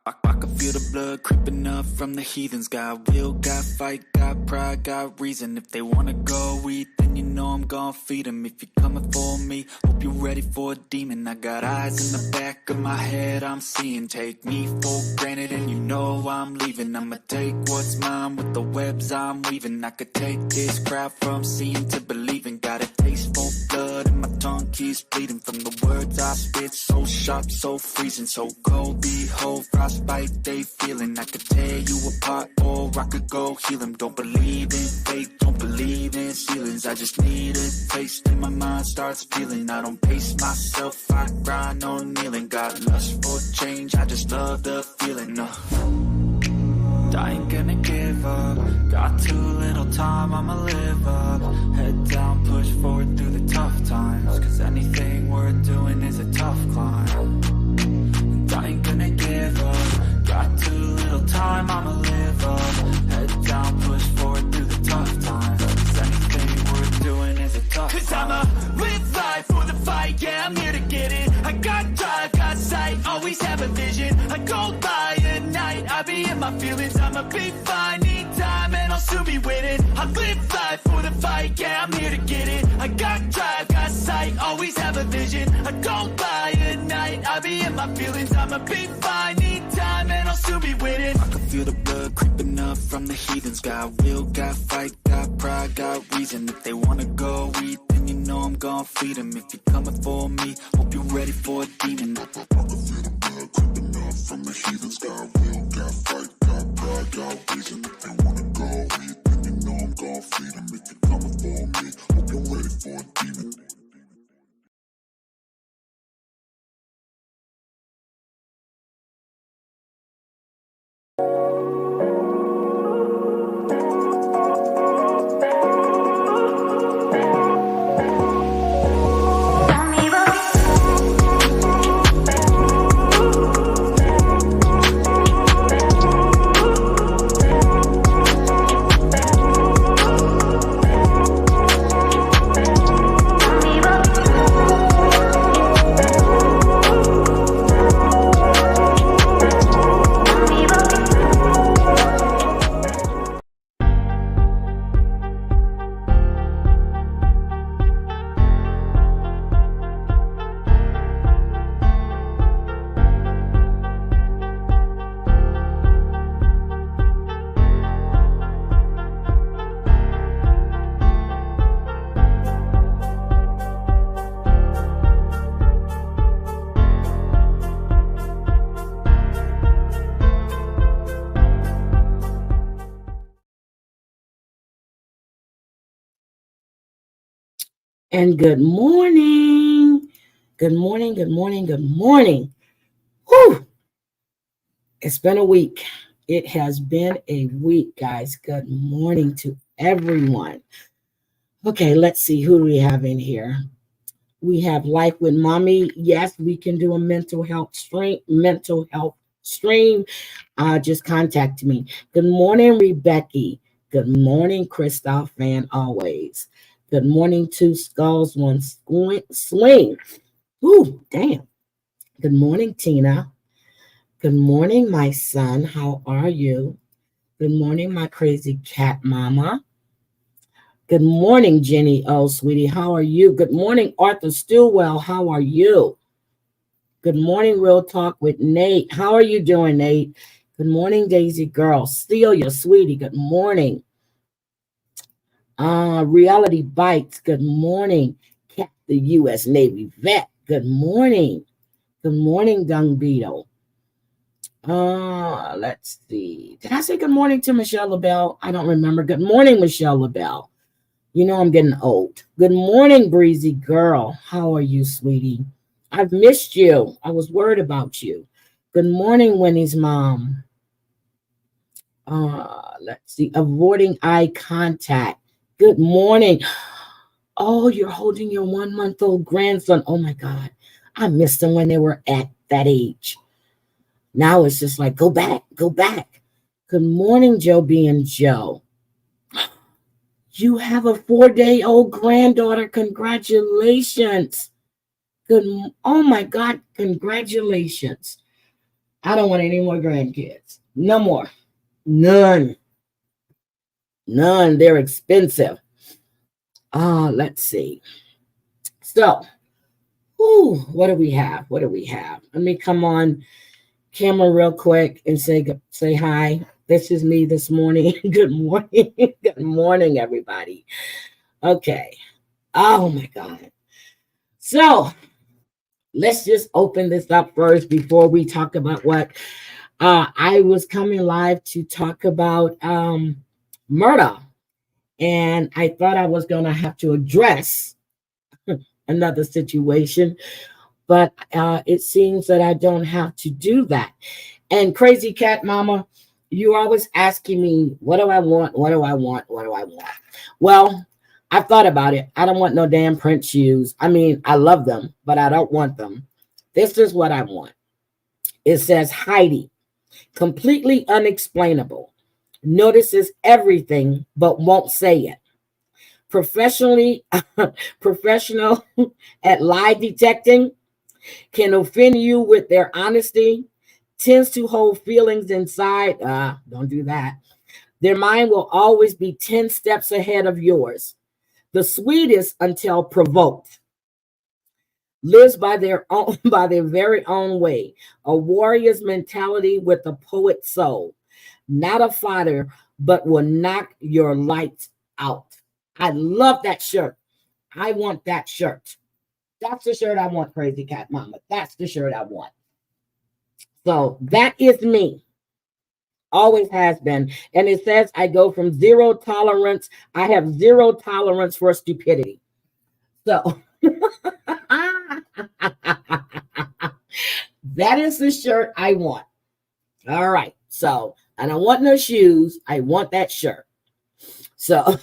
I can feel the blood creeping up from the heathens. Got will, got fight, got pride, got reason. If they wanna go eat, then you know I'm gon' feed them. If you're coming for me, hope you're ready for a demon. I got eyes in the back of my head, I'm seeing. Take me for granted and you know I'm leaving. I'ma take what's mine with the webs I'm weaving. I could take this crowd from seeing to believing. Got a taste for blood and my tongue keeps bleeding from the words I spit. So sharp, so freezing, so cold. Behold, frostbite they feeling. I could tear you apart or I could go heal them. Don't believe in fate, don't believe in ceilings. I just need a taste and my mind starts feeling. I don't pace myself, I grind on kneeling. Got lust for change, I just love the feeling. I ain't gonna give up. Got too little time, I'ma live up. Head down, push forward through the tough times. Cause anything worth doing is a tough climb. And I ain't gonna give up. Got too little time, I'ma live up. Head down, push forward through the tough times. Cause anything worth doing is a tough climb. Cause I'ma live life for the fight, yeah, I'm here to get it. I got drive, got sight, always have a vision. I go by at night, I be in my feelings. I'ma be fine, need time and I'll soon be winning. I live life for the fight, yeah, I'm here to get it. I got drive, got sight, always have a vision. I go by at night, I be in my feelings. I'ma be fine, need time and I'll soon be winning. I can feel the blood creeping up from the heathens. Got will, got fight, got pride, got reason. If they wanna go eat, then you know I'm gon' feed them. If you're coming for me, hope you're ready for a demon. I can feel the blood creeping up from the heathens. Got will, got fight, got pride, got reason. If they wanna go eat, then you know I'm gon' feed them. If you're coming for me, hope you're ready for a demon. And good morning. Good morning, good morning, good morning. Whew. It's been a week. It has been a week, guys. Good morning to everyone. Okay, let's see who do we have in here. We have Life with Mommy. Yes, we can do a mental health stream. Just contact me. Good morning, Rebecca. Good morning, Christoph Fan Always. Good morning, Two Skulls, One Swing. Ooh, damn. Good morning, Tina. Good morning, my son. How are you? Good morning, my crazy cat mama. Good morning, Jenny. Oh, sweetie, how are you? Good morning, Arthur Stillwell. How are you? Good morning, Real Talk with Nate. How are you doing, Nate? Good morning, Daisy Girl. Celia, sweetie. Good morning. Reality Bites. Good morning, Cat, the U.S. Navy vet. Good morning. Good morning, Dung Beetle. Let's see. Did I say good morning to Michelle LaBelle? I don't remember. Good morning, Michelle LaBelle. You know I'm getting old. Good morning, Breezy Girl. How are you, sweetie? I've missed you. I was worried about you. Good morning, Winnie's mom. Let's see. Avoiding eye contact. Good morning. Oh, you're holding your 1-month-old grandson. Oh, my God. I missed them when they were at that age. Now it's just like, go back, go back. Good morning, Joe being Joe. You have a 4-day-old granddaughter. Congratulations. Good. Oh, my God. Congratulations. I don't want any more grandkids. No more. None. None. They're expensive. Let's see. So, what do we have? What do we have? Let me come on camera real quick and say hi. This is me this morning. Good morning. Good morning, everybody. Okay. Oh my God. So let's just open this up first before we talk about what I was coming live to talk about Murdaugh. And I thought I was going to have to address another situation, but it seems that I don't have to do that. And Crazy Cat Mama, you're always asking me, what do I want? What do I want? What do I want? Well, I thought about it. I don't want no damn Prince shoes. I mean, I love them, but I don't want them. This is what I want. It says Heidi, completely unexplainable, notices everything but won't say it. Professional at lie detecting, can offend you with their honesty, tends to hold feelings inside. Don't do that. Their mind will always be 10 steps ahead of yours. The sweetest until provoked. Lives by their own, by their very own way. A warrior's mentality with a poet's soul. Not a fighter, but will knock your lights out. I love that shirt. I want that shirt. That's the shirt I want, Crazy Cat Mama. That's the shirt I want. So that is me. Always has been. And it says I go from zero tolerance. I have zero tolerance for stupidity. So that is the shirt I want. All right. So I don't want no shoes. I want that shirt. So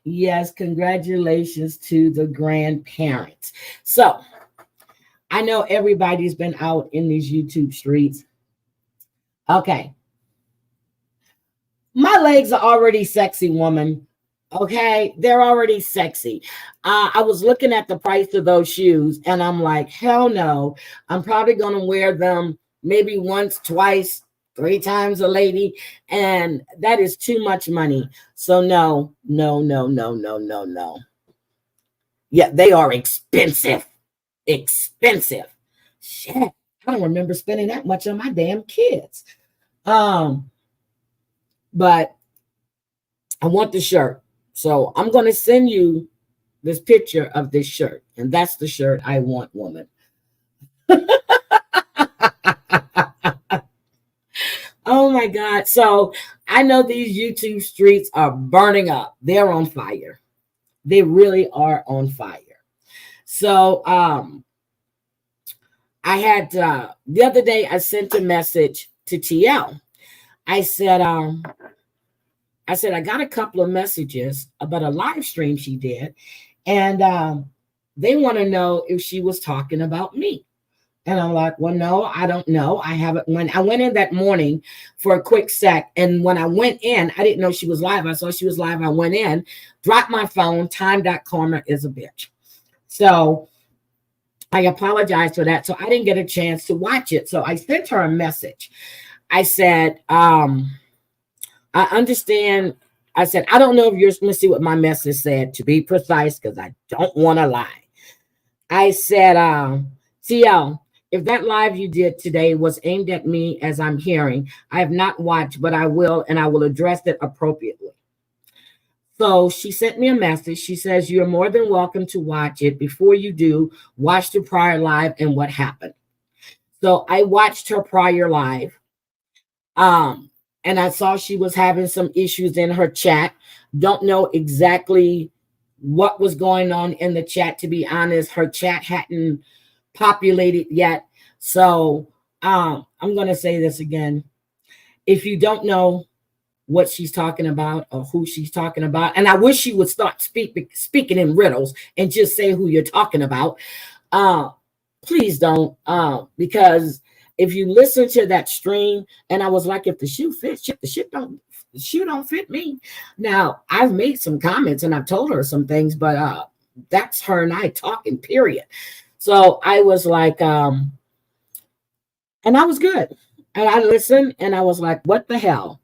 yes, congratulations to the grandparents. So I know everybody's been out in these YouTube streets. Okay. My legs are already sexy, woman. Okay. They're already sexy. I was looking at the price of those shoes and I'm like, hell no. I'm probably going to wear them maybe once, twice, 3 times a lady. And that is too much money. So no. Yeah, they are expensive. Expensive. Shit. I don't remember spending that much on my damn kids. But I want the shirt. So I'm going to send you this picture of this shirt. And that's the shirt I want, woman. Oh my God. So I know these YouTube streets are burning up. They're on fire. They really are on fire. So I had the other day I sent a message to TL. I said I got a couple of messages about a live stream she did, and they want to know if she was talking about me. And I'm like, well, no, I don't know. I haven't. When I went in that morning for a quick sec, and when I went in, I didn't know she was live. I saw she was live. I went in, dropped my phone. Time.karma is a bitch. So I apologize for that. So I didn't get a chance to watch it. So I sent her a message. I said, I understand. I said, I don't know if you're going to see what my message said, to be precise, because I don't want to lie. I said, TL, if that live you did today was aimed at me, as I'm hearing, I have not watched, but I will, and I will address it appropriately. So she sent me a message. She says, you're more than welcome to watch it. Before you do, watch the prior live and what happened. So I watched her prior live. And I saw she was having some issues in her chat. Don't know exactly what was going on in the chat, to be honest. Her chat hadn't populated yet. So I'm going to say this again. If you don't know what she's talking about or who she's talking about, and I wish she would start speaking in riddles and just say who you're talking about, please don't, because if you listen to that stream, and I was like, if the shoe fits, the shoe don't fit me. Now, I've made some comments and I've told her some things, but that's her and I talking, period. So I was like, and I was good. And I listened and I was like, what the hell?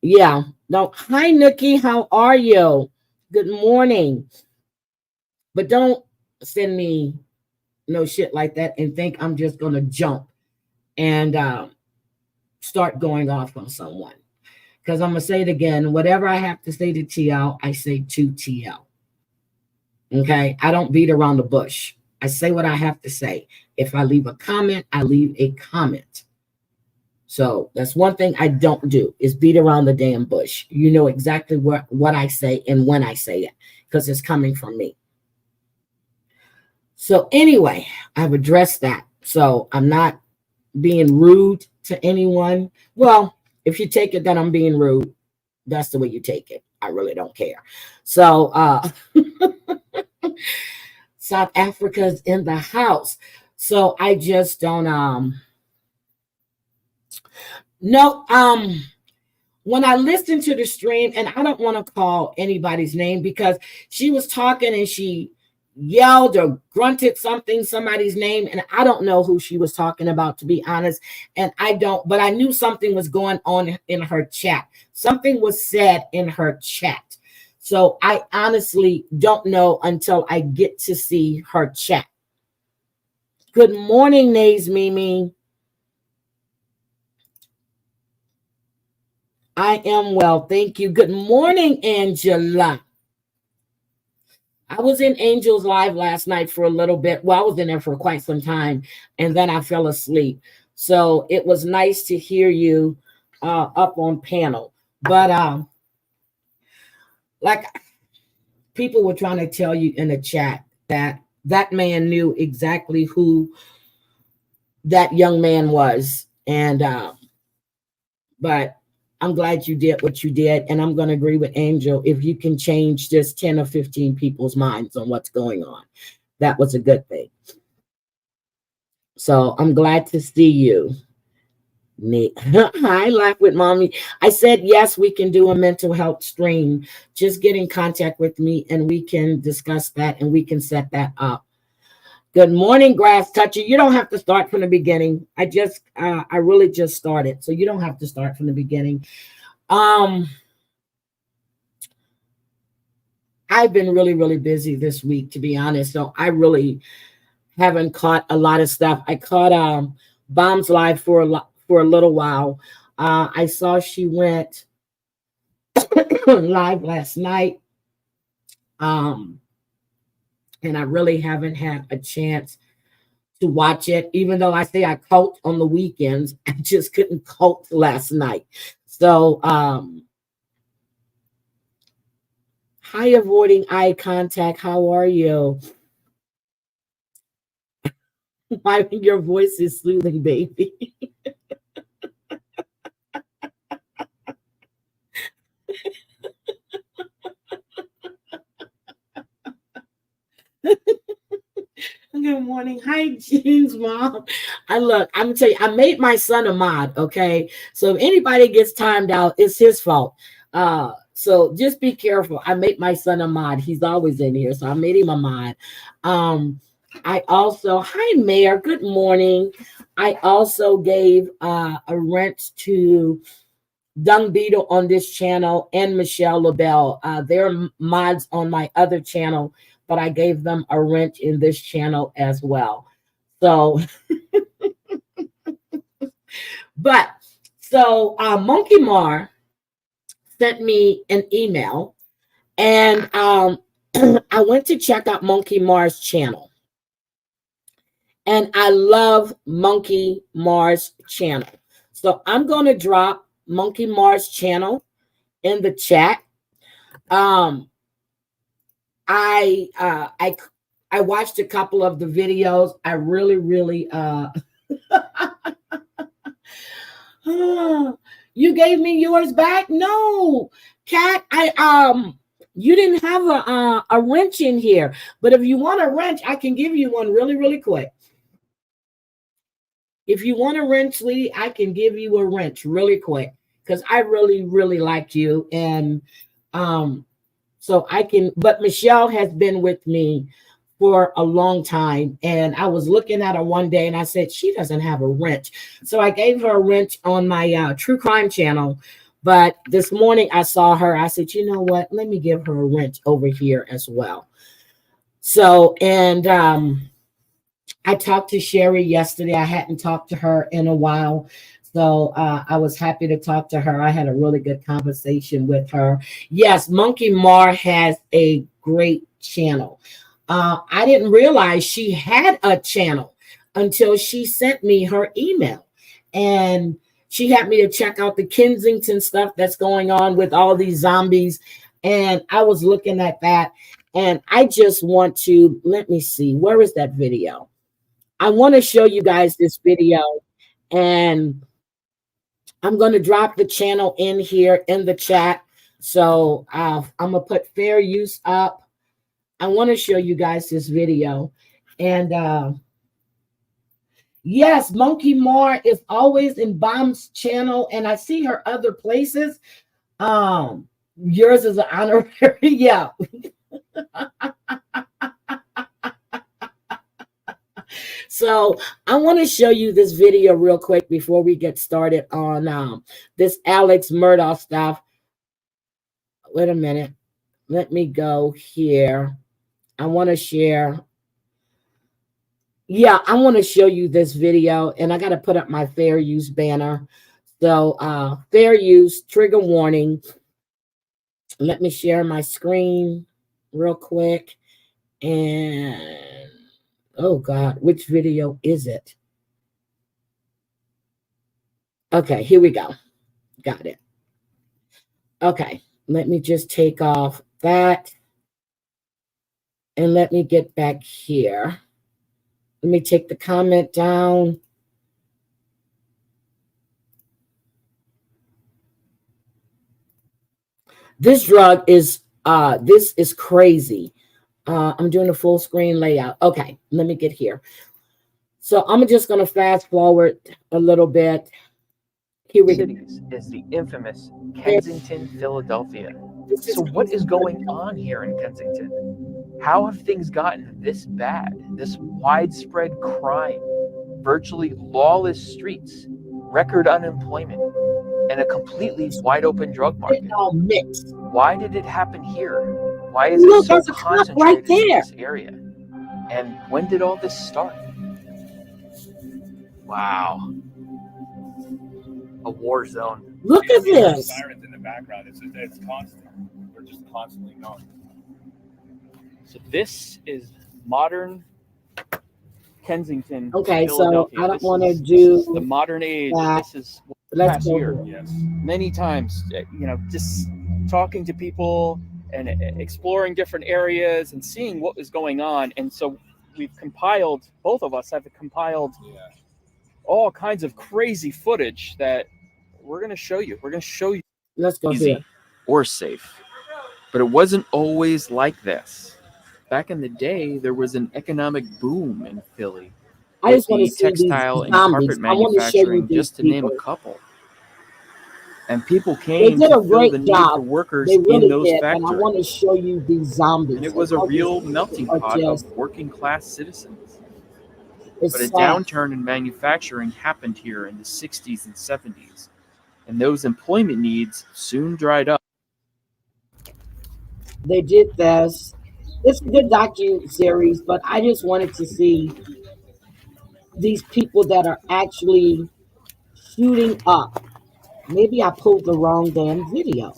Yeah. No, hi Nikki, how are you? Good morning. But don't send me no shit like that and think I'm just gonna jump and start going off on someone. Because I'm gonna say it again. Whatever I have to say to TL, I say to TL. Okay, I don't beat around the bush. I say what I have to say. If I leave a comment, I leave a comment. So that's one thing I don't do is beat around the damn bush. You know exactly what I say and when I say it because it's coming from me. So anyway, I've addressed that. So I'm not being rude to anyone. Well, if you take it that I'm being rude, that's the way you take it. I really don't care. So South Africa's in the house. So I just don't no when I listened to the stream, and I don't want to call anybody's name because she was talking and she yelled or grunted somebody's name, and I don't know who she was talking about, to be honest. And I don't, but I knew something was going on in her chat. Something was said in her chat. So I honestly don't know until I get to see her chat. Good morning, Nays Mimi. I am well, thank you. Good morning, Angela. I was in Angel's Live last night for a little bit. Well, I was in there for quite some time, and then I fell asleep. So it was nice to hear you up on panel. But like people were trying to tell you in the chat that that man knew exactly who that young man was. And but I'm glad you did what you did. And I'm going to agree with Angel. If you can change just 10 or 15 people's minds on what's going on, that was a good thing. So I'm glad to see you. Hi, Laugh with Mommy. I said, yes, we can do a mental health stream. Just get in contact with me and we can discuss that and we can set that up. Good morning, Grass Toucher. You don't have to start from the beginning. I really just started. So you don't have to start from the beginning. I've been really, really busy this week, to be honest. So I really haven't caught a lot of stuff. I caught Bombs Live for a little while. I saw she went live last night. And I really haven't had a chance to watch it, even though I say I cult on the weekends. I just couldn't cult last night. So hi, avoiding eye contact. How are you? Why your voice is soothing, baby. Good morning. Hi, Jean's mom. I'm gonna tell you, I made my son a mod, okay? So if anybody gets timed out, it's his fault. So just be careful. I made my son a mod. He's always in here, so I made him a mod. I also, hi Mayor, good morning. I also gave a rent to Dung Beetle on this channel and Michelle LaBelle. They're mods on my other channel, but I gave them a rent in this channel as well. So, Monkey Mar sent me an email, and I went to check out Monkey Mar's channel. And I love Monkey Mar's channel. So I'm going to drop Monkey Mar's channel in the chat. I watched a couple of the videos. I really you gave me yours back? No, Kat, you didn't have a wrench in here, but if you want a wrench, I can give you one really quick. If you want a wrench, sweetie, I can give you a wrench really quick because I really like you. And So I can, but Michelle has been with me for a long time. And I was looking at her one day and I said, she doesn't have a wrench. So I gave her a wrench on my true crime channel. But this morning I saw her. I said, you know what? Let me give her a wrench over here as well. So, and I talked to Sherry yesterday. I hadn't talked to her in a while. So I was happy to talk to her. I had a really good conversation with her. Yes, Monkey Mar has a great channel. I didn't realize she had a channel until she sent me her email. And she had me to check out the Kensington stuff that's going on with all these zombies. And I was looking at that. And I just want to, let me see, where is that video? I want to show you guys this video. And I'm going to drop the channel in here in the chat. So I'm going to put fair use up. I want to show you guys this video. And yes, Monkey Mar is always in Bomb's channel. And I see her other places. Yours is an honorary. Yeah. So I want to show you this video real quick before we get started on this Alex Murdaugh stuff. Wait a minute. Let me go here. I want to share. Yeah, I want to show you this video, and I got to put up my fair use banner. So fair use, trigger warning. Let me share my screen real quick. And oh God, which video is it? Okay, here we go. Got it. Okay, let me just take off that. And let me get back here. Let me take the comment down. This drug is, this is crazy. I'm doing a full screen layout. Okay, let me get here. So I'm just going to fast forward a little bit. Here we go. Is the infamous Kensington, Philadelphia. So what is going on here in Kensington? How have things gotten this bad? This widespread crime, virtually lawless streets, record unemployment, and a completely wide open drug market. Why did it happen here? Why is it so concentrated in this area? And when did all this start? Wow. A war zone. Look at this. Sirens in the background. It's constant. We're just constantly going. So this is modern Kensington. Okay, so I don't want to do the modern age. This is let's go here. Yes. Many times, just talking to people and exploring different areas and seeing what was going on. And so we've compiled, both of us have compiled all kinds of crazy footage that we're going to show you. We're going to show you. Let's go easy here. Or safe. But it wasn't always like this. Back in the day, there was an economic boom in Philly. I just want to see textile these and carpet manufacturing, just to name a couple. And people came to fill the need for workers in those factories. And I want to show you these zombies. And it was a real melting pot of working class citizens. But a downturn in manufacturing happened here in the 60s and 70s. And those employment needs soon dried up. They did this. It's a good docu-series, but I just wanted to see these people that are actually shooting up. Maybe I pulled the wrong damn video.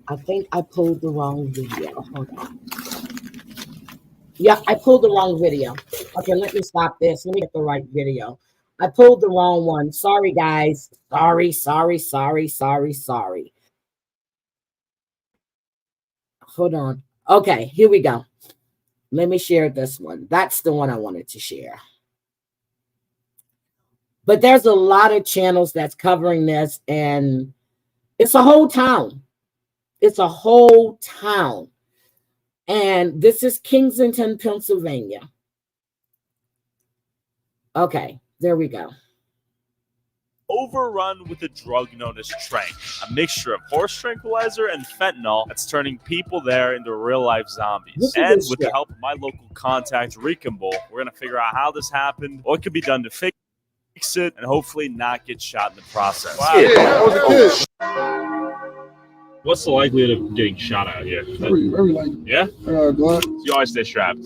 I think I pulled the wrong video. Hold on. Yeah, I pulled the wrong video. Okay, let me stop this. Let me get the right video. I pulled the wrong one. Sorry, guys. Sorry. Hold on. Okay, here we go. Let me share this one. That's the one I wanted to share. But there's a lot of channels that's covering this, and it's a whole town. It's a whole town. And this is Kensington, Pennsylvania. Okay, there we go. overrun with a drug known as Trank, a mixture of horse tranquilizer and fentanyl that's turning people there into real-life zombies. And with the help of my local contact, Recombo, we're going to figure out how this happened, what could be done to fix it, and hopefully not get shot in the process. Wow. Yeah, that was a kid. What's the likelihood of getting shot out here? Very likely. Yeah? You always stay strapped.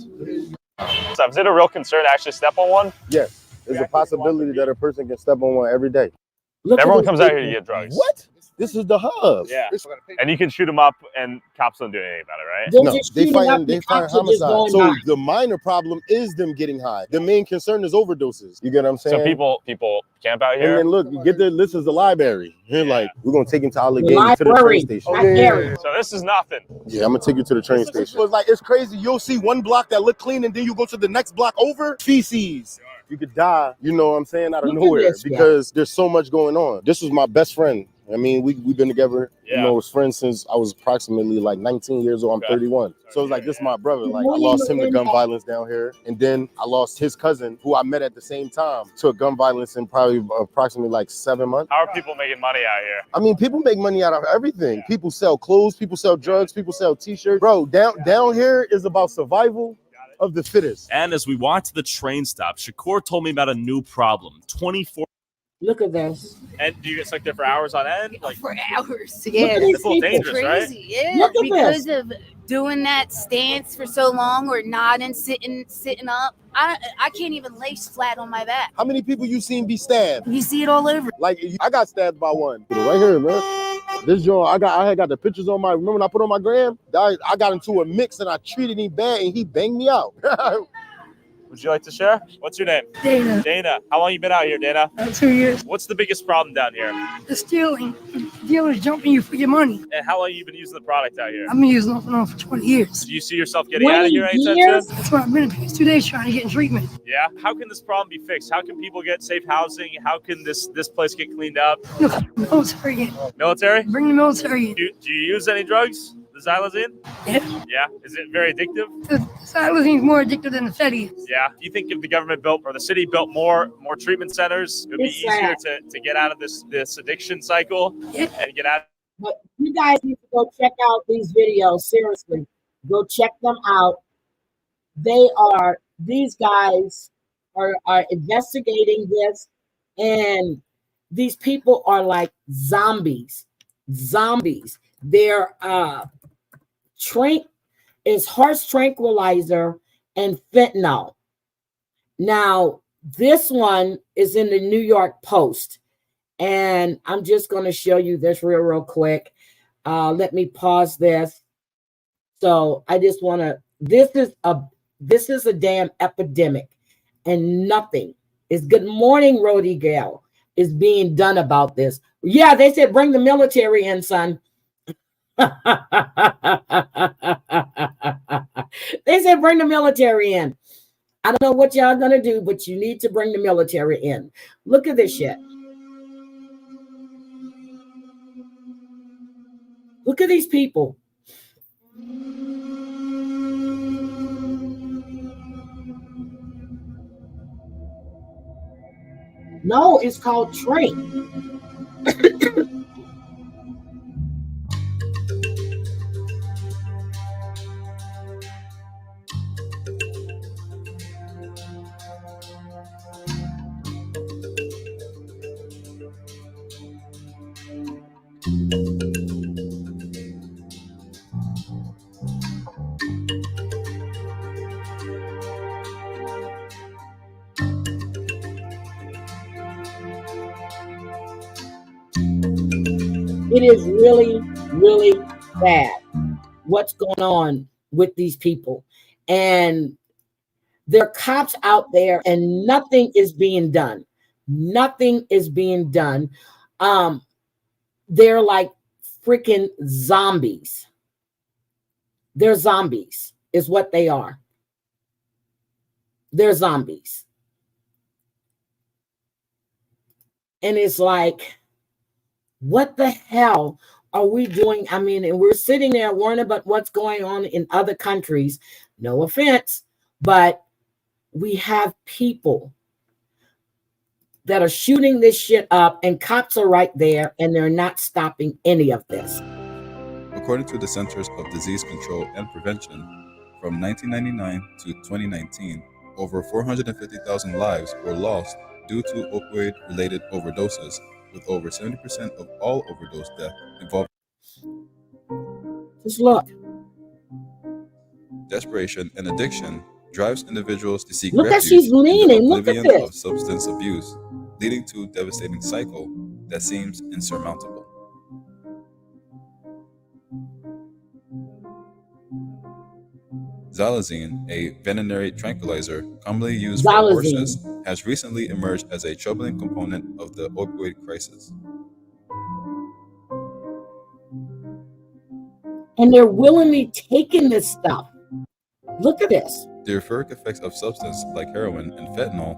So is it a real concern to actually step on one? Yes. There's a possibility that a person can step on one every day. Everyone comes out here to get drugs. What? This is the hub. Yeah. And you can shoot them up and cops don't do anything about it, right? No, they find homicide. So the minor problem is them getting high. The main concern is overdoses. You get what I'm saying? So people camp out here. And then look, you get there, this is the library. You're like, we're gonna take him to Allegheny to the train station. So this is nothing. Yeah, I'm gonna take you to the train station. It's like, it's crazy. You'll see one block that look clean and then you go to the next block over, feces. You could die, you know what I'm saying, out of nowhere because there's so much going on. This was my best friend. I mean, we've been together, you know, as friends since I was approximately like 19 years old. I'm 31. So it's like, this is my brother. Like, I lost him to gun violence down here. And then I lost his cousin, who I met at the same time, to gun violence in probably approximately like 7 months. How are people making money out here? I mean, people make money out of everything. People sell clothes, people sell drugs, people sell t-shirts. Bro, down here is about survival of the fittest. And as we walked to the train stop, Shakur told me about a new problem. 24. Look at this. And do you get stuck there for hours on end? Like for hours, yeah. It's a little dangerous, right? Yeah, because of doing that stance for so long, or nodding, sitting up. I can't even lace flat on my back. How many people you seen be stabbed? You see it all over. Like, I got stabbed by one. Right here, man. This joint, I had got the pictures on my, remember when I put on my gram? I got into a mix and I treated him bad and he banged me out. Would you like to share? What's your name? Dana. Dana. How long you been out here, Dana? 2 years. What's the biggest problem down here? The stealing. Dealers jumping you for your money. And how long you been using the product out here? I've been using off and on for 20 years. Do you see yourself getting out of here anytime soon? That's why I've been in 2 days trying to get in treatment. Yeah? How can this problem be fixed? How can people get safe housing? How can this place get cleaned up? No, military in. Military? Bring the military in. Do you use any drugs? The xylazine? Yeah. Yeah? Is it very addictive? The xylazine is more addictive than the fetty. Yeah. Do you think if the government built or the city built more treatment centers, it would be easier to get out of this addiction cycle and get out? But you guys need to go check out these videos. Seriously, go check them out. These guys are investigating this, and these people are like zombies. They're is horse tranquilizer and fentanyl. Now, this one is in the New York Post, and I'm just going to show you this real quick. Let me pause this. So I just want to. This is a damn epidemic, and nothing is. Good morning, Rhodey Gale, is being done about this. Yeah, they said bring the military in, son. They said bring the military in. I don't know what y'all gonna do, but you need to bring the military in. Look at this shit. Look at these people. No, it's called train. It is really, really bad what's going on with these people. And there are cops out there and nothing is being done. Nothing is being done. They're like freaking zombies. They're zombies is what they are. They're zombies. And it's like, what the hell are we doing? I mean, and we're sitting there worrying about what's going on in other countries. No offense, but we have people. that are shooting this shit up, and cops are right there, and they're not stopping any of this. According to the Centers of Disease Control and Prevention, from 1999 to 2019, over 450,000 lives were lost due to opioid-related overdoses, with over 70% of all overdose deaths involving just look. Desperation and addiction drives individuals to seek Look at refuge she's in leaning. the Look at oblivion this. of substance abuse, leading to a devastating cycle that seems insurmountable. Xylazine, a veterinary tranquilizer commonly used for horses, has recently emerged as a troubling component of the opioid crisis. And they're willingly taking this stuff. Look at this. The euphoric effects of substances like heroin and fentanyl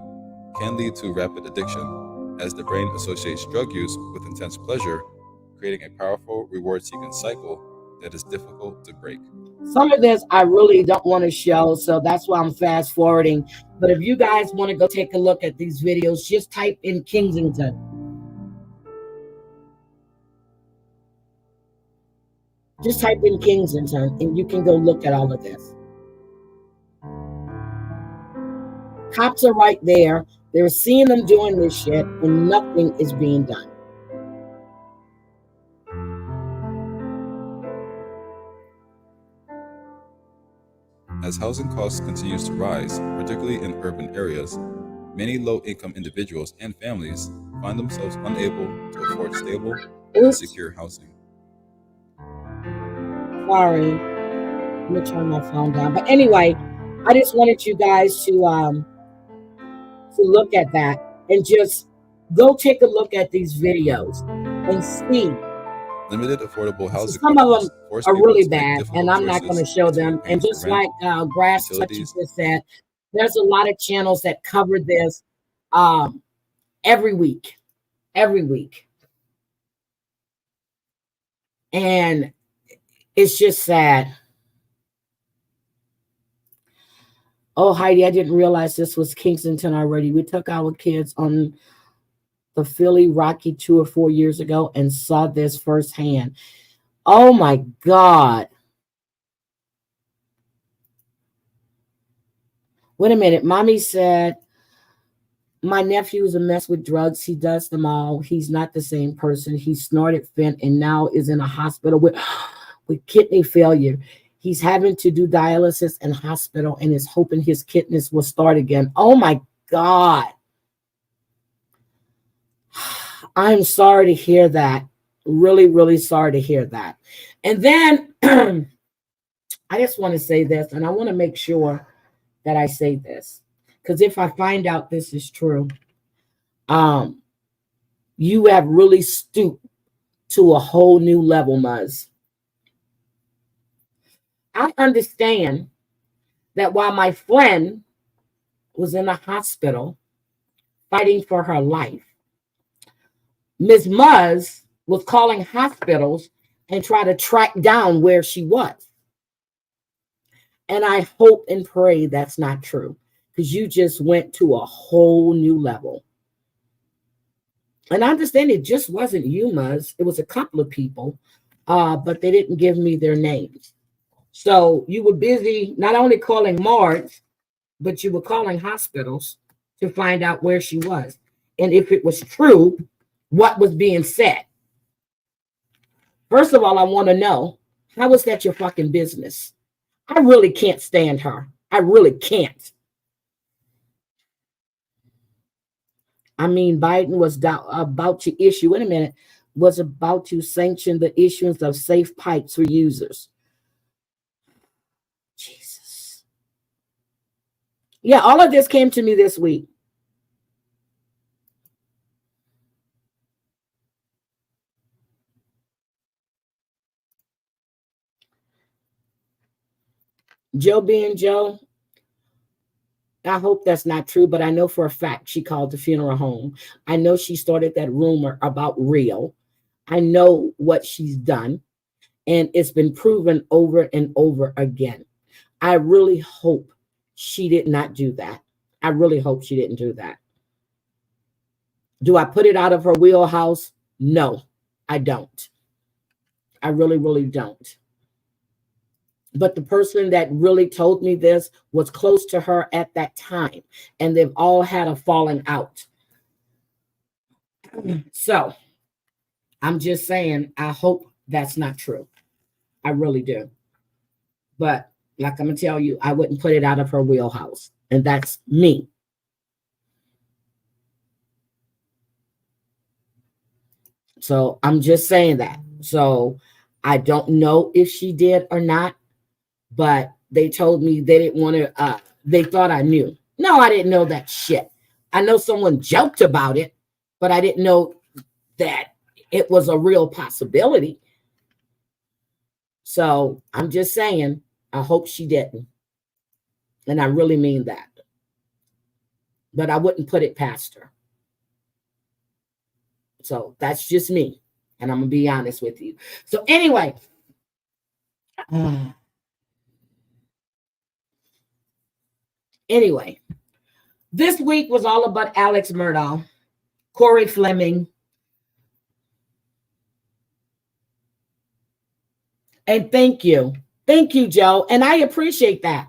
can lead to rapid addiction, as the brain associates drug use with intense pleasure, creating a powerful reward-seeking cycle that is difficult to break. Some of this I really don't want to show, so that's why I'm fast forwarding. But if you guys want to go take a look at these videos, just type in Kensington. Just type in Kensington and you can go look at all of this. Cops are right there. They're seeing them doing this shit and nothing is being done. As housing costs continues to rise, particularly in urban areas, many low-income individuals and families find themselves unable to afford stable and secure housing. Sorry, let me turn my phone down. But anyway, I just wanted you guys to look at that and just go take a look at these videos and see. Limited affordable housing. Some of them are really bad, and I'm not going to show them. And just like Grass Touchy just said, there's a lot of channels that cover this every week. And it's just sad. Oh, Heidi, I didn't realize this was Kensington already. We took our kids on the Philly Rocky tour 4 years ago and saw this firsthand. Oh my God. Wait a minute. Mommy said, my nephew is a mess with drugs. He does them all. He's not the same person. He snorted fent and now is in a hospital with kidney failure. He's having to do dialysis in hospital and is hoping his kidneys will start again. Oh my God. I'm sorry to hear that. Really, really sorry to hear that. And then I just want to say this, and I want to make sure that I say this, because if I find out this is true, you have really stooped to a whole new level, Muzz. I understand that while my friend was in the hospital fighting for her life, Ms. Muzz was calling hospitals and try to track down where she was. And I hope and pray that's not true, because you just went to a whole new level. And I understand it just wasn't you, Muzz. It was a couple of people, but they didn't give me their names. So you were busy not only calling morgues, but you were calling hospitals to find out where she was. And if it was true, what was being said. First of all, I want to know, how is that your fucking business? I really can't stand her. I really can't. I mean, Biden was about to issue, wait a minute, was about to sanction the issuance of safe pipes for users. Jesus. Yeah, all of this came to me this week. Joe being Joe, I hope that's not true, but I know for a fact she called the funeral home. I know she started that rumor about Rio. I know what she's done, and it's been proven over and over again. I really hope she did not do that. I really hope she didn't do that. Do I put it out of her wheelhouse? No, I don't. I really, really don't. But the person that really told me this was close to her at that time, and they've all had a falling out. So I'm just saying, I hope that's not true. I really do. But like I'm going to tell you, I wouldn't put it out of her wheelhouse. And that's me. So I'm just saying that. So I don't know if she did or not, but they told me they didn't want to, they thought I knew. No, I didn't know that shit. I know someone joked about it, but I didn't know that it was a real possibility. So I'm just saying, I hope she didn't. And I really mean that. But I wouldn't put it past her. So that's just me. And I'm going to be honest with you. So anyway. Anyway. This week was all about Alex Murdaugh, Corey Fleming. And thank you. Thank you, Joe. And I appreciate that.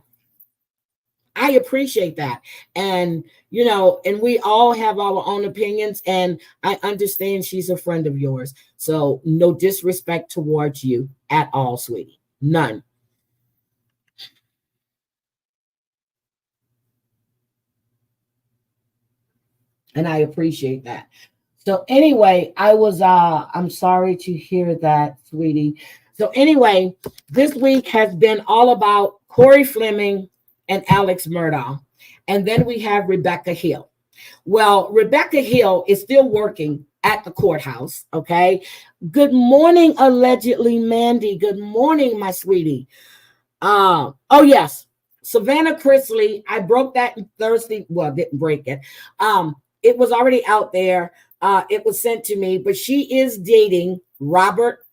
I appreciate that. And, you know, and we all have our own opinions. And I understand she's a friend of yours. So no disrespect towards you at all, sweetie. None. And I appreciate that. So anyway, I'm sorry to hear that, sweetie. So anyway, this week has been all about Corey Fleming and Alex Murdaugh. And then we have Rebecca Hill. Well, Rebecca Hill is still working at the courthouse, okay? Good morning, allegedly, Mandy. Good morning, my sweetie. Oh, yes. Savannah Chrisley, I broke that Thursday. Well, didn't break it. It was already out there. It was sent to me, but she is dating Robert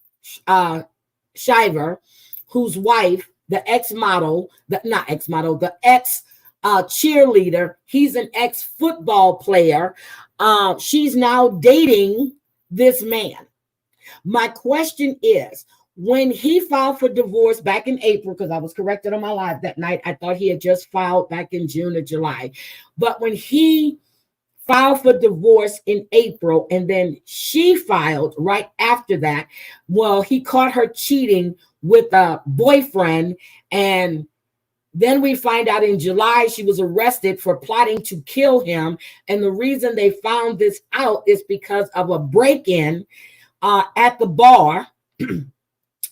Shiver, whose wife, the ex-model, the ex-cheerleader. He's an ex-football player. She's now dating this man. My question is, when he filed for divorce back in April, because I was corrected on my live that night, I thought he had just filed back in June or July. But when he filed for divorce in April, and then she filed right after that, well, he caught her cheating with a boyfriend, and then we find out in July she was arrested for plotting to kill him. And the reason they found this out is because of a break-in at the bar.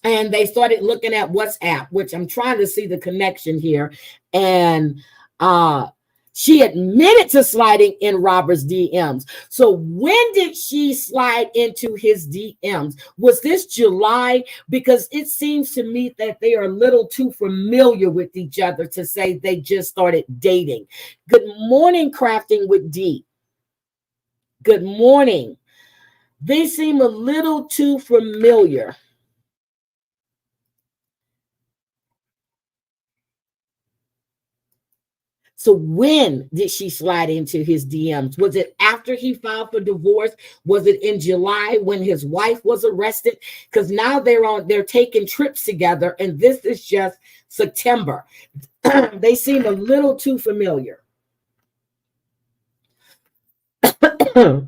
And they started looking at WhatsApp, which I'm trying to see the connection here. And she admitted to sliding in Robert's DMs. So when did she slide into his DMs? Was this July? Because it seems to me that they are a little too familiar with each other to say they just started dating. Good morning, Crafting with D. Good morning. They seem a little too familiar. So when did she slide into his DMs? Was it after he filed for divorce? Was it in July when his wife was arrested? Because now they're taking trips together, and this is just September. They seem a little too familiar. I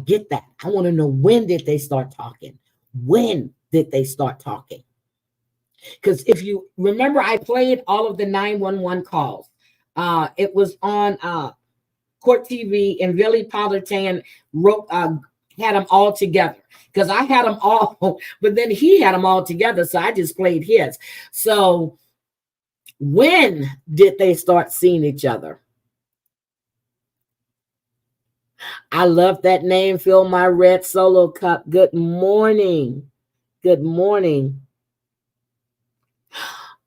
get that. I want to know, when did they start talking? When did they start talking? Because if you remember, I played all of the 911 calls. It was on Court TV, and Billy Pollertan had them all together, because I had them all, but then he had them all together, so I just played his. So when did they start seeing each other? I love that name, Fill My Red Solo Cup. Good morning. Good morning.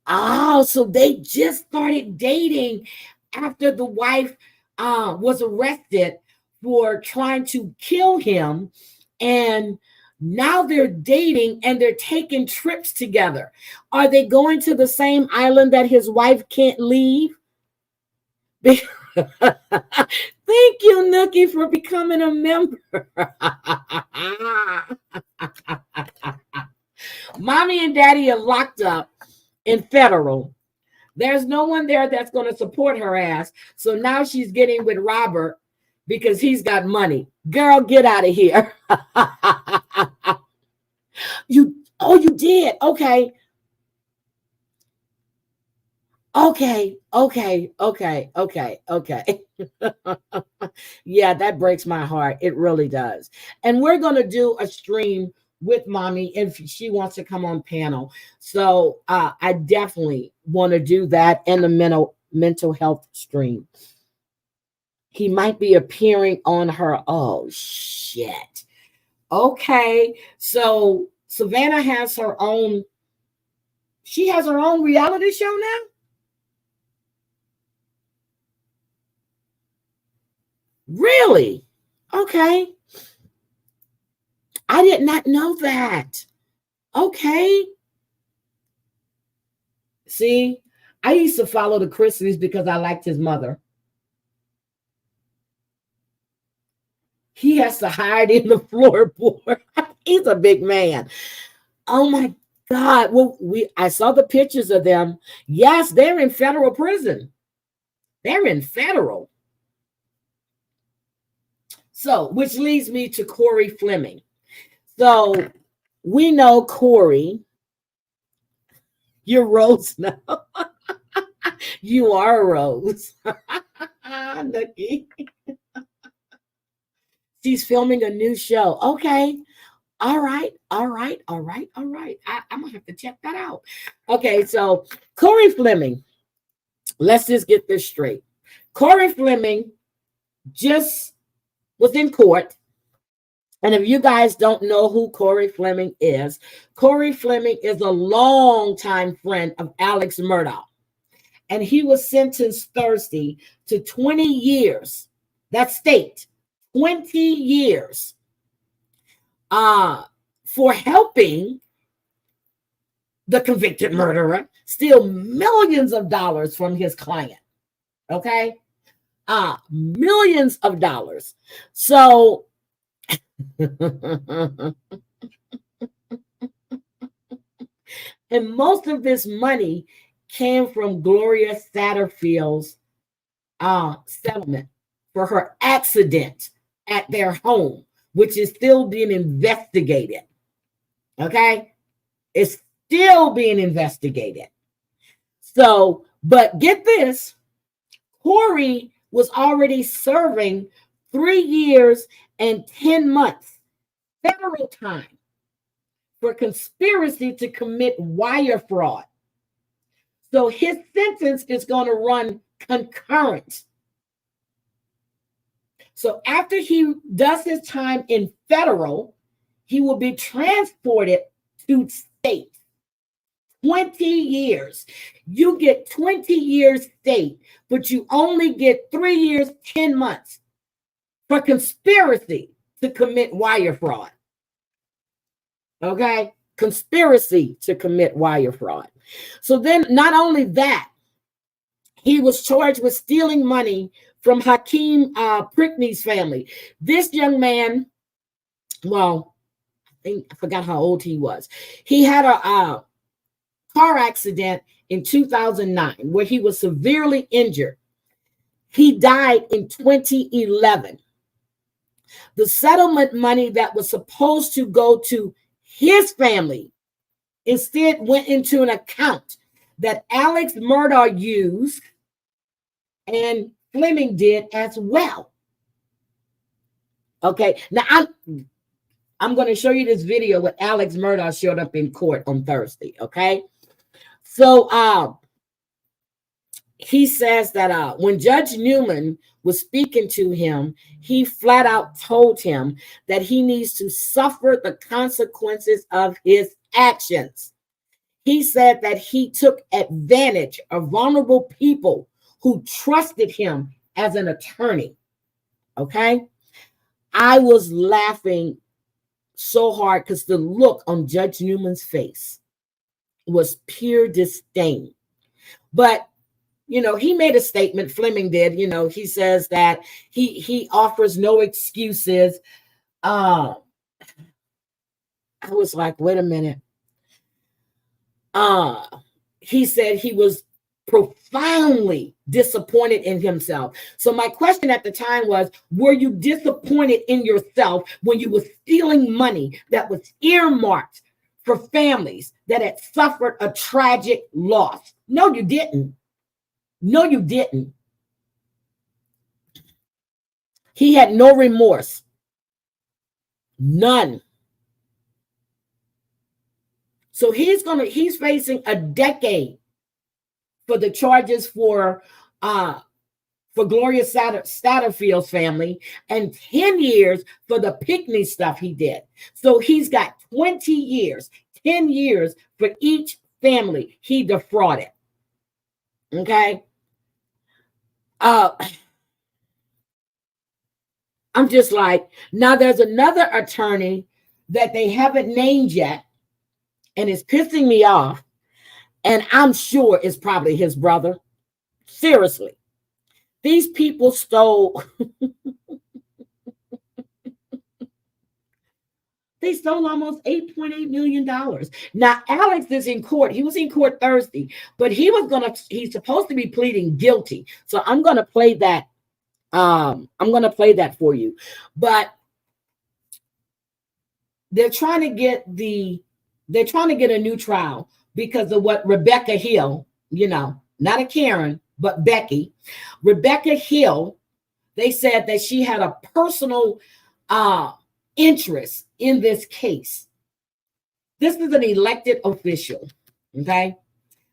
Oh, so they just started dating after the wife was arrested for trying to kill him. And now they're dating and they're taking trips together. Are they going to the same island that his wife can't leave? Thank you, Nookie, for becoming a member. Mommy and Daddy are locked up in federal. There's no one there that's going to support her ass. So now she's getting with Robert because he's got money. Girl, get out of here. You did. Okay. Yeah, that breaks my heart. It really does. And we're going to do a stream with Mommy if she wants to come on panel. So I definitely want to do that in the mental health stream. He might be appearing on her. Oh, shit. Okay. So Savannah has her own. She has her own reality show now? Really? Okay. I did not know that. Okay. See, I used to follow the Chrisleys because I liked his mother. He has to hide in the floorboard. He's a big man. Oh my God. Well, I saw the pictures of them. Yes, they're in federal prison. They're in federal. So, which leads me to Corey Fleming. So, we know Corey. You're Rose now. You are a Rose. Nookie. She's filming a new show. Okay. All right. I'm going to have to check that out. Okay, so Corey Fleming. Let's just get this straight. Corey Fleming just was in court. And if you guys don't know who Corey Fleming is a longtime friend of Alex Murdaugh. And he was sentenced Thursday to 20 years. That's state. 20 years for helping the convicted murderer steal millions of dollars from his client. Okay? Millions of dollars. So and most of this money came from Gloria Satterfield's settlement for her accident at their home, which is still being investigated. Okay? It's still being investigated. So, but get this, Corey was already serving 3 years and 10 months federal time for conspiracy to commit wire fraud. So his sentence is going to run concurrent. So after he does his time in federal, he will be transported to state. 20 years. You get 20 years state, but you only get 3 years, 10 months for conspiracy to commit wire fraud. Okay? Conspiracy to commit wire fraud. So then not only that, he was charged with stealing money from Hakeem Prickney's family. This young man, well, I forgot how old he was. He had a car accident in 2009 where he was severely injured. He died in 2011. The settlement money that was supposed to go to his family instead went into an account that Alex Murdaugh used and Fleming did as well. Okay, now I'm going to show you this video where Alex Murdaugh showed up in court on Thursday. Okay, so he says that when Judge Newman was speaking to him, he flat out told him that he needs to suffer the consequences of his actions. He said that he took advantage of vulnerable people who trusted him as an attorney. Okay? I was laughing so hard because the look on Judge Newman's face was pure disdain. But he made a statement. Fleming did. He says that he offers no excuses. I was like, wait a minute. He said he was profoundly disappointed in himself. So my question at the time was, were you disappointed in yourself when you were stealing money that was earmarked for families that had suffered a tragic loss? No, you didn't. No, you didn't. He had no remorse. None. So he's facing a decade for the charges for Gloria Satterfield's family, and 10 years for the Pinckney stuff he did. So he's got 20 years, 10 years for each family he defrauded. Okay. I'm just like, now there's another attorney that they haven't named yet, and it's pissing me off. And I'm sure it's probably his brother. Seriously. These people stole. They stole almost $8.8 million. Now, Alex is in court. He was in court Thursday, but he's supposed to be pleading guilty. So I'm going to play that. I'm going to play that for you. But they're trying to get a new trial because of what Rebecca Hill, not a Karen, but Becky. Rebecca Hill, they said that she had a personal interest in this case. This is an elected official, okay?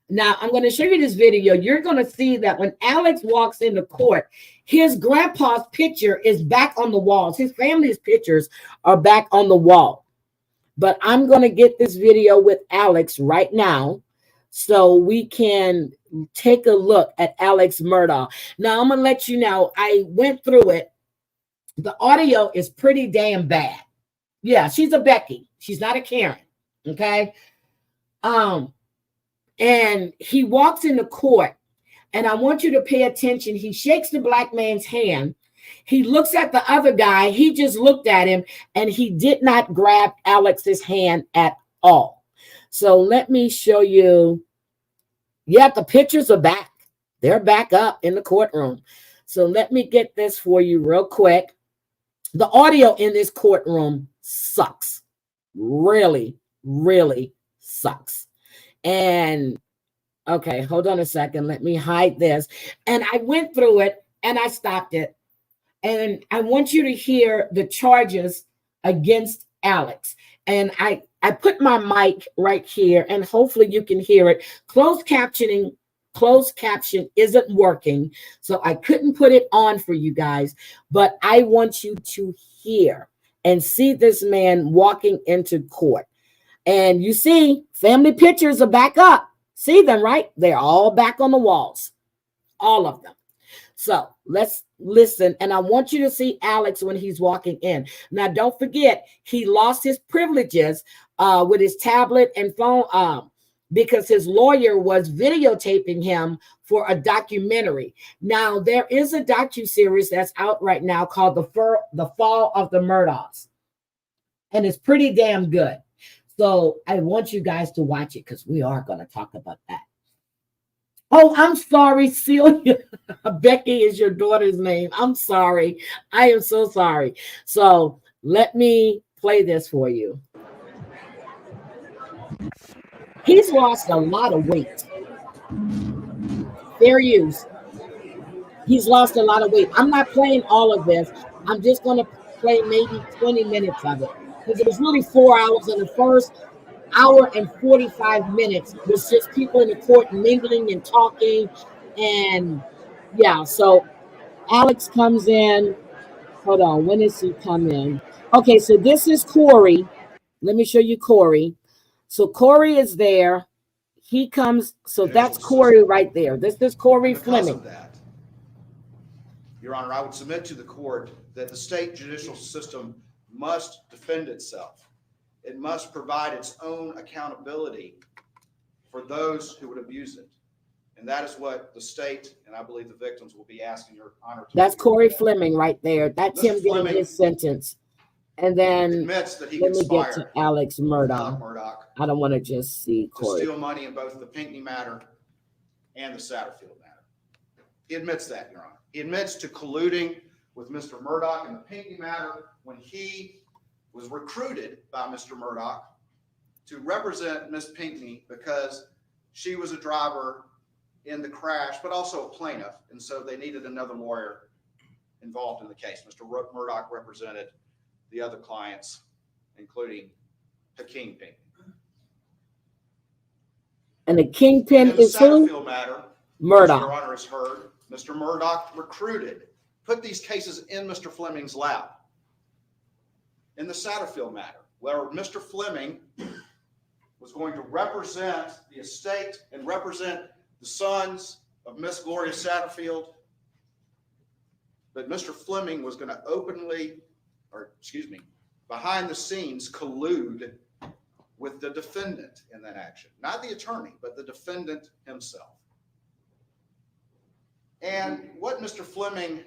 Now, I'm going to show you this video. You're going to see that when Alex walks into court, his grandpa's picture is back on the walls. His family's pictures are back on the wall. But I'm going to get this video with Alex right now so we can take a look at Alex Murdaugh. Now, I'm going to let you know, I went through it. The audio is pretty damn bad. Yeah, she's a Becky. She's not a Karen. Okay. And he walks into court, and I want you to pay attention. He shakes the black man's hand. He looks at the other guy. He just looked at him, and he did not grab Alex's hand at all. So let me show you. Yeah, the pictures are back. They're back up in the courtroom. So let me get this for you real quick. The audio in this courtroom sucks. Really, really sucks. And okay, hold on a second. Let me hide this. And I went through it and I stopped it. And I want you to hear the charges against Alex. And I put my mic right here, and hopefully you can hear it. Closed caption isn't working, so I couldn't put it on for you guys. But I want you to hear and see this man walking into court. And you see, family pictures are back up. See them, right? They're all back on the walls. All of them. So let's listen. And I want you to see Alex when he's walking in. Now, don't forget, he lost his privileges with his tablet and phone because his lawyer was videotaping him for a documentary. Now, there is a docuseries that's out right now called The Fall of the Murdaughs. And it's pretty damn good. So I want you guys to watch it because we are going to talk about that. Oh, I'm sorry, Celia. Becky is your daughter's name. I'm sorry. I am so sorry. So let me play this for you. He's lost a lot of weight. Fair use. He's lost a lot of weight. I'm not playing all of this. I'm just going to play maybe 20 minutes of it because it was really 4 hours, and the first hour and 45 minutes was just people in the court mingling and talking. And yeah, so Alex comes in. Hold on, when does he come in? Okay, so this is Corey. Let me show you Corey. So Corey is there. He comes, so that's Corey right there. This is Corey Fleming. Your Honor, I would submit to the court that the state judicial system must defend itself. It must provide its own accountability for those who would abuse it. And that is what the state, and I believe the victims, will be asking Your Honor to That's do. Corey Fleming right there. That's Mr. him getting Fleming his sentence. And then admits that he let me get to conspired Alex with Alec Murdaugh. Murdaugh I don't want to just see to Corey. steal money in both the Pinckney matter and the Satterfield matter. He admits that, Your Honor. He admits to colluding with Mr. Murdaugh in the Pinckney matter when he was recruited by Mr. Murdaugh to represent Miss Pinckney because she was a driver in the crash, but also a plaintiff, and so they needed another lawyer involved in the case. Mr. Murdaugh represented the other clients, including Hakeem Pinckney. And the kingpin In the is who? Satterfield matter, Murdaugh. as Your Honor has heard, Mr. Murdaugh recruited, put these cases in Mr. Fleming's lap. In the Satterfield matter, where Mr. Fleming was going to represent the estate and represent the sons of Miss Gloria Satterfield, but Mr. Fleming was going to behind the scenes collude with the defendant in that action. Not the attorney, but the defendant himself. And what Mr. Fleming,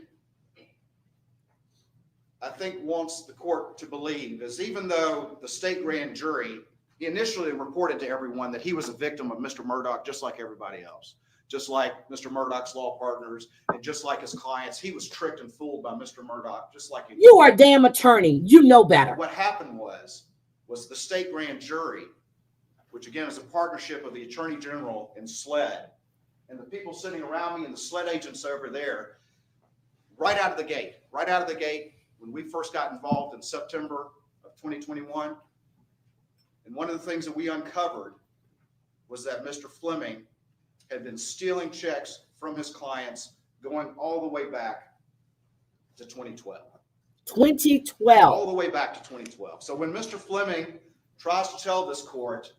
I think, wants the court to believe is, even though the state grand jury, he initially reported to everyone that he was a victim of Mr. Murdaugh, just like everybody else, just like Mr. Murdaugh's law partners, and just like his clients. He was tricked and fooled by Mr. Murdaugh, just like you are a damn attorney. You know better. What happened was the state grand jury, which again is a partnership of the Attorney General and SLED, and the people sitting around me and the SLED agents over there, right out of the gate, when we first got involved in September of 2021. And one of the things that we uncovered was that Mr. Fleming had been stealing checks from his clients going all the way back to 2012. 2012. All the way back to 2012. So when Mr. Fleming tries to tell this court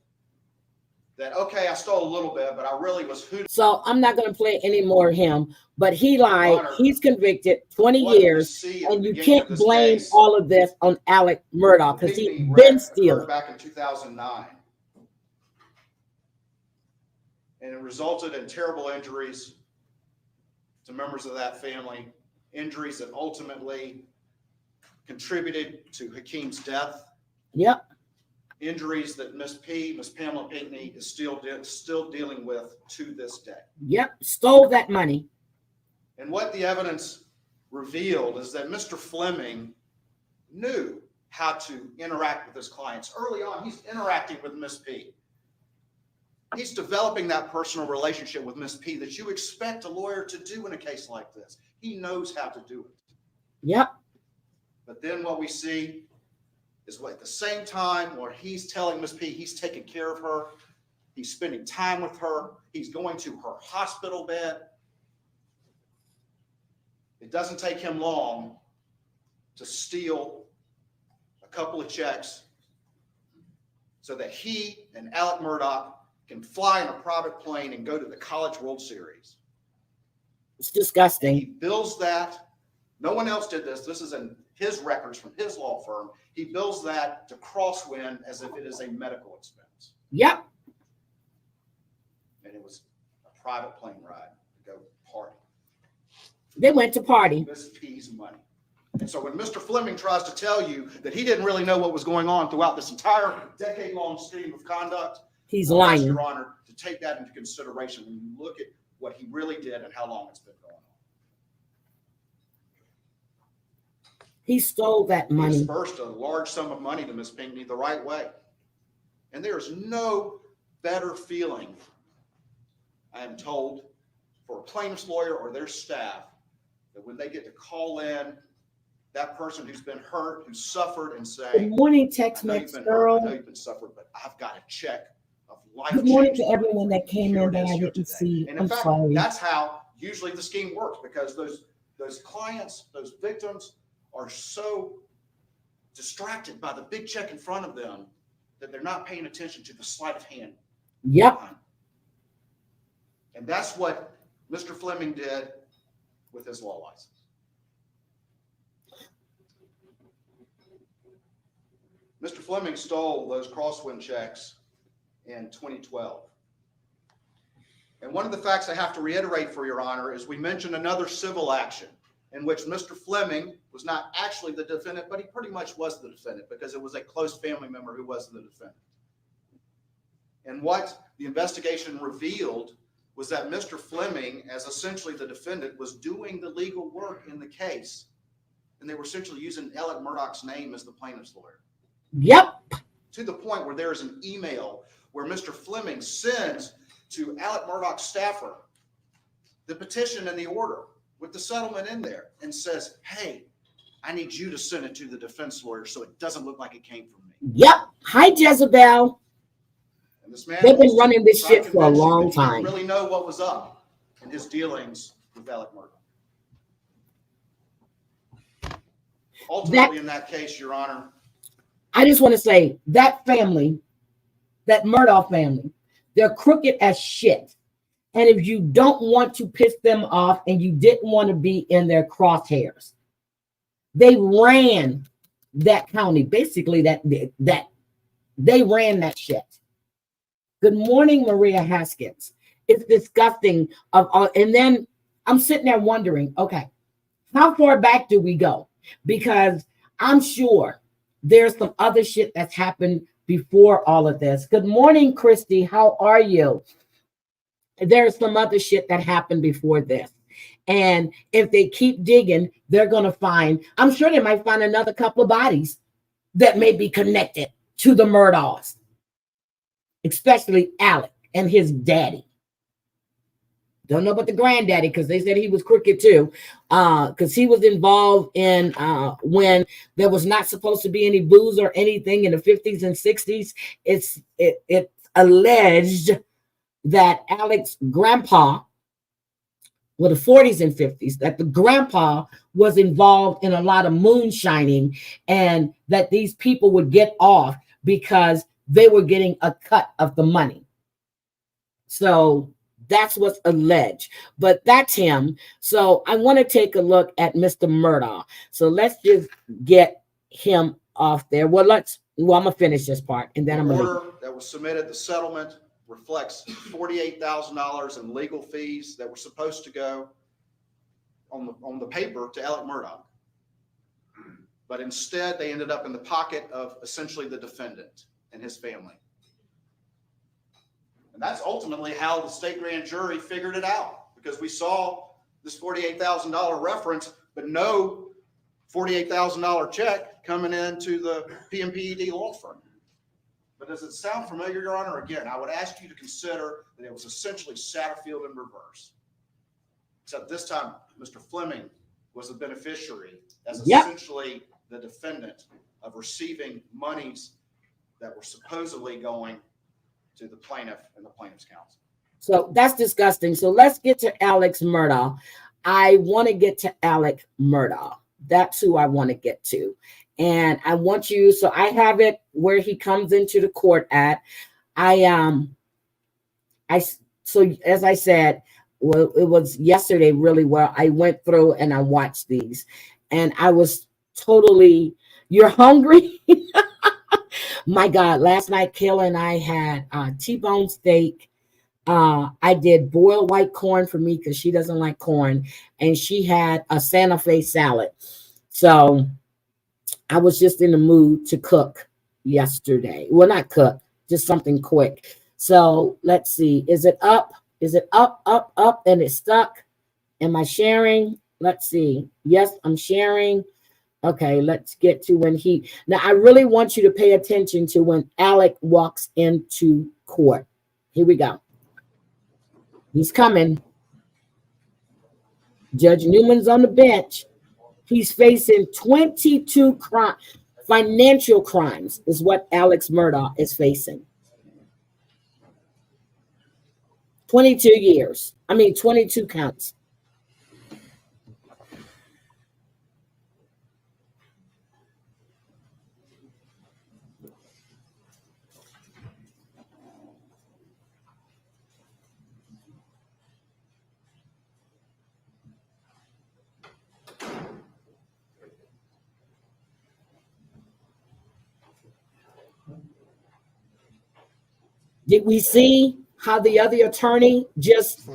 that, okay, I stole a little bit, but I really was hooting. So I'm not going to play any more of him, but he lied. He's convicted 20 years, and you can't blame all of this on Alec Murdaugh because he's been stealing. Back in 2009. And it resulted in terrible injuries to members of that family, injuries that ultimately contributed to Hakeem's death. Yep. Injuries that Miss Pamela Pinckney is still dealing with to this day. Yep. Stole that money. And what the evidence revealed is that Mr. Fleming knew how to interact with his clients. Early on, he's interacting with Miss P. He's developing that personal relationship with Miss P that you expect a lawyer to do in a case like this. He knows how to do it. Yep. But then what we see is at the same time where he's telling Miss P he's taking care of her, he's spending time with her, he's going to her hospital bed. It doesn't take him long to steal a couple of checks so that he and Alec Murdaugh can fly in a private plane and go to the College World Series. It's disgusting. And he bills that. No one else did this. This is in his records from his law firm. He bills that to Crosswind as if it is a medical expense. Yep. And it was a private plane ride to go party. They went to party. Miss P's money. And so when Mr. Fleming tries to tell you that he didn't really know what was going on throughout this entire decade-long scheme of conduct, he's lying. Your Honor, to take that into consideration when you look at what he really did and how long it's been going on. He stole that money. He disbursed a large sum of money to Miss Pinckney the right way. And there is no better feeling, I am told, for a plaintiff's lawyer or their staff, that when they get to call in that person who's been hurt, who suffered, and say, good morning, Tex-Mex girl. I know you've been suffered, but I've got a check of life. Good morning to everyone that came in that I didn't see. And in I'm fact, sorry. that's how usually the scheme works, because those clients, those victims are so distracted by the big check in front of them that they're not paying attention to the sleight of hand. Yep. And that's what Mr. Fleming did with his law license. Mr. Fleming stole those Crosswind checks in 2012. And one of the facts I have to reiterate for your honor is we mentioned another civil action in which Mr. Fleming was not actually the defendant, but he pretty much was the defendant because it was a close family member who was the defendant. And what the investigation revealed was that Mr. Fleming, as essentially the defendant, was doing the legal work in the case. And they were essentially using Alec Murdaugh's name as the plaintiff's lawyer. Yep. To the point where there is an email where Mr. Fleming sends to Alec Murdaugh's staffer the petition and the order with the settlement in there and says, hey, I need you to send it to the defense lawyer so it doesn't look like it came from me. Yep. Hi, Jezebel. And this man They've been running this shit for a long time. He time. didn't really know what was up in his dealings with Alec Murdaugh. Ultimately, in that case, Your Honor, I just want to say that family, that Murdaugh family, they're crooked as shit. And if you don't want to piss them off and you didn't want to be in their crosshairs, they ran that county. Basically, that they ran that shit. Good morning, Maria Haskins. It's disgusting. And then I'm sitting there wondering, okay, how far back do we go? Because I'm sure there's some other shit that's happened before all of this. Good morning, Christy. How are you? There's some other shit that happened before this. And if they keep digging, they're going to find, I'm sure they might find another couple of bodies that may be connected to the Murdaughs, especially Alec and his daddy. Don't know about the granddaddy because they said he was crooked too, because he was involved in when there was not supposed to be any booze or anything in the 50s and 60s. It's alleged that Alec's grandpa, well, the 40s and 50s, that the grandpa was involved in a lot of moonshining and that these people would get off because they were getting a cut of the money. So that's what's alleged, but that's him. So I want to take a look at Mr. Murdaugh. So let's just get him off there. Well, I'm gonna finish this part and then I'm gonna. The order that was submitted, the settlement reflects $48,000 in legal fees that were supposed to go on the paper to Alec Murdaugh, but instead they ended up in the pocket of essentially the defendant and his family. And that's ultimately how the state grand jury figured it out, because we saw this $48,000 reference, but no $48,000 check coming into the PMPED law firm. But does it sound familiar, Your Honor? Again, I would ask you to consider that it was essentially Satterfield in reverse. Except this time, Mr. Fleming was the beneficiary as essentially the defendant of receiving monies that were supposedly going to the plaintiff and the plaintiff's counsel. So that's disgusting. So let's get to Alex Murdaugh. I want to get to Alec Murdaugh. That's who I want to get to. And I want you, so I have it where he comes into the court at. So as I said, well, it was yesterday really where I went through and I watched these and I was totally, you're hungry? My God, last night, Kayla and I had T-bone steak. I did boiled white corn for me because she doesn't like corn. And she had a Santa Fe salad. So I was just in the mood to cook yesterday. Well, not cook, just something quick. So let's see. Is it up? Is it up, up, up, and it's stuck? Am I sharing? Let's see. Yes, I'm sharing. Okay, let's get to when he... Now, I really want you to pay attention to when Alec walks into court. Here we go. He's coming. Judge Newman's on the bench. He's facing 22 financial crimes is what Alex Murdaugh is facing. 22 years. 22 counts. Did we see how the other attorney just,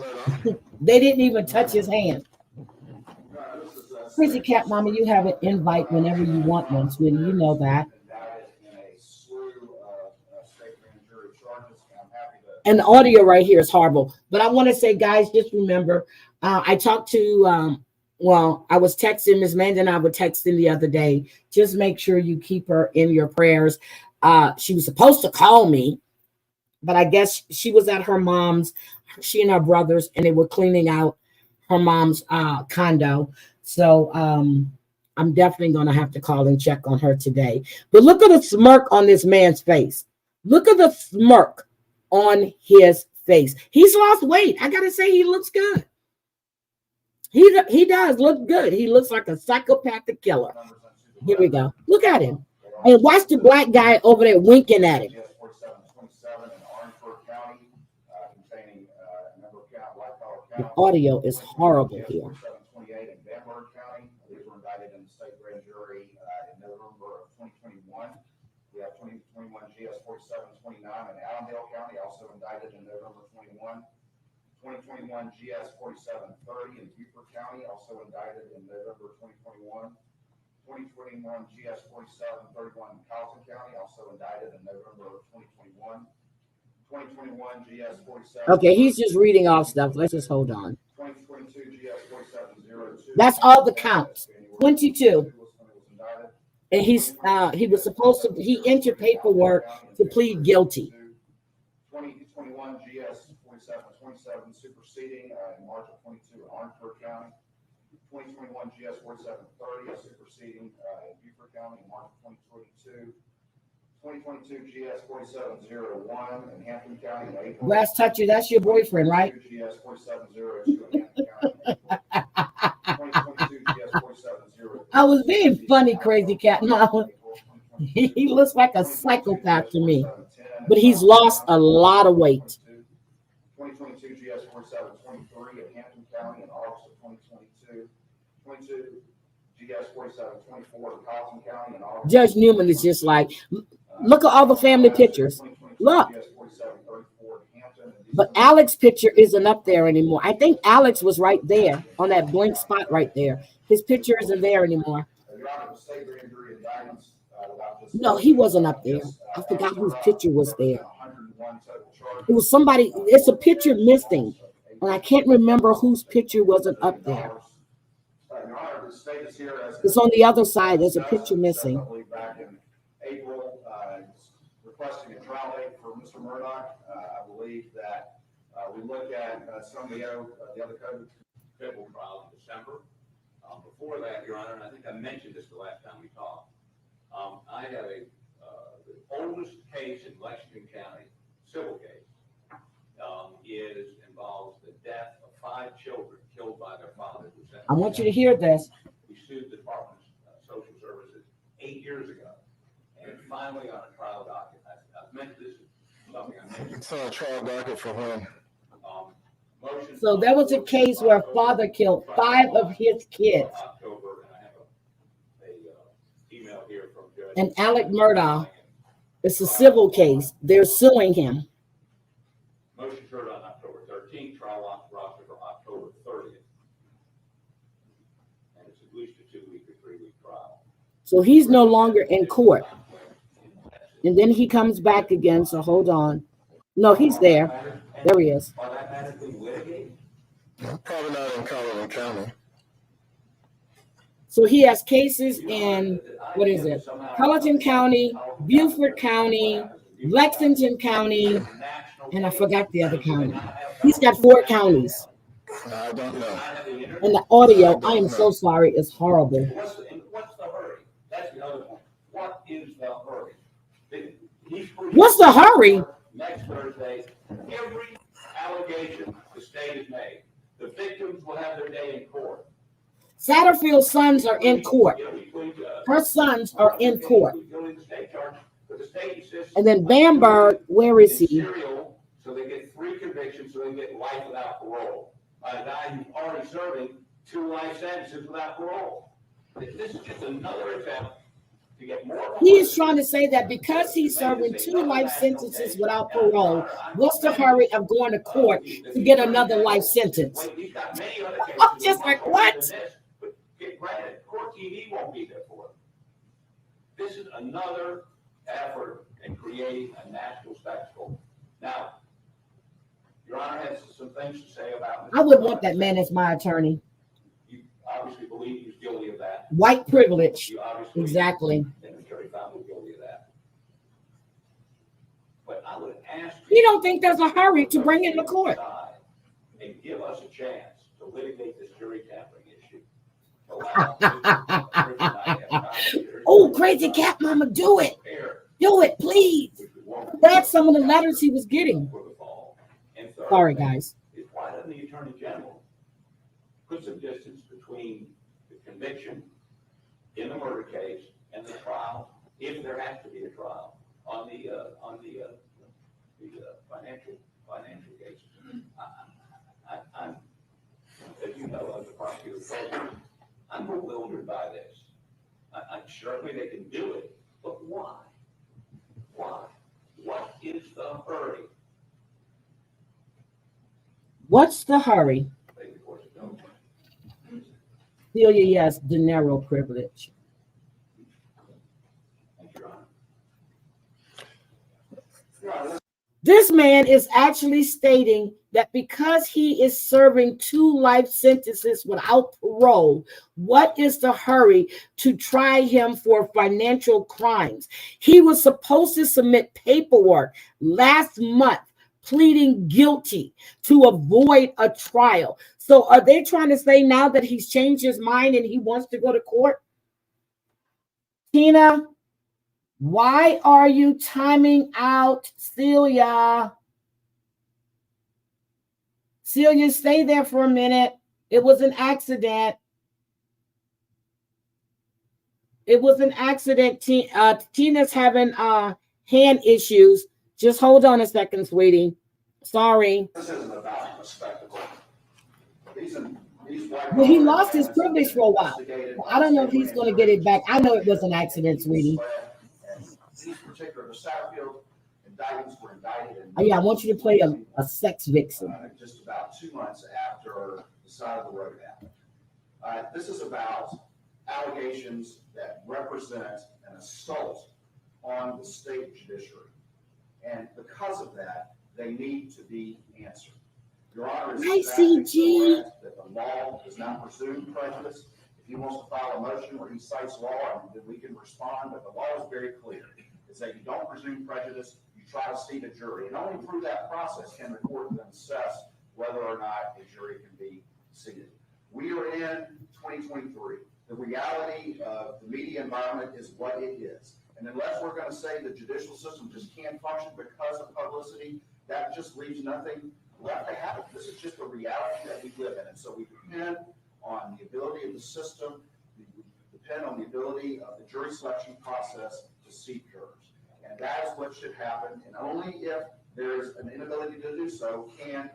they didn't even touch his hand. Crazy Cat Mama, you have an invite whenever you want one, sweetie. You know that. And the audio right here is horrible. But I want to say, guys, just remember, I talked to, I was texting Miss Manda and I were texting the other day. Just make sure you keep her in your prayers. She was supposed to call me, but I guess she was at her mom's, she and her brothers, and they were cleaning out her mom's condo. So I'm definitely going to have to call and check on her today. But look at the smirk on this man's face. Look at the smirk on his face. He's lost weight. I got to say, he looks good. He does look good. He looks like a psychopathic killer. Here we go. Look at him. And watch the black guy over there winking at him. The audio is horrible here. We have 2021 GS 4729 in Allendale County, also indicted in November 21. 2021 GS 4730 in Beaufort County, also indicted in November 2021. 2021 GS 4731 in Carlton County, also indicted in November of 2021. 2021 GS 47. Okay, he's just reading off stuff. Let's just hold on. 2022 GS 4702. That's all the counts. 22. And he was supposed to, he entered paperwork to plead guilty. 2021 GS 4727 superseding in March of 22 in Orangeburg County. 2021 GS 4730 superseding in Beaufort County in March of 2022. 2022 GS 4701 in Hampton County in April. Grass Toucher, that's your boyfriend, right? GS 4702 in Hampton County. 2022 GS 4703. I was being funny, Crazy Cat Mama. He looks like a psychopath to me, but he's lost a lot of weight. 2022 GS 4723 in Hampton County in August of 2022. 22 GS 4724 in Carlton County in August. Judge Newman is just like, look at all the family pictures. Look. But Alex's picture isn't up there anymore. I think Alex was right there on that blank spot right there. His picture isn't there anymore. No, he wasn't up there. I forgot whose picture was there. It was somebody, it's a picture missing. And I can't remember whose picture wasn't up there. It's on the other side. There's a picture missing. April, requesting a trial date for Mr. Murdaugh. I believe that we look at some of the other code. Federal trial in December. Before that, Your Honor, and I think I mentioned this the last time we talked, I have the oldest case in Lexington County, civil case, involves the death of 5 children killed by their father. I want you to hear this. We sued the Department of Social Services 8 years ago. And finally on a trial docket, I've mentioned this is something I mentioned. It's on a trial docket for when? So there was a case where a father killed 5 of his kids. October, and I have a email here from Judge. And Alec Murdaugh, it's a civil case. They're suing him. Motion heard on October 13th, trial roster for October 30th. And it's at least a 2-week or 3-week trial. So he's no longer in court. And then he comes back again, so hold on. No, he's there. There he is. Probably not in Colorado County. So he has cases in, what is it? Carleton County, Beaufort County, Lexington County, and I forgot the other county. He's got 4 counties. I don't know. And the audio, I am so sorry, is horrible. What's the hurry? That's the other point. What is the hurry? What's the hurry? Next Thursday, every allegation the state has made, the victims will have their day in court. Satterfield's sons are in court. Her sons are in court. And then Bamberg, where is he? So they get 3 convictions, so they get life without parole. By a guy who's already serving 2 life sentences without parole. This is just another attempt to get more. He is trying to say that because he's serving 2 life sentences without parole, what's the hurry of going to court to get another life sentence? He's got many other cases. I'm just like, what? But get granted, court TV won't be there for it. This is another effort in creating a national spectacle. Now, Your Honor has some things to say about this. I would want that man as my attorney. You obviously believe he's guilty of that. White privilege. You obviously Exactly. think the jury found him guilty of that. But I would ask You don't think there's a hurry to bring him to court? and give us a chance to litigate this jury tampering issue. Oh, crazy cat mama, do it. Do it, please. Read some of the letters he was getting. Sorry, guys. Is why doesn't the Attorney General put some distance between the conviction in the murder case and the trial, if there has to be a trial, on the financial cases? I'm, as you know, as a prosecutor, I'm bewildered by this. I'm certainly they can do it, but why? Why? What is the hurry? What's the hurry? Celia, yes, dinero privilege. This man is actually stating that because he is serving 2 life sentences without parole, what is the hurry to try him for financial crimes? He was supposed to submit paperwork last month pleading guilty to avoid a trial. So are they trying to say now that he's changed his mind and he wants to go to court? Tina, why are you timing out Celia? Celia, stay there for a minute. It was an accident. It was an accident. Tina's having hand issues. Just hold on a second, sweetie. Sorry. This isn't about a spectacle. Well, he lost his privilege for a while. I don't know if he's going to get it back. I know it was an accident, sweetie. These particular, the Satterfield indictments were indicted. Yeah, I want you to play a sex vixen. Just about 2 months after the side of the road happened. This is about allegations that represent an assault on the state judiciary. And because of that, they need to be answered. Your Honor is exactly correct that the law does not presume prejudice. If he wants to file a motion where he cites law, then we can respond, but the law is very clear. It's that you don't presume prejudice, you try to seat a jury. And only through that process can the court then assess whether or not a jury can be seated. We are in 2023. The reality of the media environment is what it is. And unless we're going to say the judicial system just can't function because of publicity, that just leaves nothing left to happen. This is just a reality that we live in. And so we depend on the ability of the system, we depend on the ability of the jury selection process to seat jurors. And that is what should happen. And only if there's an inability to do so can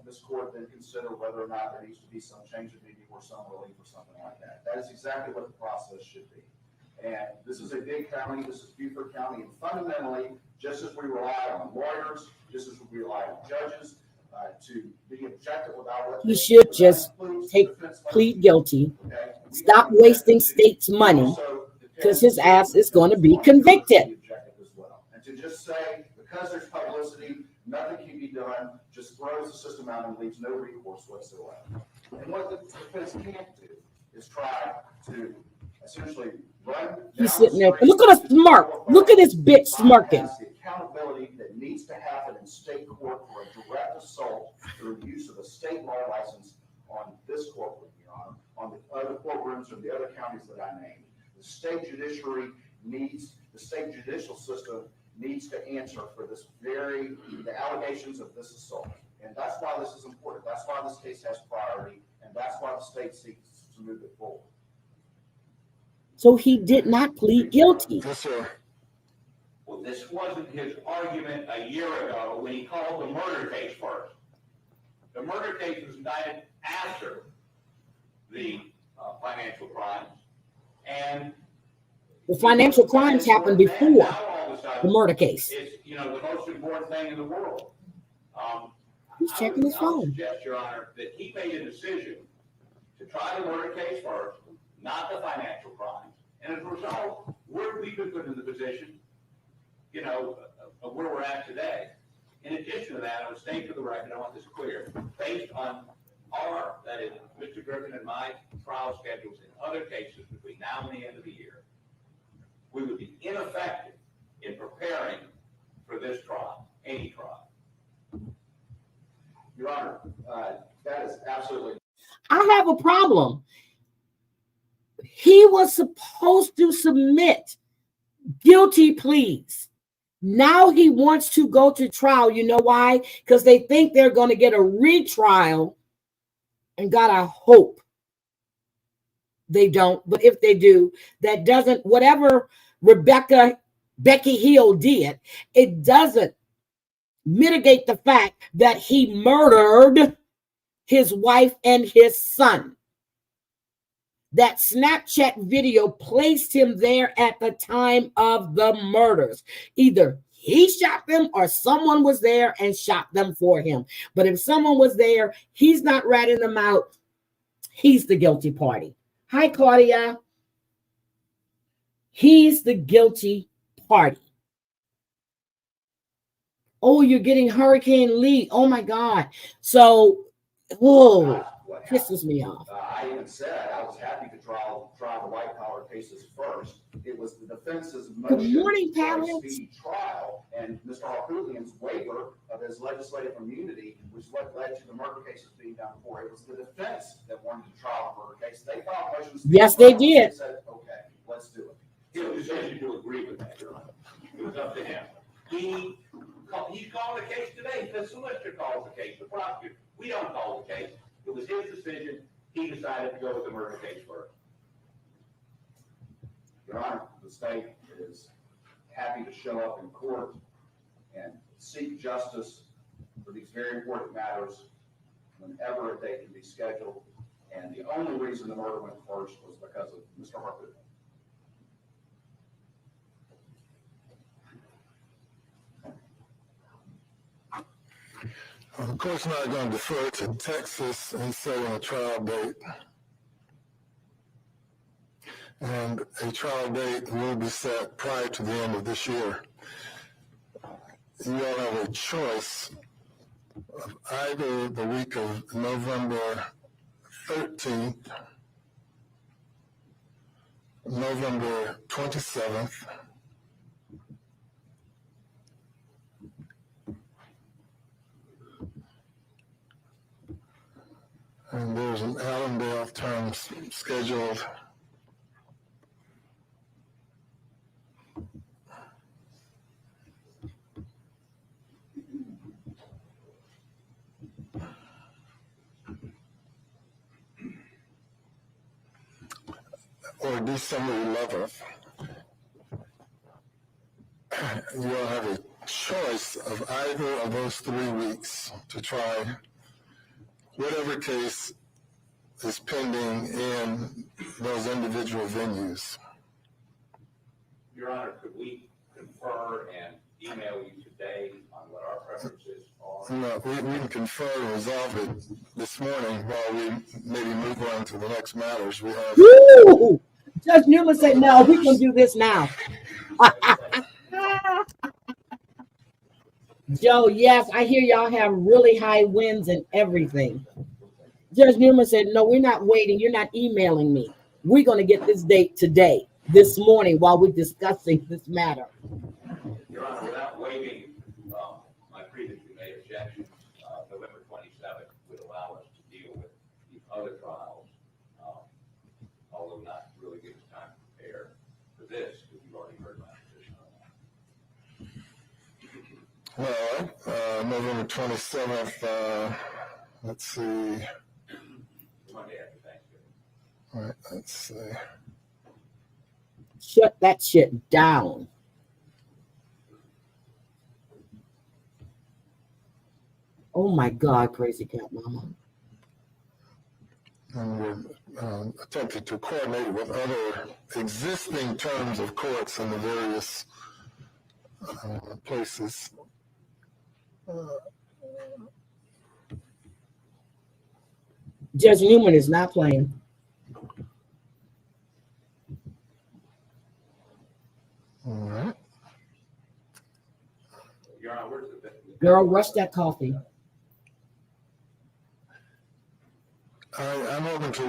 this court then consider whether or not there needs to be some change of venue or some relief or something like that. That is exactly what the process should be. And this is a big county, this is Beaufort County, and fundamentally, just as we rely on lawyers, just as we rely on judges to be objective about what He should just plead guilty, stop wasting state's money, because his ass is going to be convicted. And to just say, because there's publicity, nothing can be done, just throws the system out and leaves no recourse whatsoever. And what the defense can't do is try to essentially run. He's sitting there. Look at us smirk. Look at this bitch smirking. The accountability that needs to happen in state court for a direct assault through use of a state law license on this courtroom, Your Honor, on the other courtrooms of the other counties that I named. The state judiciary needs, the state judicial system needs to answer for this the allegations of this assault. And that's why this is important. That's why this case has priority, and that's why the state seeks to move it forward. So he did not plead guilty. Yes, sir. Well, this wasn't his argument a year ago when he called the murder case first. The murder case was indicted after the financial crimes, and The financial crimes happened before the murder case. It's, the most important thing in the world. He's checking his I would phone. suggest, Your Honor, that he made a decision to try the murder case first, not the financial crimes. And as a result, we've been put in the position, of where we're at today. In addition to that, I would state for the record, I want this clear, based on that is Mr. Griffin and my trial schedules in other cases between now and the end of the year, we would be ineffective in preparing for this trial, any trial. Your Honor, that is absolutely. I have a problem. He was supposed to submit guilty pleas. Now he wants to go to trial. You know why? Because they think they're going to get a retrial. And God, I hope they don't. But if they do, that doesn't, whatever Becky Hill did, it doesn't mitigate the fact that he murdered his wife and his son. That Snapchat video placed him there at the time of the murders. Either he shot them or someone was there and shot them for him. But if someone was there, he's not ratting them out. He's the guilty party. Hi, Claudia. He's the guilty party. Oh, you're getting Hurricane Lee. Oh, my God. So, whoa. Pisses me off. I even said I was happy to trial the white collar cases first. It was the defense's motion for a speedy trial and Mr. Harpootlian's waiver of his legislative immunity, which led to the murder cases being done before. It was the defense that wanted to trial the murder case. They filed motions. Yes, they did. They said, okay, let's do it. He was decision to agree with that, Your Honor. It was up to him. He's calling the case today. The solicitor calls the case. The prosecutor. We don't call the case. It was his decision. He decided to go with the murder case first. Your Honor, the state is happy to show up in court and seek justice for these very important matters whenever a date can be scheduled. And the only reason the murder went first was because of Mr. Harpootlian. Of course, not going to defer to Texas and setting a trial date. And a trial date will be set prior to the end of this year. You all have a choice of either the week of November 13th, November 27th, and there's an Allendale term scheduled. Or December 11th. You will have a choice of either of those 3 weeks to try whatever case is pending in those individual venues. Your Honor, could we confer and email you today on what our preferences are? No, we can confer and resolve it this morning while we maybe move on to the next matters. We have. Woo! Judge Newman said, no, we can do this now. Joe, yes, I hear y'all have really high winds and everything. Judge Newman said, no, we're not waiting. You're not emailing me. We're going to get this date today, this morning, while we're discussing this matter. Your Honor, without waiving my previously made objections, November 27th would allow us to deal with the other trials, although not really give us time to prepare for this, because you've already heard my position on that. Well, November 27th, let's see. Monday after Thanksgiving. All right, let's see. Shut that shit down. Oh my God, crazy cat mama. and we're attempting to coordinate with other existing terms of courts in the various places. Judge Newman is not playing. All right. Girl, rush that coffee. I'm open to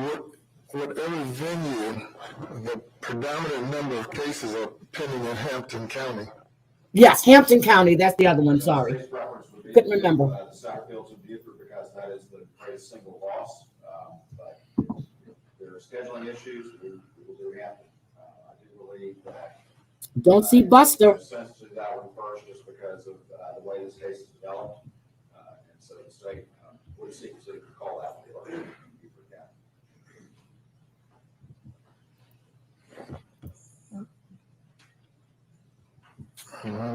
whatever venue. The predominant number of cases are pending in Hampton County. Yes, Hampton County. That's the other one. Sorry. Couldn't remember. The Southfield to Buford because that is the greatest single loss. But there are scheduling issues. We will do Hampton. I do believe that. Don't see Buster. Sense to that one first, just because of the way this case is developed, and so the state would seek to call out the election.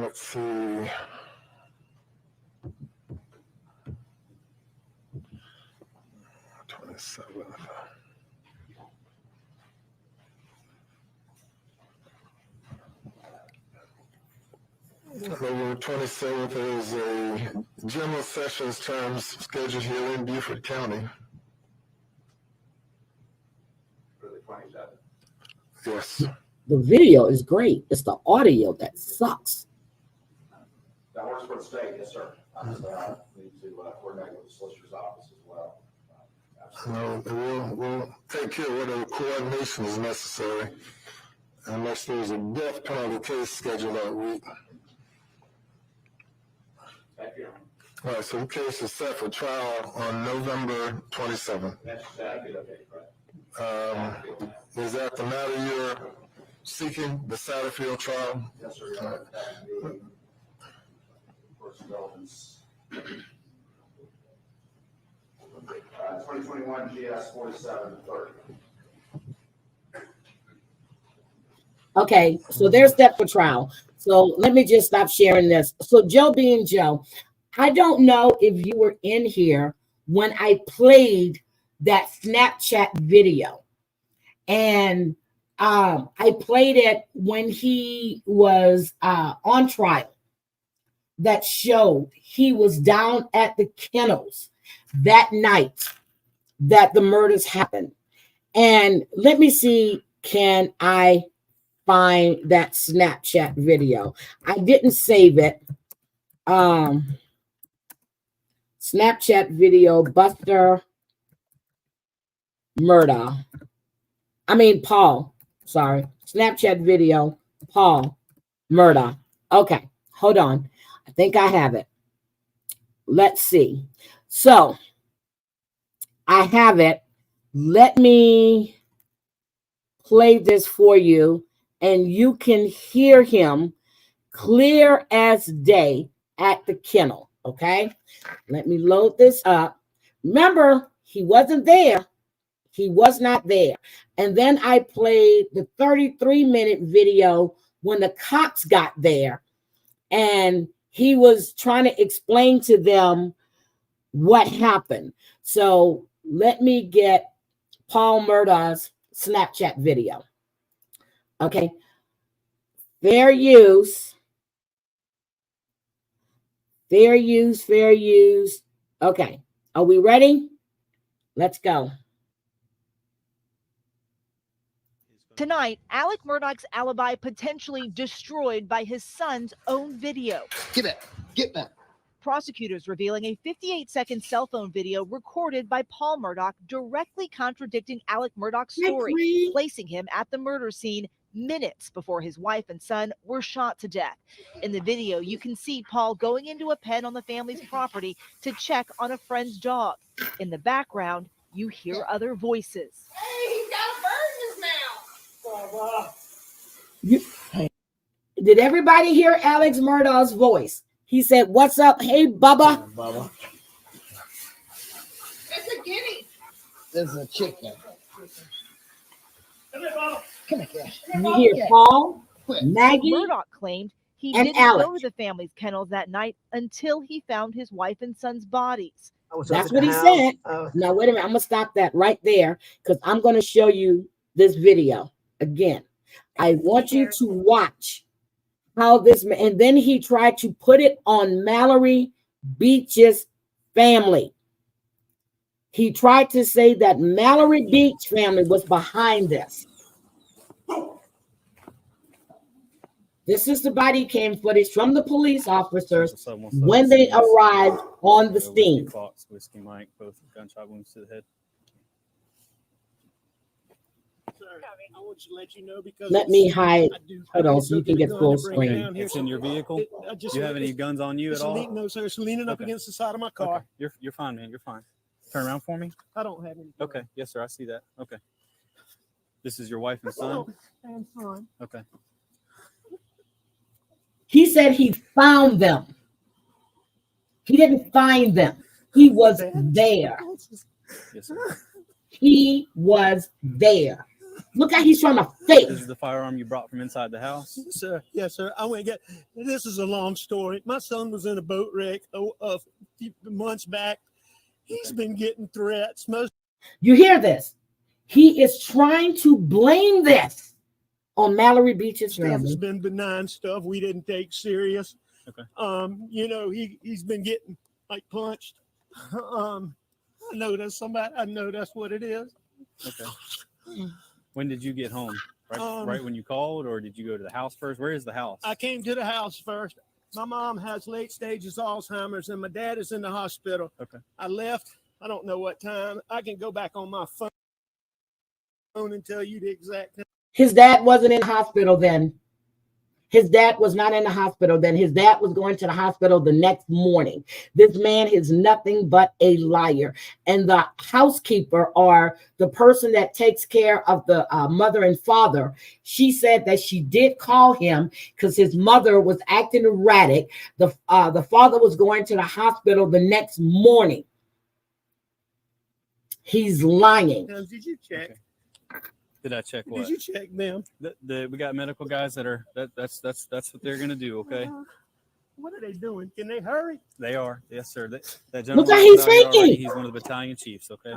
Let's see. November 27th is a general sessions terms scheduled here in Beaufort County. For the 27th. Yes. The video is great. It's the audio that sucks. That works for the state, yes, sir. I need to coordinate with the solicitor's office as well. We'll take care of whatever coordination is necessary, unless there's a death penalty case scheduled that week. Thank you. All right, so the case is set for trial on November 27th. That's okay, right. Is that the matter you're seeking, the Satterfield trial? Yes, sir. That would be person relevance. 2021 GS 4730. Okay, so there's that for trial. So let me just stop sharing this. So Joe being Joe, I don't know if you were in here when I played that Snapchat video. And I played it when he was on trial. That showed he was down at the kennels that night that the murders happened. And let me see, can I find that Snapchat video? I didn't save it. Snapchat video, Buster Murdaugh. Paul. Sorry. Snapchat video, Paul Murdaugh. Okay, hold on. I think I have it. Let's see. So I have it. Let me play this for you, and you can hear him clear as day at the kennel. Okay, let me load this up. Remember, he wasn't there. He was not there. And then I played the 33-minute video when the cops got there, and he was trying to explain to them what happened. So let me get Paul Murdaugh's Snapchat video. Okay. Fair use. Fair use, fair use. Okay. Are we ready? Let's go. Tonight, Alec Murdaugh's alibi potentially destroyed by his son's own video. Get back. Get back. Prosecutors revealing a 58-second cell phone video recorded by Paul Murdaugh directly contradicting Alec Murdaugh's story, placing him at the murder scene minutes before his wife and son were shot to death. In the video, you can see Paul going into a pen on the family's property to check on a friend's dog. In the background, you hear other voices. Hey, he's got a bird in his mouth. Did everybody hear Alex Murdaugh's voice? He said, "What's up? Hey, Bubba." Bubba. It's a guinea. This is a chicken. Come here. You hear Paul, Maggie, Murdaugh claimed he and didn't Alec. go to the family's kennels that night until he found his wife and son's bodies. That's what he said. Now, wait a minute. I'm going to stop that right there because I'm going to show you this video again. I want you to watch how this, and then he tried to put it on Mallory Beach's family. He tried to say that Mallory Beach family was behind this. This is the body cam footage from the police officers when they arrived on the scene. Fox, Whiskey Mike, both gunshot wounds to the head. Sir, I want to let you know because let me hide. Hold on, so you can get full screen. It's in your vehicle. Do you have any guns on you at all? No, sir. It's leaning up against the side of my car. Okay. You're fine, man. You're fine. Turn around for me. I don't have any. Okay. Yes, sir. I see that. Okay. This is your wife and son. And son. Okay. He said he found them. He didn't find them. He was there. Yes, sir. He was there. Look how he's trying to fake. This is the firearm you brought from inside the house? Yes, sir. Yes, sir. I went and get. This is a long story. My son was in a boat wreck a few months back. He's been getting threats. You hear this? He is trying to blame this on Mallory Beach's family. It's been benign stuff we didn't take serious. Okay. You know, he's been getting like punched. I know that's somebody. I know that's what it is. Okay. When did you get home? Right when you called, or did you go to the house first? Where is the house? I came to the house first. My mom has late stages Alzheimer's, and my dad is in the hospital. Okay. I left. I don't know what time. I can go back on my phone and tell you the exact time. His dad wasn't in the hospital then. His dad was not in the hospital then. His dad was going to the hospital the next morning. This man is nothing but a liar. And the housekeeper, or the person that takes care of the mother and father, she said that she did call him because his mother was acting erratic. The father was going to the hospital the next morning. He's lying. Now, did you check? Okay. Did I check what? Did you check them? We got medical guys that are that's what they're gonna do. Okay. What are they doing? Can they hurry? They are. Yes, sir. That gentleman. Look how he's faking. He's one of the battalion chiefs. Okay.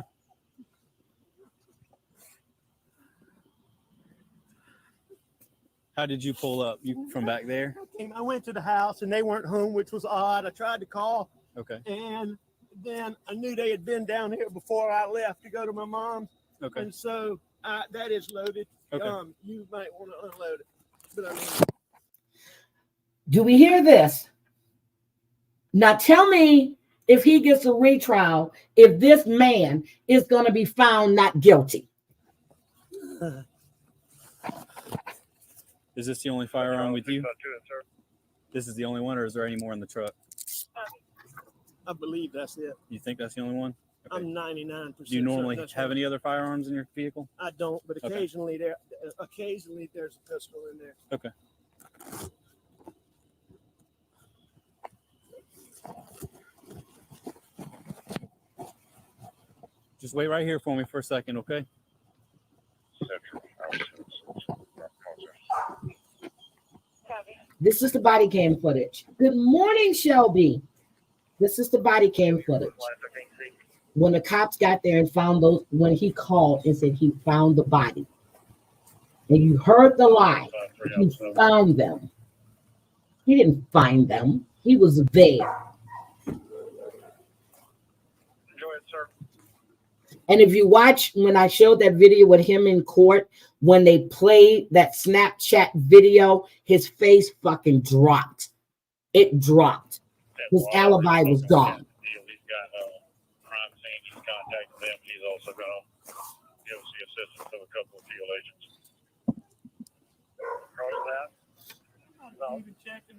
How did you pull up? You from back there? I went to the house and they weren't home, which was odd. I tried to call. Okay. And then I knew they had been down here before I left to go to my mom's. Okay. And so that is loaded. Okay. You might want to unload it. But I mean, do we hear this? Now tell me, if he gets a retrial, if this man is going to be found not guilty. Is this the only firearm with you? This is the only one, or is there any more in the truck? I believe that's it. You think that's the only one? Okay. I'm 99%. Do you normally have any other firearms in your vehicle? I don't, but occasionally there's a pistol in there. Okay. Just wait right here for me for a second, okay? This is the body cam footage. Good morning, Shelby. This is the body cam footage. When the cops got there and found those, when he called and said he found the body. And you heard the lie. He found them. He didn't find them. He was there. And if you watch, when I showed that video with him in court, when they played that Snapchat video, his face fucking dropped. It dropped. His alibi was gone. He's got crime scene. He's contacted them. He's also going to give us the assistance of a couple of field agents. Even checking,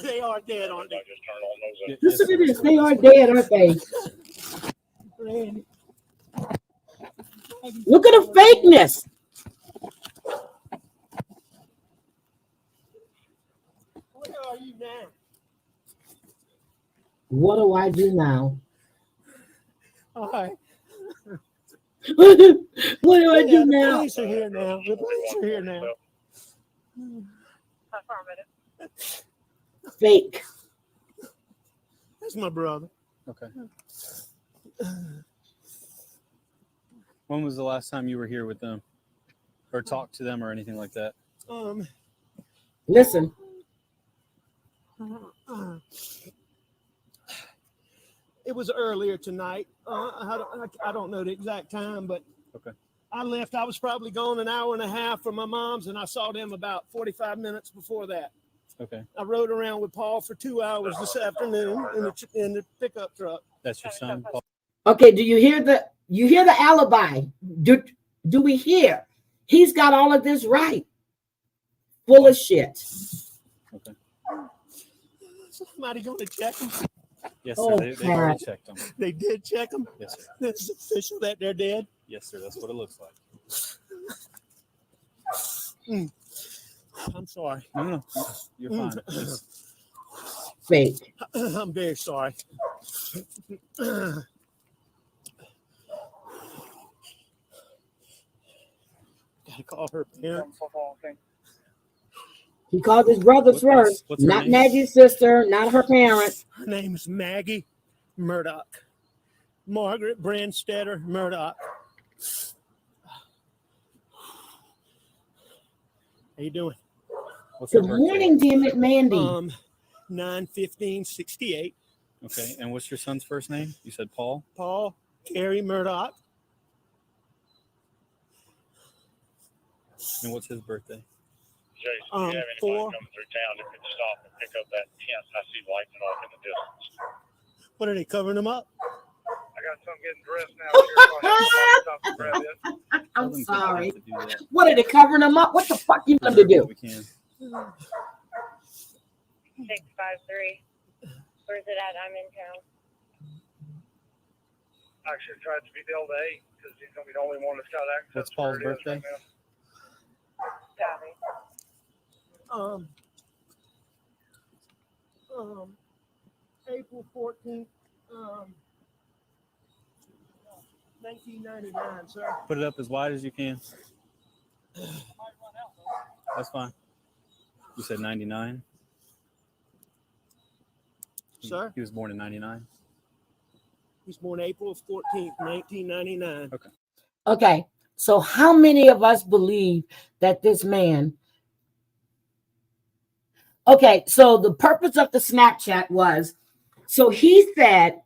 they are dead, aren't they? Listen to this. They are dead, aren't they? Look at the fakeness. Where are you now? What do I do now? All right. What do I do now? The police are here now. The police are here now. Fake. That's my brother. Okay. When was the last time you were here with them, or talked to them, or anything like that? Listen. It was earlier tonight. I don't know the exact time, but okay. I left. I was probably gone an hour and a half from my mom's, and I saw them about 45 minutes before that. Okay. I rode around with Paul for 2 hours this afternoon in the pickup truck. That's your son, Paul? Okay, do you hear the alibi? Do we hear? He's got all of this right. Full of shit. Okay. Somebody going to check him? Yes, sir. They already checked them. They did check him? Yes, sir. It's official that they're dead? Yes, sir. That's what it looks like. I'm sorry. No. You're fine. Fake. I'm very sorry. Gotta call her parents. He called his brothers first, what's her not name? Maggie's sister, not her parents. Her name's Maggie Murdaugh. Margaret Brandstetter Murdaugh. How you doing? Good morning, damn it, Mandy. 9/15/68. Okay, and what's your son's first name? You said Paul? Paul Gary Murdaugh. And what's his birthday? Jason, if you have anybody 4. coming through town that could stop and pick up that tent, I see lighting off in the distance. What are they covering them up? I got some getting dressed now. Here, so I have to grab it. I'm sorry. What are they covering them up? What the fuck you want them to do? We can. 653. Where's it at? I'm in town. I should try to be Delta 8 because he's going to be the only one that's got access. What's to where Paul's it is birthday? right now. Copy. April 14th, 1999, sir. Put it up as wide as you can. That's fine. You said 99? Sir? He was born in 99? He was born April 14th, 1999. Okay. Okay, so how many of us believe that this man? Okay, so the purpose of the Snapchat was, so he said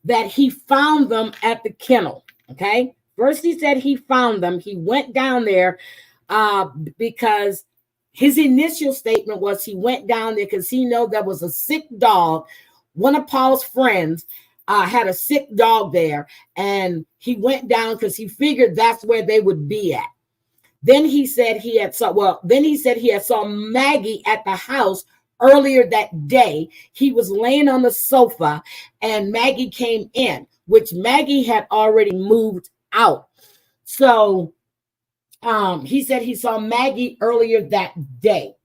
that he found them at the kennel. Okay, first he said he found them. He went down there because his initial statement was he went down there because he knew there was a sick dog. One of Paul's friends had a sick dog there, and he went down because he figured that's where they would be at. Then he said he had saw Maggie at the house earlier that day. He was laying on the sofa and Maggie came in, which Maggie had already moved out. So he said he saw Maggie earlier that day.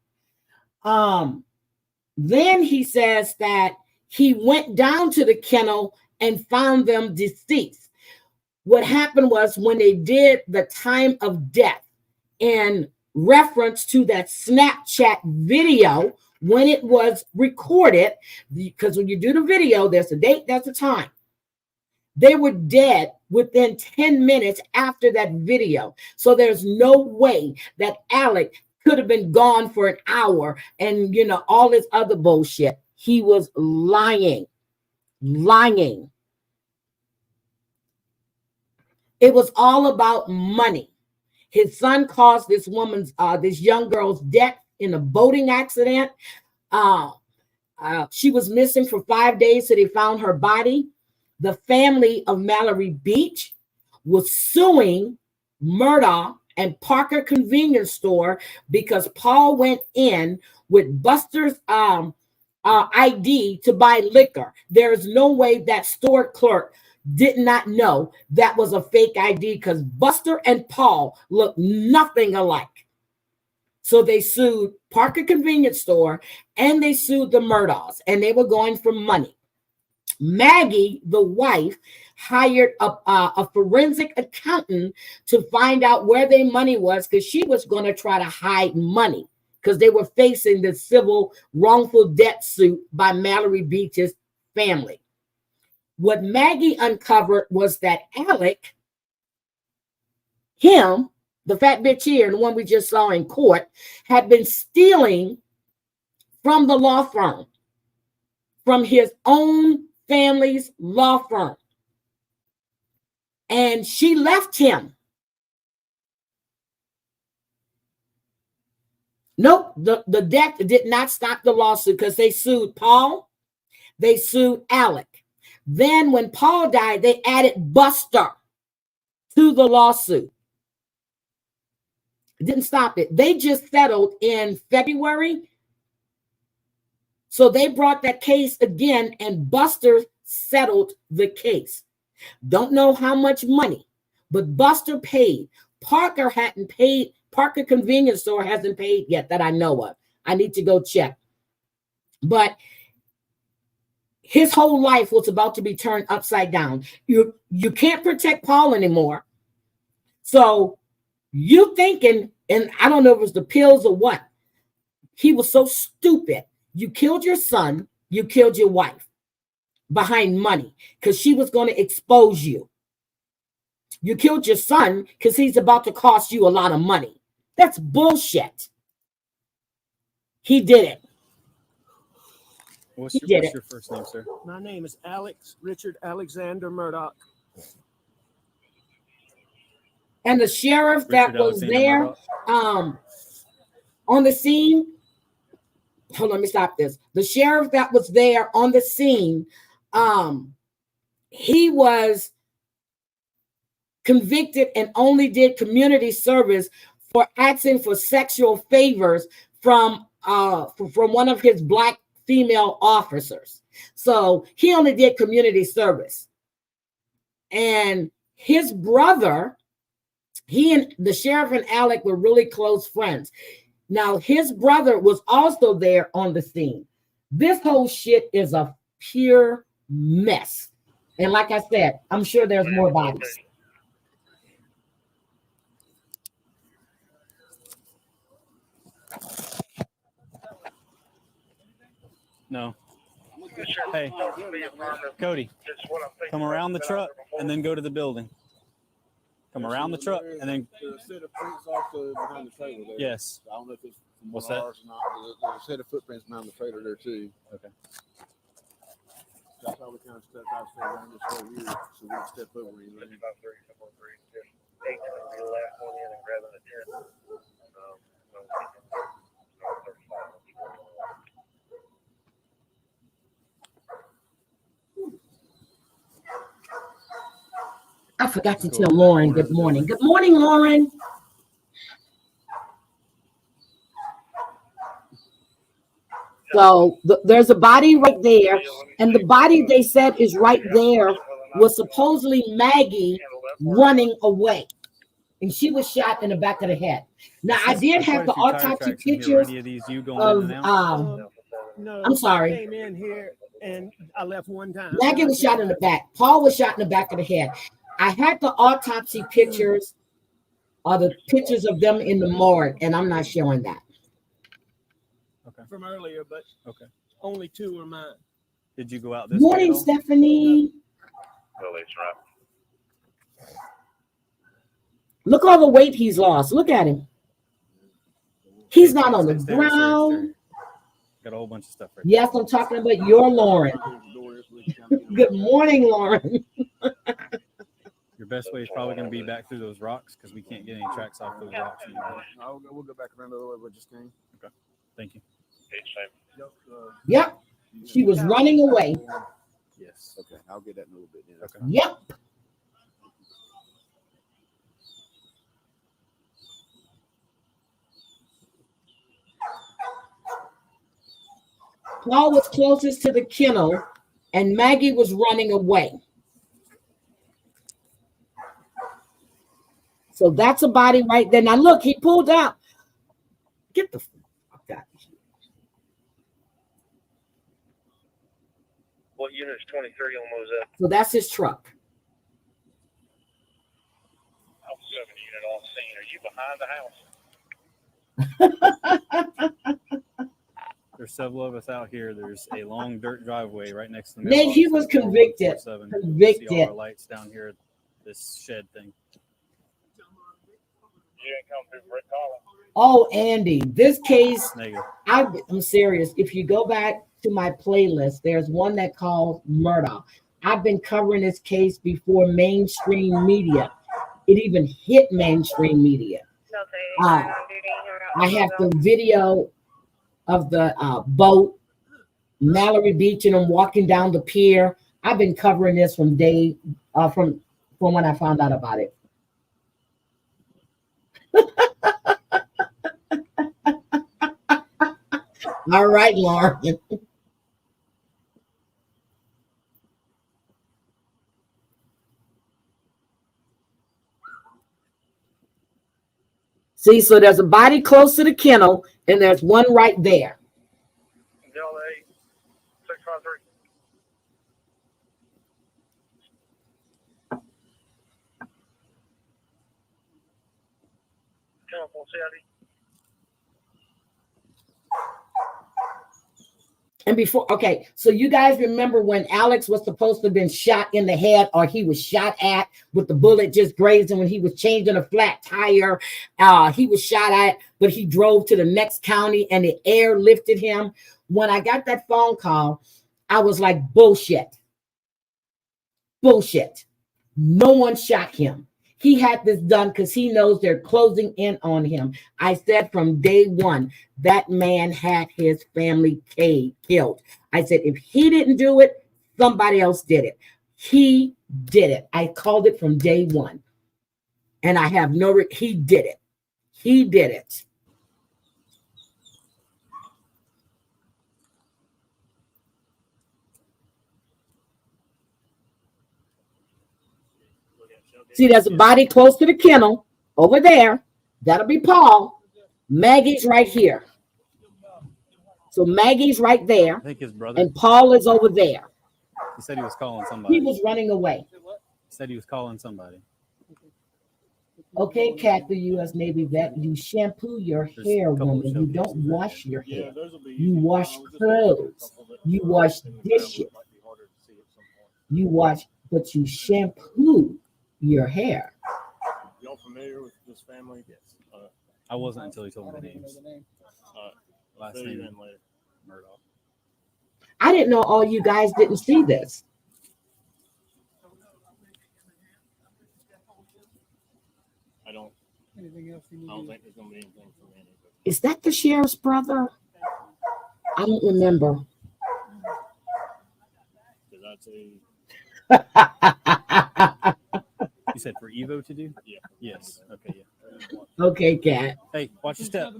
Then he says that he went down to the kennel and found them deceased. What happened was when they did the time of death in reference to that Snapchat video, when it was recorded, because when you do the video, there's a date, there's a time. They were dead within 10 minutes after that video. So there's no way that Alec could have been gone for an hour and, all this other bullshit. He was lying. It was all about money. His son caused this young girl's death in a boating accident. She was missing for 5 days, so they found her body. The family of Mallory Beach was suing Murdaugh and Parker Convenience Store because Paul went in with Buster's ID to buy liquor. There is no way that store clerk did not know that was a fake ID because Buster and Paul look nothing alike. So they sued Parker Convenience Store and they sued the Murdaughs, and they were going for money. Maggie, the wife, hired a forensic accountant to find out where their money was because she was going to try to hide money because they were facing the civil wrongful debt suit by Mallory Beach's family. What Maggie uncovered was that Alec, him, the fat bitch here, the one we just saw in court, had been stealing from the law firm, from his own family's law firm. And she left him. Nope, the death did not stop the lawsuit because they sued Paul, they sued Alec. Then when Paul died, they added Buster to the lawsuit. It didn't stop it. They just settled in February. So they brought that case again, and Buster settled the case. Don't know how much money, but Buster paid. Parker hadn't paid. Parker Convenience Store hasn't paid yet that I know of. I need to go check. But his whole life was about to be turned upside down. You can't protect Paul anymore. So you thinking, and I don't know if it was the pills or what, he was so stupid. You killed your son, you killed your wife behind money because she was going to expose you. You killed your son because he's about to cost you a lot of money. That's bullshit. He did it. What's your first name, sir? My name is Alex Richard Alexander Murdaugh. And the sheriff that was there on the scene, hold on, let me stop this. The sheriff that was there on the scene, he was convicted and only did community service for asking for sexual favors from one of his black female officers. So he only did community service. And his brother, he and the sheriff and Alec were really close friends. Now, his brother was also there on the scene. This whole shit is a pure mess. And like I said, I'm sure there's more bodies. No. Hey, Cody, come around the truck and then go to the building. Come around the truck and then. Yes. I don't know if it's what's that? or not. There's a set of footprints behind the trailer there too. Okay. That's how we kind of stepped out around this whole here, so we can step over. About 3, 8 to the last one in and grabbing the 10. I forgot to tell Lauren good morning. Good morning, Lauren. So there's a body right there, and the body they said is right there was supposedly Maggie running away, and she was shot in the back of the head. Now I did have the autopsy pictures of No, I'm sorry. I came in here and I left one time. Maggie was shot in the back. Paul was shot in the back of the head. I had the autopsy pictures, or the pictures of them in the morgue, and I'm not showing that. Okay. From earlier, but okay, only 2 are mine. Did you go out this Morning, way Stephanie. Well, it's right. Look all the weight he's lost. Look at him. He's not on the ground. Got a whole bunch of stuff right Yes, I'm talking about your Lauren. Good morning, Lauren. Your best way is probably going to be back through those rocks because we can't get any tracks off those rocks anymore. We'll go back around the other way we just came. Okay. Thank you. Yep. She was running away. Yes. Okay. I'll get that in a little bit. Okay. Yep. Paul was closest to the kennel, and Maggie was running away. So that's a body right there. Now look, he pulled out. Get the fuck out of here. What unit's 23 on those up? So that's his truck. I was 7 unit on scene. Are you behind the house? There's several of us out here. There's a long dirt driveway right next to the Nate, mailbox. he was convicted. See all Convicted. our lights down here at this shed thing. You ain't come through Brick Collins. Oh, Andy, this case, Negative. I'm serious. If you go back to my playlist, there's one that called Murdaugh. I've been covering this case before mainstream media. It even hit mainstream media. I have the video of the boat, Mallory Beach, and them walking down the pier. I've been covering this from from when I found out about it. All right, Lauren. See, so there's a body close to the kennel, and there's one right there. Delta 8, 653. Telephone Saturday. And before, okay, so you guys remember when Alex was supposed to have been shot in the head, or he was shot at with the bullet just grazing when he was changing a flat tire. He was shot at, but he drove to the next county and the air lifted him. When I got that phone call, I was like, bullshit. Bullshit. No one shot him. He had this done because he knows they're closing in on him. I said from day one, that man had his family killed. I said, if he didn't do it, somebody else did it. He did it. I called it from day one. And I have he did it. He did it. See, there's a body close to the kennel over there. That'll be Paul. Maggie's right here. So Maggie's right there. I think his brother. And Paul is over there. He said he was calling somebody. He was running away. He said he was calling somebody. Okay, Kat, the U.S. Navy vet, you shampoo your hair, woman. You don't wash your hair. You wash clothes. You wash dishes. You wash, but you shampoo your hair. Y'all familiar with this family? Yes. I wasn't until he told me the names. Last name Murdaugh. I didn't know all you guys didn't see this. I don't think there's gonna be anything for me. Is that the sheriff's brother? I don't remember. You said for Evo to do? Yeah. Yes. Okay. Yeah. Okay, Kat. Hey, watch your step.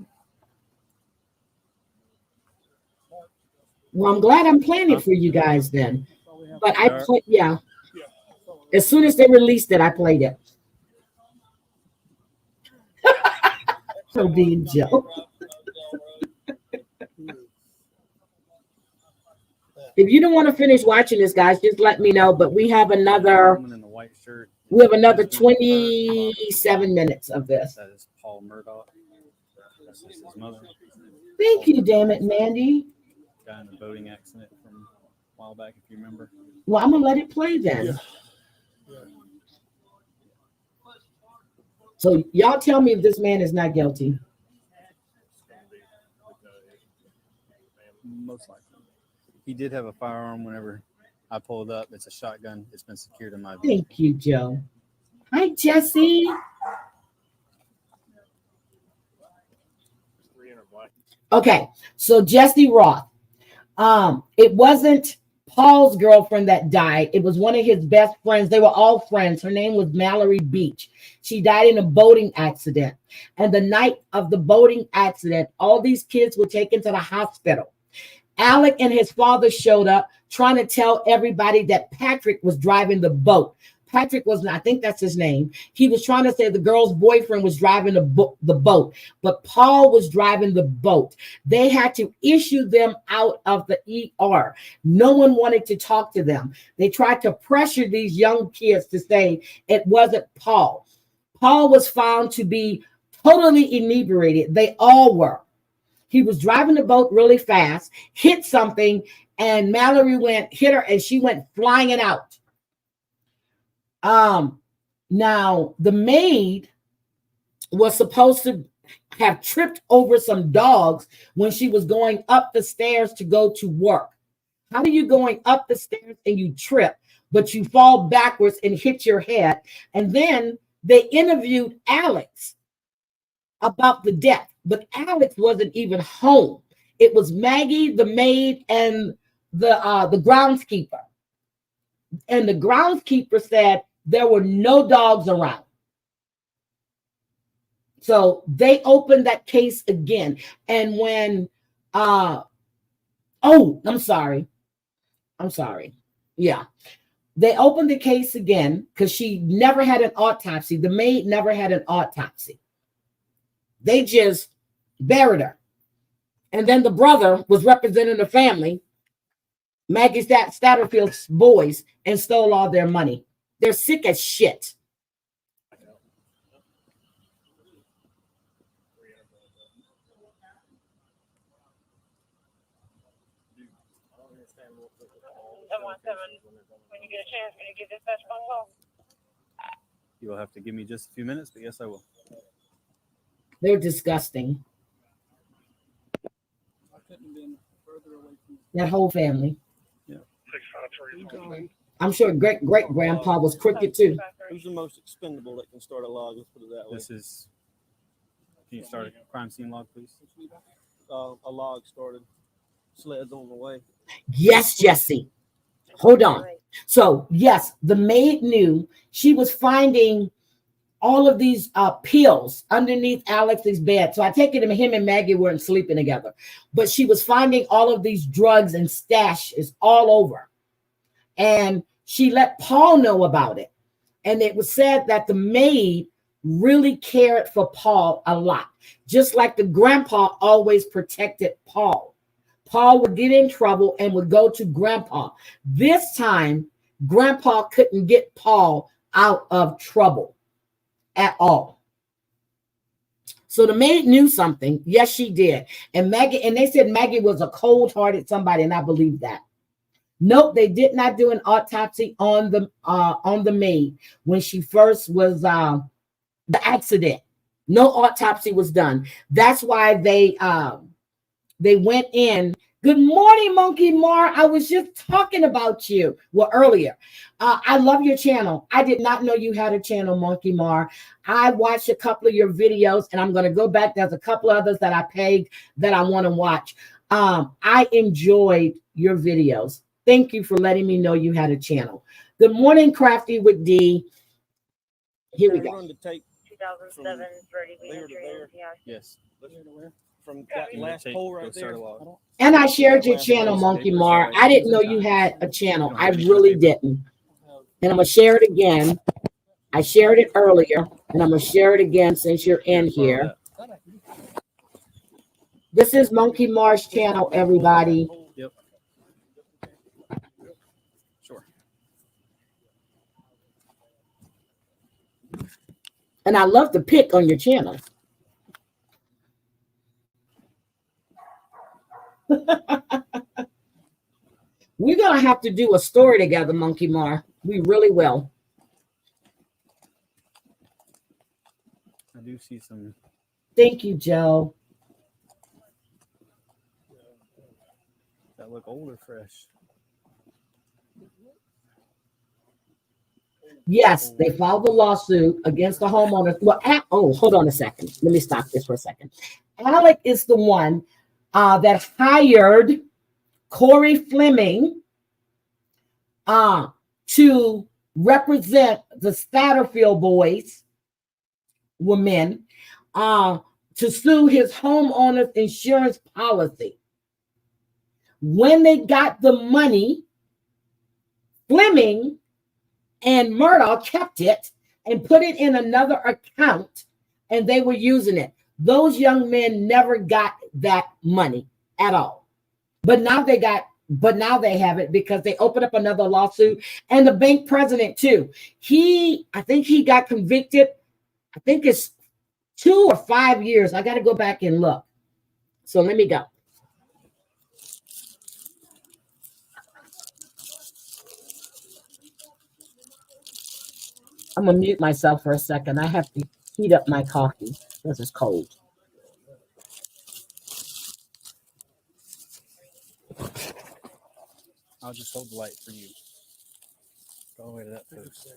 Well, I'm glad I'm playing it for you guys then. But yeah. As soon as they released it, I played it. So being Joe. If you don't want to finish watching this, guys, just let me know. But we have another. We have another 27 minutes of this. That is Paul Murdaugh. That's his mother. Thank you, damn it, Mandy. Guy in a boating accident from a while back, if you remember. Well, I'm gonna let it play then. Yeah. So y'all tell me if this man is not guilty. Most likely. He did have a firearm whenever I pulled up. It's a shotgun. It's been secured in my vehicle. Thank you, Joe. Hi, Jesse. Okay, so Jesse Roth. It wasn't Paul's girlfriend that died. It was one of his best friends. They were all friends. Her name was Mallory Beach. She died in a boating accident. And the night of the boating accident, all these kids were taken to the hospital. Alec and his father showed up trying to tell everybody that Patrick was driving the boat. Patrick was, I think that's his name. He was trying to say the girl's boyfriend was driving the boat, but Paul was driving the boat. They had to issue them out of the ER. No one wanted to talk to them. They tried to pressure these young kids to say it wasn't Paul. Paul was found to be totally inebriated. They all were. He was driving the boat really fast, hit something, and Mallory hit her, and she went flying out. Now the maid was supposed to have tripped over some dogs when she was going up the stairs to go to work. How are you going up the stairs and you trip, but you fall backwards and hit your head? And then they interviewed Alex about the death, but Alex wasn't even home. It was Maggie, the maid, and the groundskeeper. And the groundskeeper said there were no dogs around. So they opened that case again. And when I'm sorry. Yeah. They opened the case again because she never had an autopsy. The maid never had an autopsy. They just buried her. And then the brother was representing the family, Maggie Satterfield's boys, and stole all their money. They're sick as shit. When you get a chance, when you get this phone call. You'll have to give me just a few minutes, but yes, I will. They're disgusting. That whole family. Yeah. I'm sure great grandpa was crooked too. Who's the most expendable that can start a log? Let's put it that way. Can you start a crime scene log, please? A log started. Sleds on the way. Yes, Jesse. Hold on. So, yes, the maid knew she was finding all of these pills underneath Alex's bed. So I take it him and Maggie weren't sleeping together. But she was finding all of these drugs and stashes all over. And she let Paul know about it. And it was said that the maid really cared for Paul a lot. Just like the grandpa always protected Paul. Paul would get in trouble and would go to grandpa. This time, grandpa couldn't get Paul out of trouble at all. So the maid knew something. Yes, she did. And they said Maggie was a cold-hearted somebody, and I believe that. Nope, they did not do an autopsy on the maid when she first was the accident. No autopsy was done. That's why they went in. Good morning, Monkey Mar. I was just talking about you. Well, earlier. I love your channel. I did not know you had a channel, Monkey Mar. I watched a couple of your videos, and I'm going to go back. There's a couple others that I pegged that I want to watch. I enjoyed your videos. Thank you for letting me know you had a channel. Good morning, Crafty with D. Here we go. 2007 Birdie Bean Dreams. Yes. From that last pole right there. And I shared your channel, Monkey Mar. I didn't know you had a channel. I really didn't. And I'm going to share it again. I shared it earlier, and I'm going to share it again since you're in here. This is Monkey Mar's channel, everybody. Yep. Sure. And I love the pic on your channel. We're going to have to do a story together, Monkey Mar. We really will. I do see some. Thank you, Joe. That look old or fresh? Yes, they filed the lawsuit against the homeowner. Well, hold on a second. Let me stop this for a second. Alec is the one that hired Corey Fleming to represent the Satterfield boys, women, to sue his homeowner's insurance policy. When they got the money, Fleming and Murdaugh kept it and put it in another account, and they were using it. Those young men never got that money at all. But now they have it because they opened up another lawsuit. And the bank president too. I think he got convicted. I think it's 2 or 5 years. I got to go back and look. So let me go. I'm gonna mute myself for a second. I have to heat up my coffee because it's cold. I'll just hold the light for you. Go all the way to that post.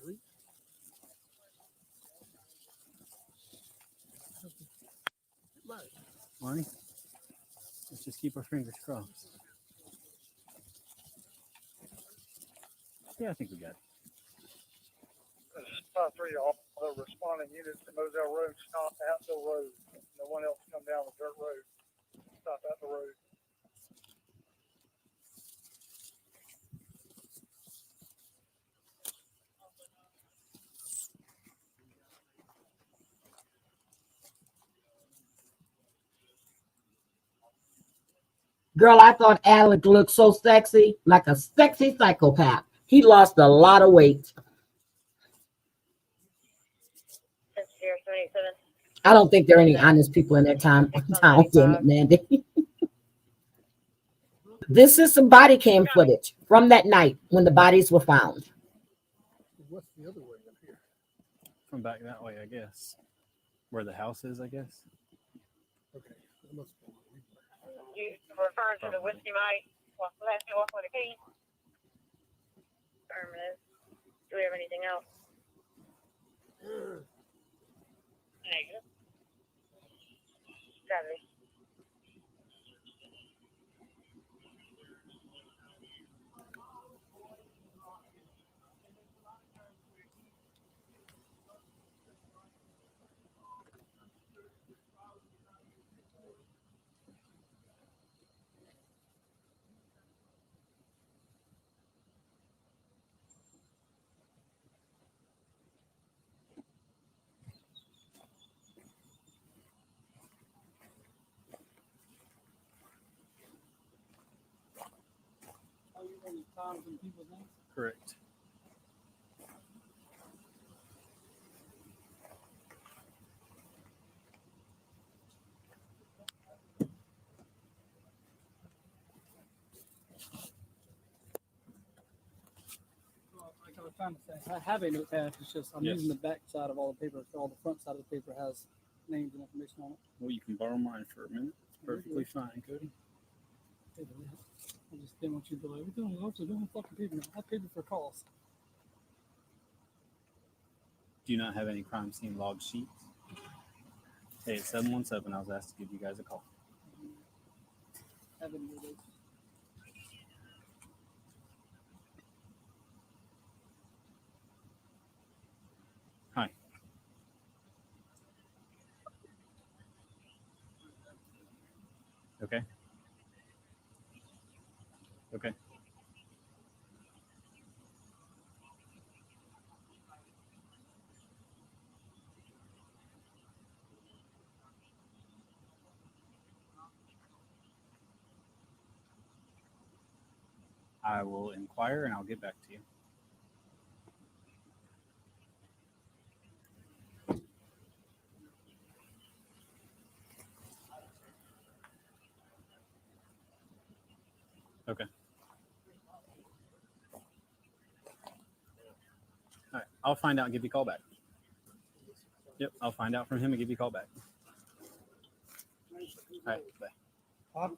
Money? Let's just keep our fingers crossed. Yeah, I think we got it. 5-3, all the responding units to Moselle Road stop at the road. No one else come down the dirt road. Stop at the road. Girl, I thought Alec looked so sexy, like a sexy psychopath. He lost a lot of weight. I don't think there are any honest people in that town, damn it, Mandy. This is some body cam footage from that night when the bodies were found. What's the other way up here? From back that way, I guess. Where the house is, I guess. Okay. That must be. You referring to the whiskey mate? Last you walk with a key? Affirmative. Do we have anything else? Negative. Saturday. Correct. Like I was trying to say, I have a notepad. It's just I'm using the back side of all the paper. So all the front side of the paper has names and information on it. Well, you can borrow mine for a minute. It's perfectly fine, Cody. I just didn't want you to be like, we're doing fucking paper now. I have paper for calls. Do you not have any crime scene log sheets? Hey, it's 717. I was asked to give you guys a call. Have any of those. Hi. Okay. Okay. I will inquire and I'll get back to you. Okay. All right. I'll find out and give you a call back. Yep. I'll find out from him and give you a call back. All right. Bye.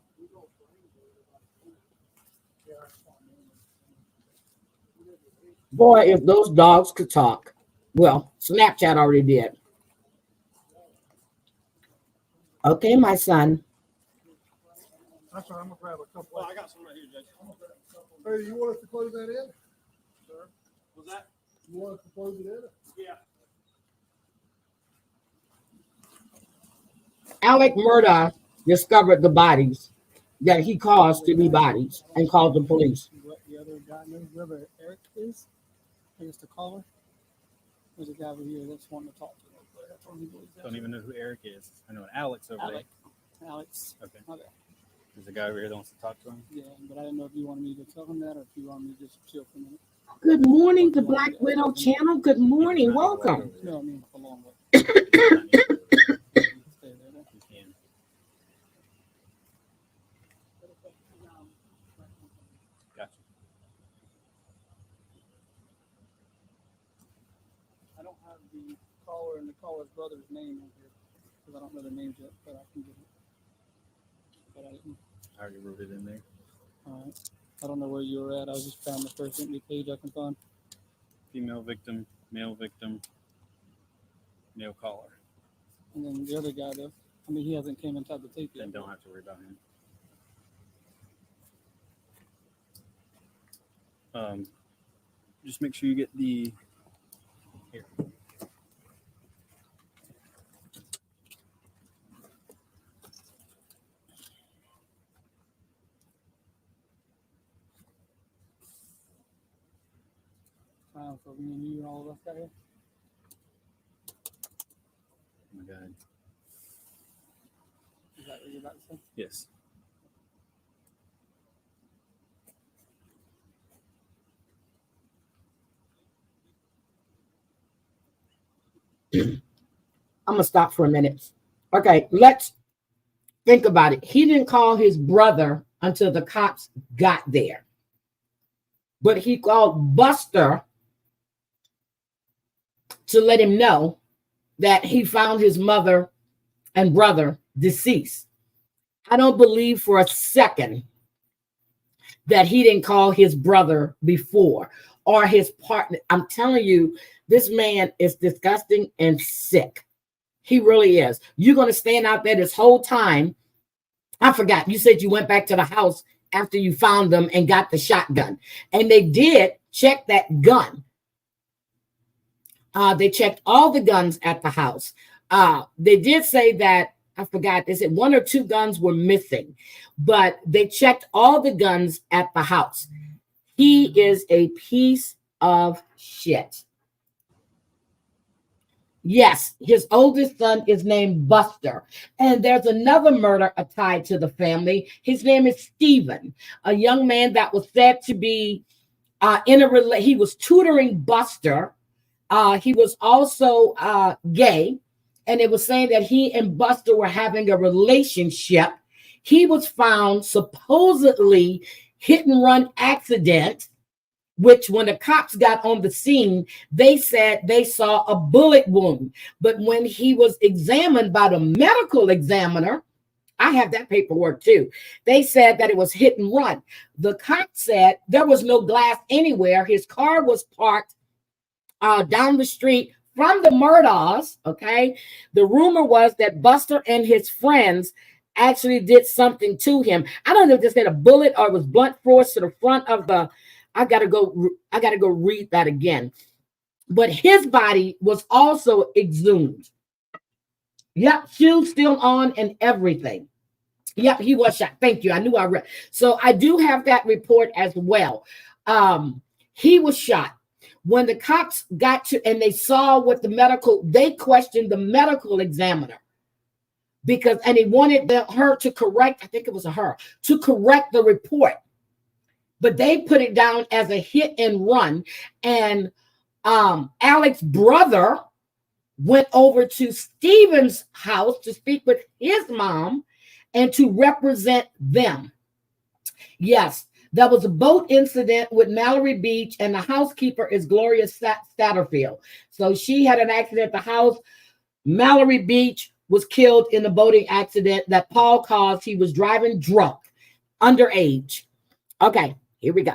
Boy, if those dogs could talk. Well, Snapchat already did. Okay, my son. That's right. I'm gonna grab a couple. Well, I got some right here, Judge. Hey, you want us to close that in? Sir. Was that? You want us to close it in? Yeah. Alec Murdaugh discovered the bodies that he caused to be bodies and called the police. The other guy knows whoever Eric is. I guess the caller. There's a guy over here that's wanting to talk to him. Don't even know who Eric is. I know an Alex over Alex. Alex. there. Okay. Okay. There's a guy over here that wants to talk to him. Yeah, but I didn't know if you wanted me to tell him that or if you wanted me to just chill for a minute. Good morning to Black Widow channel. Good morning. Welcome. No, I mean for long way. the caller and the caller's brother's name in here because I don't know their names yet, but I can get it. But I didn't. I already wrote it in there. All right. I don't know where you were at. I was just found the first empty page I can find. Female victim, male caller. And then the other guy, though, I mean, he hasn't came inside the tape yet. Then don't have to worry about him. Just make sure you get the here. For me and you and all of us got here. Oh my God. Is that what you're about to say? Yes. I'm gonna stop for a minute. Okay, let's think about it. He didn't call his brother until the cops got there, but he called Buster to let him know that he found his mother and brother deceased. I don't believe for a second that he didn't call his brother before or his partner. I'm telling you, this man is disgusting and sick. He really is. You're going to stand out there this whole time. I forgot. You said you went back to the house after you found them and got the shotgun. And they did check that gun. They checked all the guns at the house. They did say that, I forgot, they said 1 or 2 guns were missing, but they checked all the guns at the house. He is a piece of shit. Yes, his oldest son is named Buster. And there's another murder tied to the family. His name is Stephen, a young man that was said to be he was tutoring Buster. He was also gay, and it was saying that he and Buster were having a relationship. He was found supposedly hit and run accident, which when the cops got on the scene, they said they saw a bullet wound. But when he was examined by the medical examiner, I have that paperwork too, they said that it was hit and run. The cop said there was no glass anywhere. His car was parked down the street from the Murdaughs, okay? The rumor was that Buster and his friends actually did something to him. I don't know if this had a bullet or it was blunt force to the front of the, I gotta go read that again. But his body was also exhumed. Yep, shoes still on and everything. Yep, he was shot. Thank you. I knew I read. So I do have that report as well. He was shot. When the cops got to, and they saw what they questioned the medical examiner because, and he wanted her to correct, I think it was her, to correct the report. But they put it down as a hit and run. And Alex's brother went over to Stephen's house to speak with his mom and to represent them. Yes. There was a boat incident with Mallory Beach, and the housekeeper is Gloria Satterfield. So she had an accident at the house. Mallory Beach was killed in a boating accident that Paul caused. He was driving drunk, underage. Okay, here we go.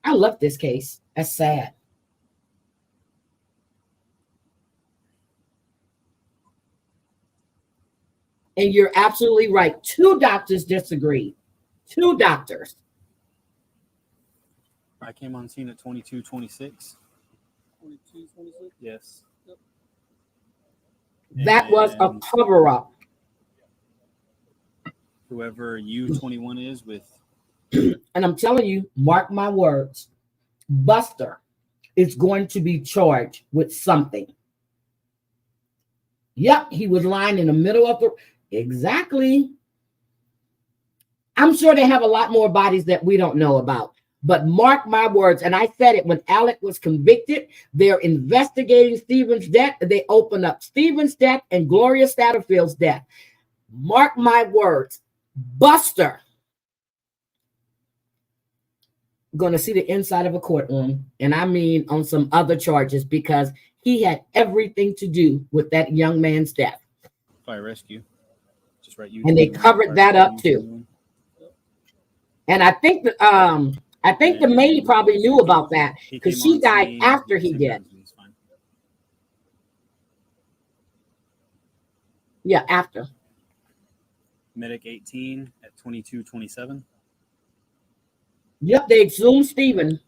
I love this case. That's sad. And you're absolutely right. 2 doctors disagreed. 2 doctors. I came on scene at 22:26. 22:26? Yes. Yep. That was a cover-up. Whoever U21 is with. And I'm telling you, mark my words, Buster is going to be charged with something. Yep, he was lying in the middle of the... Exactly. I'm sure they have a lot more bodies that we don't know about. But mark my words, and I said it when Alec was convicted, they're investigating Stephen's death. They open up Stephen's death and Gloria Satterfield's death. Mark my words, Buster going to see the inside of a courtroom, and I mean on some other charges, because he had everything to do with that young man's death. Fire rescue. Just write you. And they covered that up too. And I think the maid probably knew about that because she died after he did. Yeah, after. Medic 18 at 22:27. Yep, they exhumed Stephen.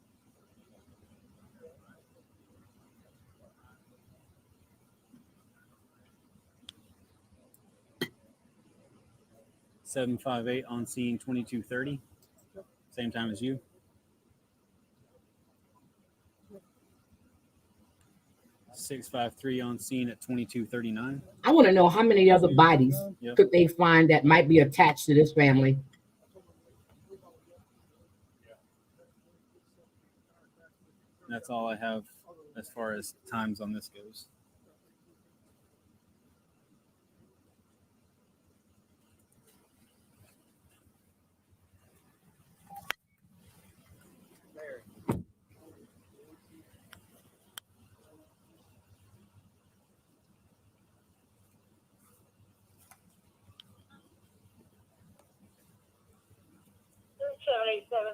$758 on scene 22:30. Same time as you. $653 on scene at 22:39. I want to know how many other bodies could they find that might be attached to this family. That's all I have as far as times on this goes.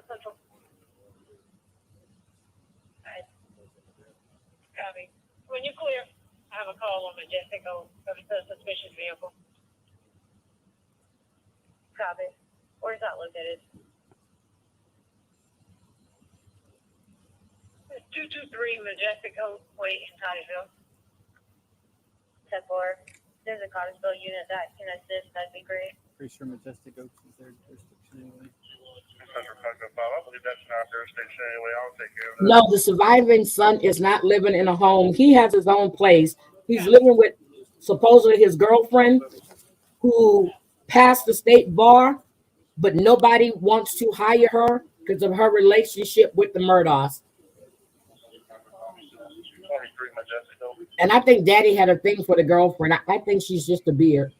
Central. Alright. Copy. When you're clear, I have a call on Majestic of a suspicious vehicle. Copy. Where's that located? 223 Majestic Oak Way in Titusville. 10-4. There's a Cottersville unit that can assist. That'd be great. Pretty sure Majestic Oaks is their jurisdiction anyway. I believe that's not their station anyway. I'll take care of that. No, the surviving son is not living in a home. He has his own place. He's living with supposedly his girlfriend who passed the state bar, but nobody wants to hire her because of her relationship with the Murdaughs. And I think Daddy had a thing for the girlfriend. I think she's just a beard.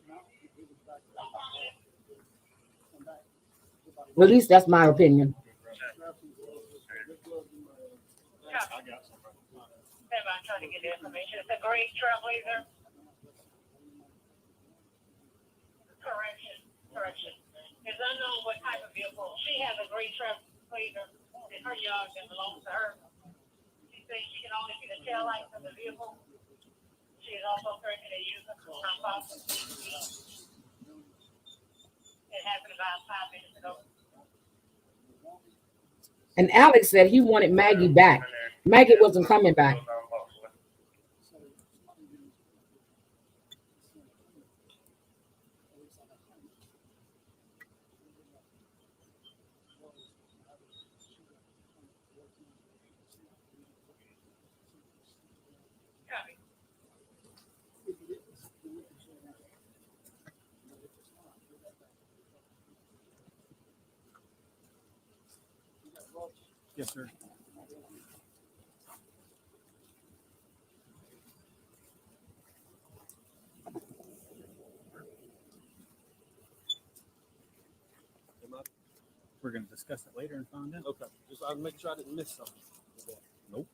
Well, at least that's my opinion. I'm trying to get the information. It's a gray Trailblazer. Correction. It's unknown what type of vehicle. She has a gray Trailblazer in her yard that belongs to her. She says she can only see the tail lights of the vehicle. She is also threatening to use it. It happened about 5 minutes ago. And Alex said he wanted Maggie back. Maggie wasn't coming back. Yes, sir. We're going to discuss it later and find out. Okay. Just I'll make sure I didn't miss something. Nope.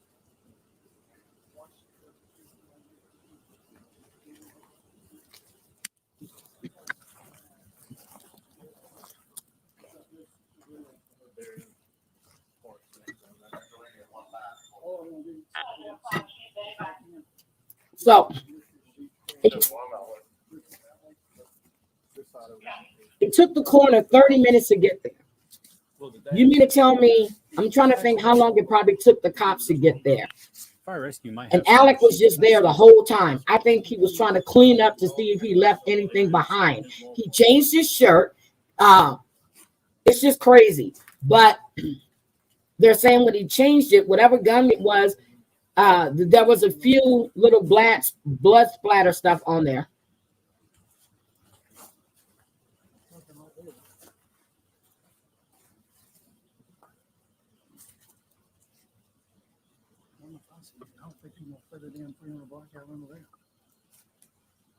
So it took the coroner 30 minutes to get there. You mean to tell me, I'm trying to think how long it probably took the cops to get there. Fire rescue might have. And Alec was just there the whole time. I think he was trying to clean up to see if he left anything behind. He changed his shirt. It's just crazy. But they're saying when he changed it, whatever gun it was, there was a few little blood splatter stuff on there. I don't think you're gonna fit it in 300 blackout under there.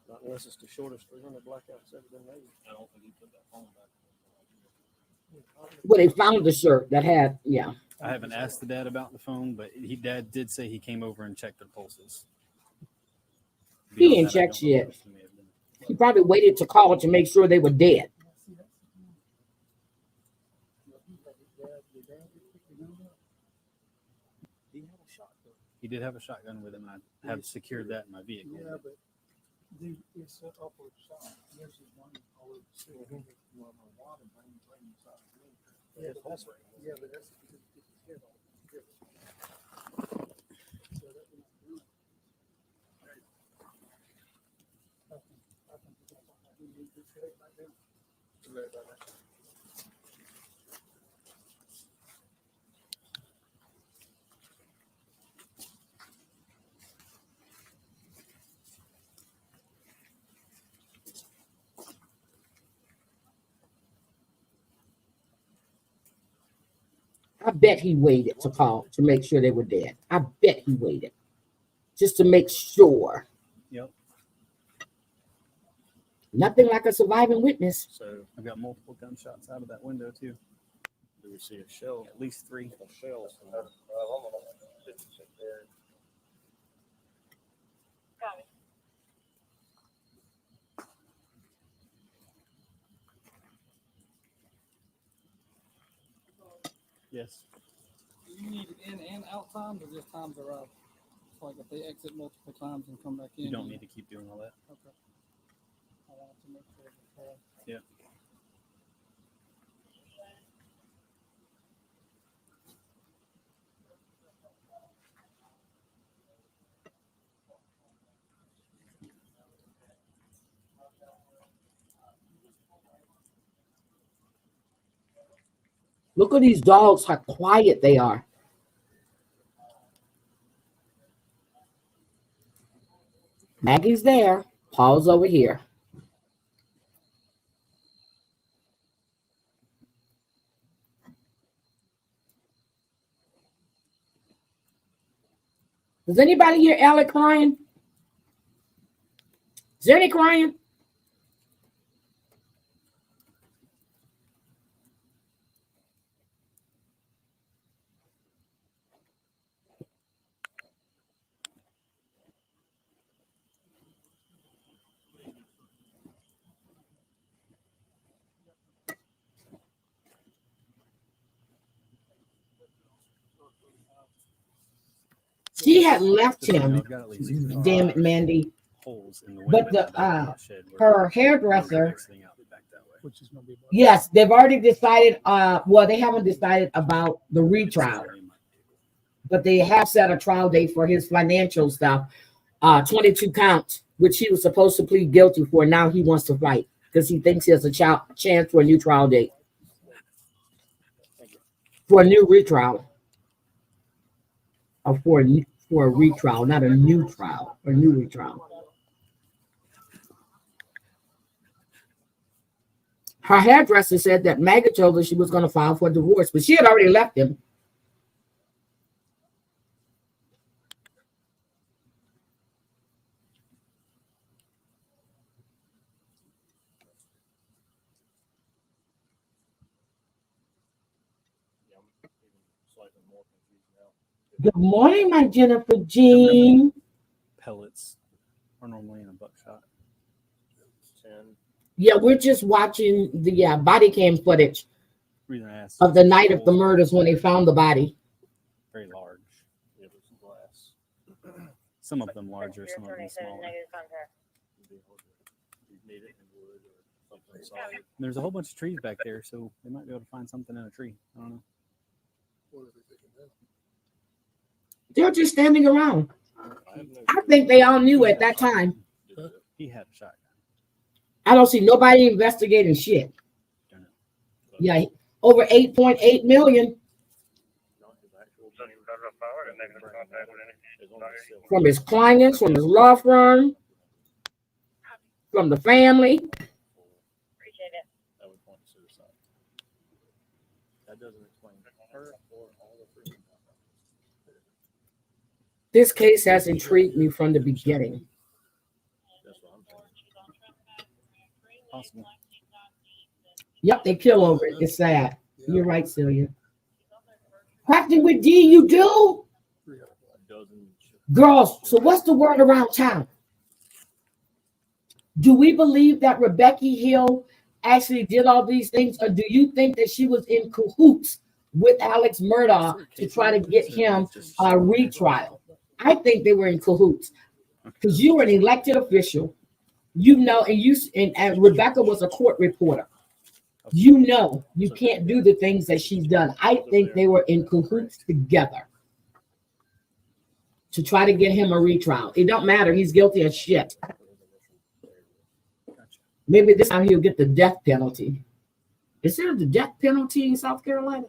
Not unless it's the shortest 300 blackout ever been made. I don't think he put that phone back. Well, they found the shirt that had, yeah. I haven't asked the dad about the phone, but dad did say he came over and checked their pulses. He didn't check shit. He probably waited to call to make sure they were dead. He did have a shotgun with him, and I have secured that in my vehicle. Yeah, but it's an upward shot. This is one all over the city. Well, my water brain inside the room. Yeah, but that's right. Yeah, but that's because you get his head off. So that was good. I think he needs his head back down. Right about that. I bet he waited to call to make sure they were dead. I bet he waited just to make sure. Yep. Nothing like a surviving witness. So I've got multiple gunshots out of that window too. Do we see a shell? At least 3. Shells. Yes. You need in and out times or just times arrive? It's like if they exit multiple times and come back in. You don't need to keep doing all that. Okay. I wanted to make sure before. Yeah. Look at these dogs, how quiet they are. Maggie's there. Paul's over here. Does anybody hear Alec crying? Is there any crying? She had left him. Damn it, Mandy. But her hairdresser. Yes, they've already decided. Well, they haven't decided about the retrial, but they have set a trial date for his financial stuff. 22 counts, which he was supposed to plead guilty for. Now he wants to fight because he thinks he has a chance for a new trial date, for a new retrial. Or for a retrial, not a new trial, or a new retrial. Her hairdresser said that Maggie told her she was going to file for divorce, but she had already left him. Good morning, my Jennifer Jean. Pellets are normally in a buckshot. 10. Yeah, we're just watching the body cam footage of the night of the murders when they found the body. Very large. Yeah, there's some glass. Some of them larger, some of them smaller. There's a whole bunch of trees back there, so they might be able to find something in a tree. I don't know. They're just standing around. I think they all knew at that time. He had a shotgun. I don't see nobody investigating shit. Yeah, over 8.8 million. From his clients, from his law firm, from the family. Appreciate it. That would point to suicide. That doesn't explain her or all the three. This case has intrigued me from the beginning. That's what I'm saying. Possible. Yep, they kill over it. It's sad. You're right, Celia. Crafting with D, you do? Girls, so what's the word around town? Do we believe that Rebecca Hill actually did all these things, or do you think that she was in cahoots with Alex Murdaugh to try to get him a retrial? I think they were in cahoots because you were an elected official, you know, and Rebecca was a court reporter. You know, you can't do the things that she's done. I think they were in cahoots together to try to get him a retrial. It don't matter. He's guilty as shit. Maybe this time he'll get the death penalty. Is there the death penalty in South Carolina?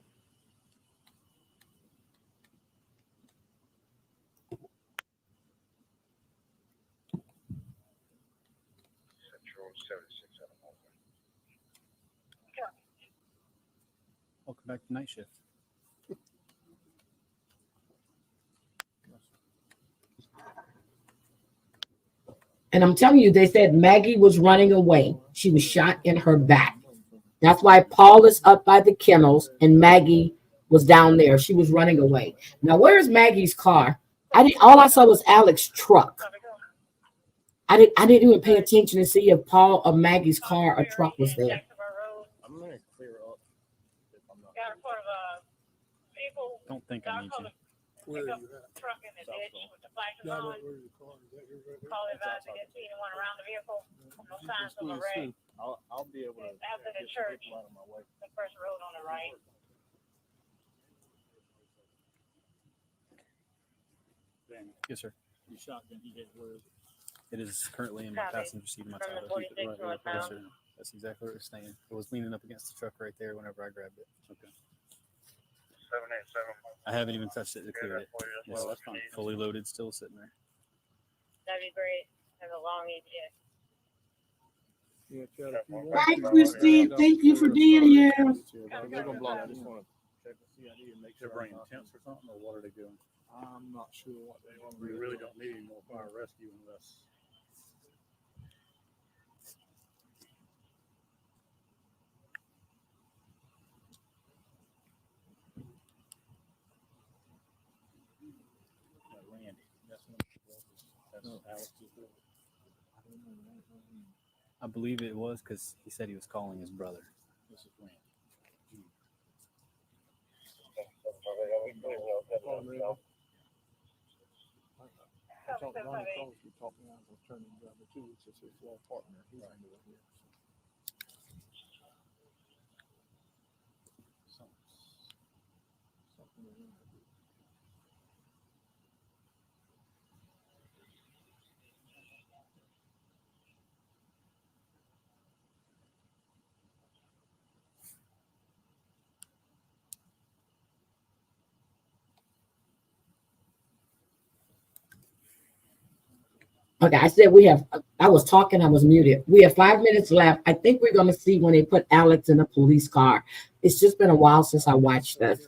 Welcome back to night shift. And I'm telling you, they said Maggie was running away. She was shot in her back. That's why Paul is up by the kennels and Maggie was down there. She was running away. Now, where's Maggie's car? All I saw was Alex's truck. I didn't even pay attention to see if Paul or Maggie's car or truck was there. I'm gonna clear up. Don't think I need you. Where are you at? Truck in the ditch with the flashers Yeah, on. but where's your car? Is that your right there? Call advised to get anyone around the vehicle. No signs of a wreck. I'll be able to After the get some church, people out of my way. the first road on the right. Yes, sir. You shotgun, he hit where is it? It is currently in my passenger seat of my From the Tahoe. 46 Right, northbound. yes, sir. That's exactly where it's staying. It was leaning up against the truck right there whenever I grabbed it. Okay. 787. I haven't even touched it to clear it. Yes, Well, that's fine. fully loaded, still sitting there. That'd be great. Have a long ETA. Yeah, Chad, if you want Bye, to, Christine. Thank you for being here. They're gonna block. I just want to check the CID and make sure. They're bringing tents or something, or what are they doing? I'm not sure what they want. We really don't need any more fire rescue unless. Randy. That's Alex. I believe it was because he said he was calling his brother. This is Randy. I talked to Ronnie Cross, we talked now, I'm turning driver too, it's just his law partner, he's under it here. Okay, I said I was talking, I was muted. We have 5 minutes left. I think we're going to see when they put Alex in a police car. It's just been a while since I watched this.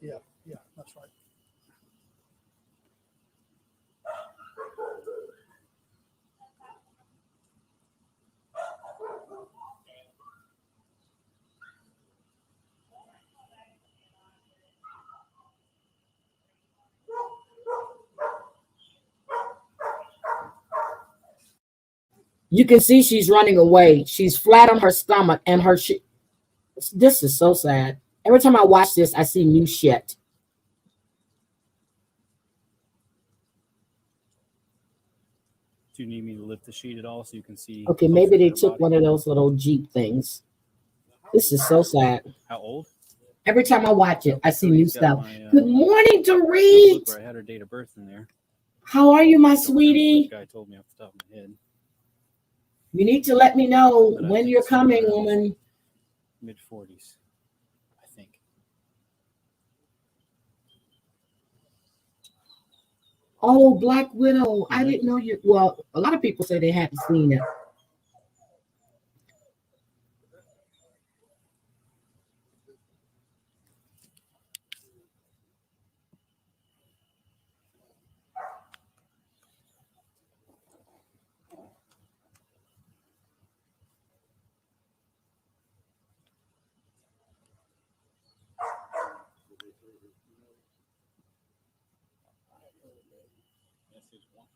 Yeah, yeah, that's right. You can see she's running away. She's flat on her stomach and this is so sad. Every time I watch this, I see new shit. Do you need me to lift the sheet at all so you can see? Okay, maybe they took one of those little Jeep things. This is so sad. How old? Every time I watch it, I see new stuff. My, Good morning, Dorit. Where I had her date of birth in there. How are you, my The sweetie? guy told me off the top of my head. You need to let me know when you're coming, woman. mid-40s, I think. Oh, Black Widow. I didn't know you. Well, a lot of people say they hadn't seen it.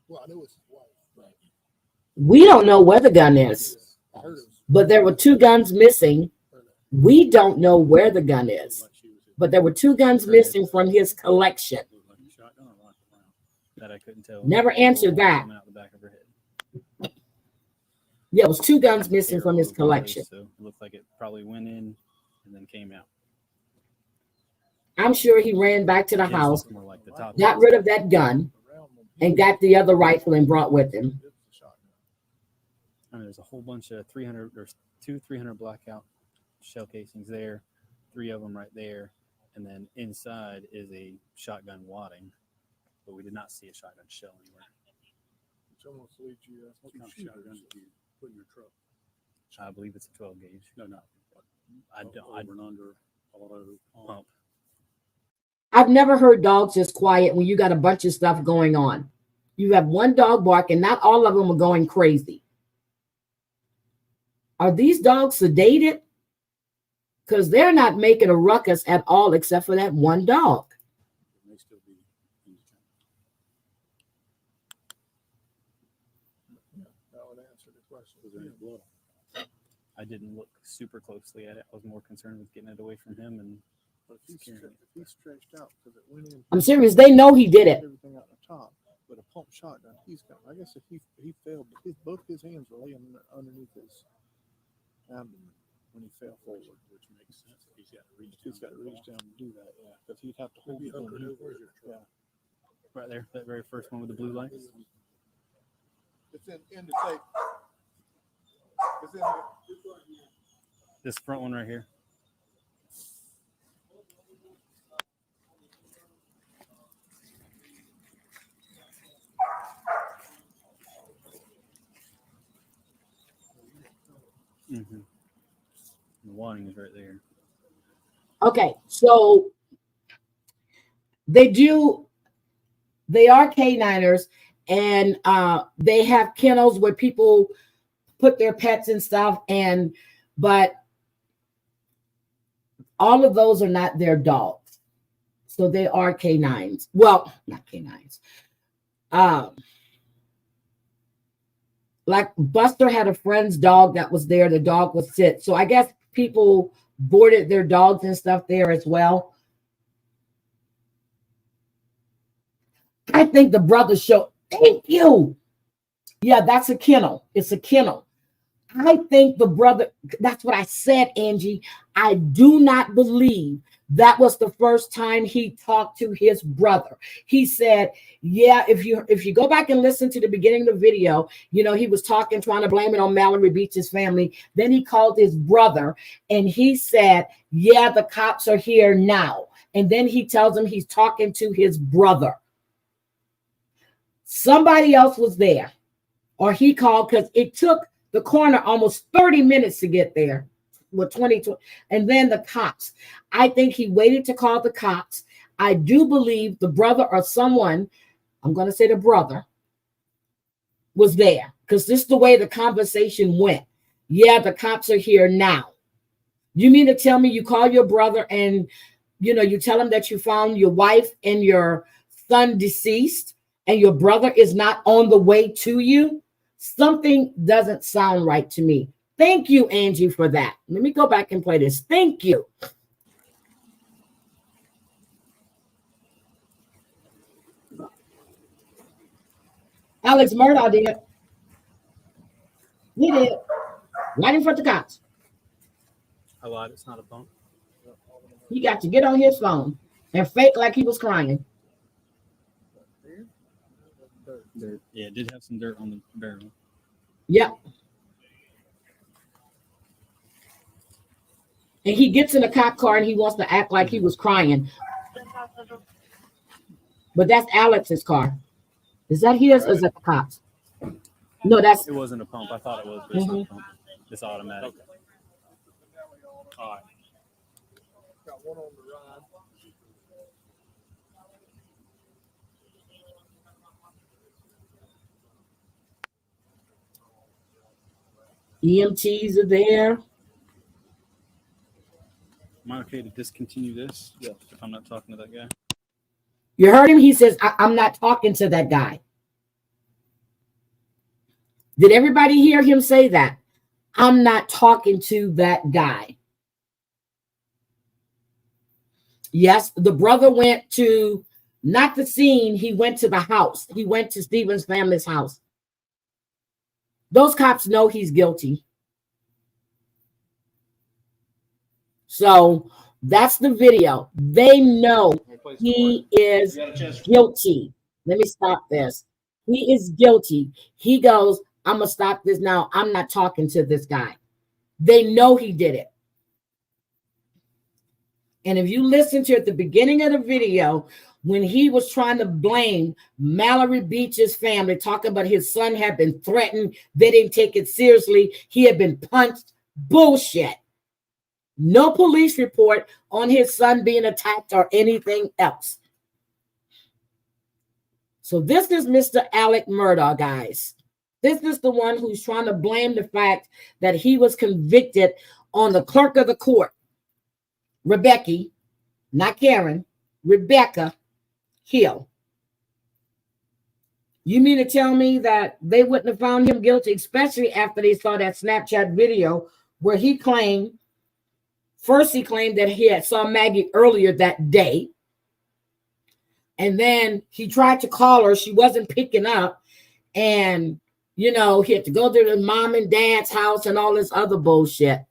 Well, I knew it's his wife. Right. We don't know where the gun is, but there were 2 guns missing. We don't know where the gun is, but there were 2 guns missing from his collection. That I couldn't tell. Never answered that. Out the back of her head. Yeah, it was 2 guns missing from his collection. So it looked like it probably went in and then came out. I'm sure he ran back to the house, More like the top got rid of that gun, and got the other rifle and brought with him. I mean, there's a whole bunch of 300. There's 2 300 blackout shell casings there, 3 of them right there, and then inside is a shotgun wadding, but we did not see a shotgun shell anywhere. Which almost leads you to What kind of shotgun did you put in your truck? I believe it's a 12 gauge. No, not. I don't. Over and under auto pump. I've never heard dogs just quiet when you got a bunch of stuff going on. You have one dog barking, not all of them are going crazy. Are these dogs sedated? Because they're not making a ruckus at all except for that one dog. It may still be in the tank. Yeah, that would answer the question. Was there any blood? I didn't look super closely at it. I was more concerned with getting it away from him and But if he's stretched out because it went in. I'm serious. They know he did it. Everything out the top, but a pump shotgun, he's got. I guess if he failed, both his hands were laying underneath his abdomen when he fell forward, Which makes sense. He's got to reach down. He's got to reach down and do that, yeah, because he'd have to hold it. Where's your truck? Yeah, right there, that very first one with the blue lights. it's in the tape. It's in here. This front one right here. Mm-hmm. The wadding is right there. Okay, so they are K9ers, and they have kennels where people put their pets and stuff, but all of those are not their dogs. So they are K9s. Well, not K9s. Like Buster had a friend's dog that was there. The dog was sick. So I guess people boarded their dogs and stuff there as well. I think the brother showed. Thank you. Yeah, that's a kennel. It's a kennel. I think the brother, that's what I said, Angie. I do not believe that was the first time he talked to his brother. He said, yeah, if you go back and listen to the beginning of the video, you know, he was talking, trying to blame it on Mallory Beach's family. Then he called his brother and he said, yeah, the cops are here now. And then he tells him he's talking to his brother. Somebody else was there, or he called, because it took the coroner almost 30 minutes to get there with 2020. And then the cops. I think he waited to call the cops. I do believe the brother or someone, I'm going to say the brother, was there, because this is the way the conversation went. Yeah, the cops are here now. You mean to tell me you call your brother and, you know, you tell him that you found your wife and your son deceased and your brother is not on the way to you? Something doesn't sound right to me. Thank you, Angie, for that. Let me go back and play this. Thank you. Alex Murdaugh did. He did. Right in front of the cops. I lied. It's not a bump. He got to get on his phone and fake like he was crying. Dirt. Yeah, it did have some dirt on the barrel. Yep. And he gets in a cop car and he wants to act like he was crying. But that's Alex's car. Is that his or is that the cops? No, that's. It wasn't a pump. I thought it was, but it's not a pump. It's automatic. All right. Got one on the ride. EMTs are there. Am I okay to discontinue this? Yes. If I'm not talking to that guy. You heard him? He says, I'm not talking to that guy. Did everybody hear him say that? I'm not talking to that guy. Yes, the brother went to, not the scene, he went to the house. He went to Stephen's family's house. Those cops know he's guilty. So that's the video. They know he is guilty. Let me stop this. He is guilty. He goes, I'm going to stop this now. I'm not talking to this guy. They know he did it. And if you listen to at the beginning of the video, when he was trying to blame Mallory Beach's family, talking about his son had been threatened, they didn't take it seriously, he had been punched, bullshit. No police report on his son being attacked or anything else. So this is Mr. Alec Murdaugh, guys. This is the one who's trying to blame the fact that he was convicted on the clerk of the court, Rebecca, not Karen, Rebecca Hill. You mean to tell me that they wouldn't have found him guilty, especially after they saw that Snapchat video where he claimed, first he claimed that he had saw Maggie earlier that day. And then he tried to call her. She wasn't picking up. And, you know, he had to go to the mom and dad's house and all this other bullshit.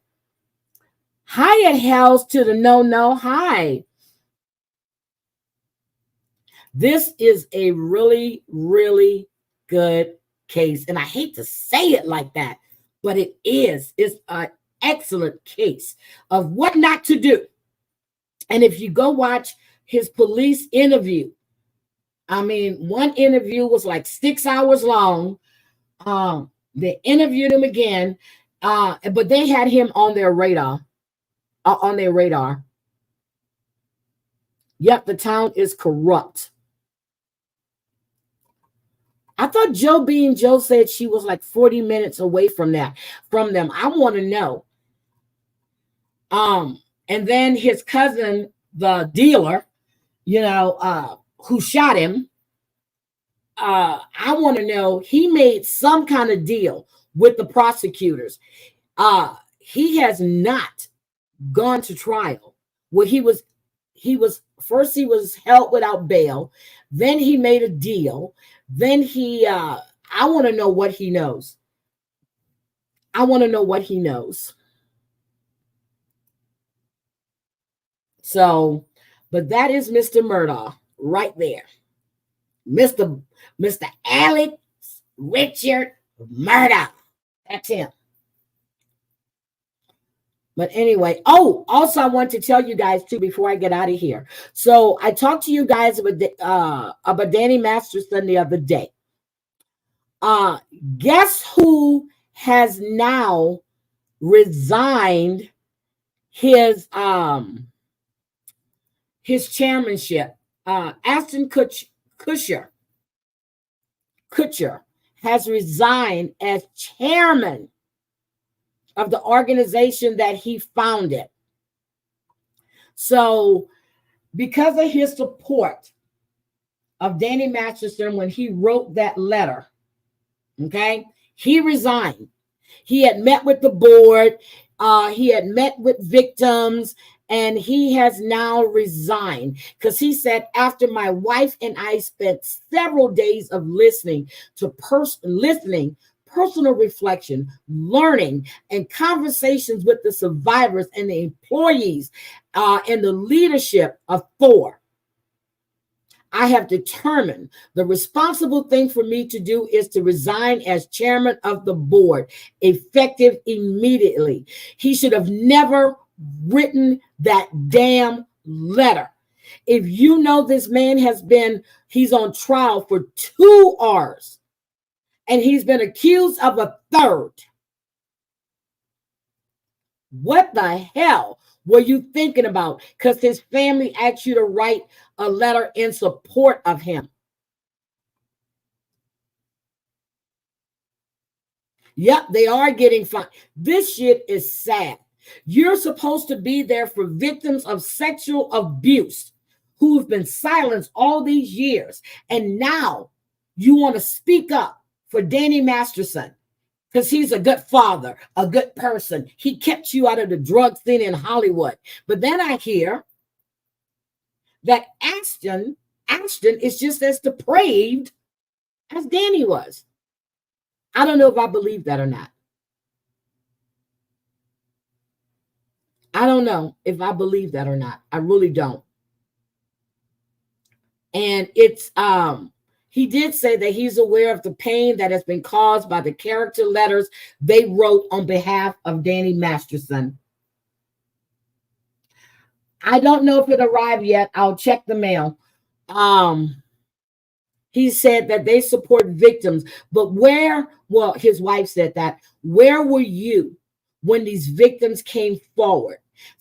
Hi at Hells to the no. Hi. This is a really, really good case. And I hate to say it like that, but it is. It's an excellent case of what not to do. And if you go watch his police interview, I mean, one interview was like 6 hours long. They interviewed him again, but they had him on their radar. Yep, the town is corrupt. I thought Joe said she was like 40 minutes away from them. I want to know. And then his cousin, the dealer, you know, who shot him, I want to know, he made some kind of deal with the prosecutors. He has not gone to trial. Where he was held without bail, then he made a deal, then he I want to know what he knows. I want to know what he knows. So, but that is Mr. Murdaugh right there. Mr. Alex Richard Murdaugh. That's him. But anyway, also I want to tell you guys too before I get out of here. So I talked to you guys about Danny Masterson the other day. Guess who has now resigned his chairmanship? Ashton Kutcher has resigned as chairman of the organization that he founded. So because of his support of Danny Masterson when he wrote that letter, okay, he resigned. He had met with the board. He had met with victims, and he has now resigned because he said, after my wife and I spent several days of listening, personal reflection, learning, and conversations with the survivors and the employees and the leadership of Thor, I have determined the responsible thing for me to do is to resign as chairman of the board, effective immediately. He should have never written that damn letter. If you know this man he's on trial for 2 hours and he's been accused of a third. What the hell were you thinking about? Because his family asked you to write a letter in support of him. Yep, they are getting fined. This shit is sad. You're supposed to be there for victims of sexual abuse who've been silenced all these years. And now you want to speak up for Danny Masterson because he's a good father, a good person. He kept you out of the drug scene in Hollywood. But then I hear that Ashton is just as depraved as Danny was. I don't know if I believe that or not. I don't know if I believe that or not. I really don't. And it's he did say that he's aware of the pain that has been caused by the character letters they wrote on behalf of Danny Masterson. I don't know if it arrived yet. I'll check the mail. He said that they support victims, but his wife said that, where were you when these victims came forward?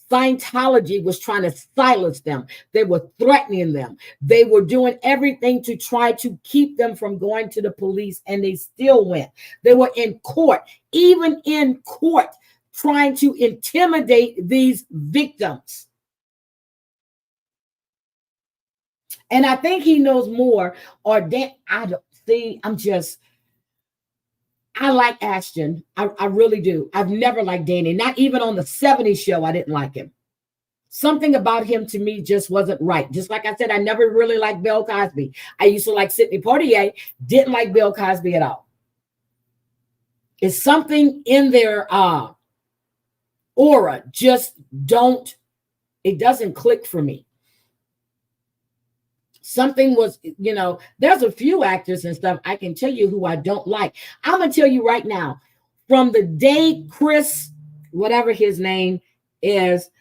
Scientology was trying to silence them. They were threatening them. They were doing everything to try to keep them from going to the police, and they still went. They were in court, even in court, trying to intimidate these victims. And I think he knows more, or that I don't see. I like Ashton. I really do. I've never liked Danny. Not even on the 70s show, I didn't like him. Something about him to me just wasn't right. Just like I said, I never really liked Bill Cosby. I used to like Sidney Poitier, didn't like Bill Cosby at all. It's something in their aura, it doesn't click for me. Something was, there's a few actors and stuff I can tell you who I don't like. I'm going to tell you right now, from the day Chris, whatever his name is,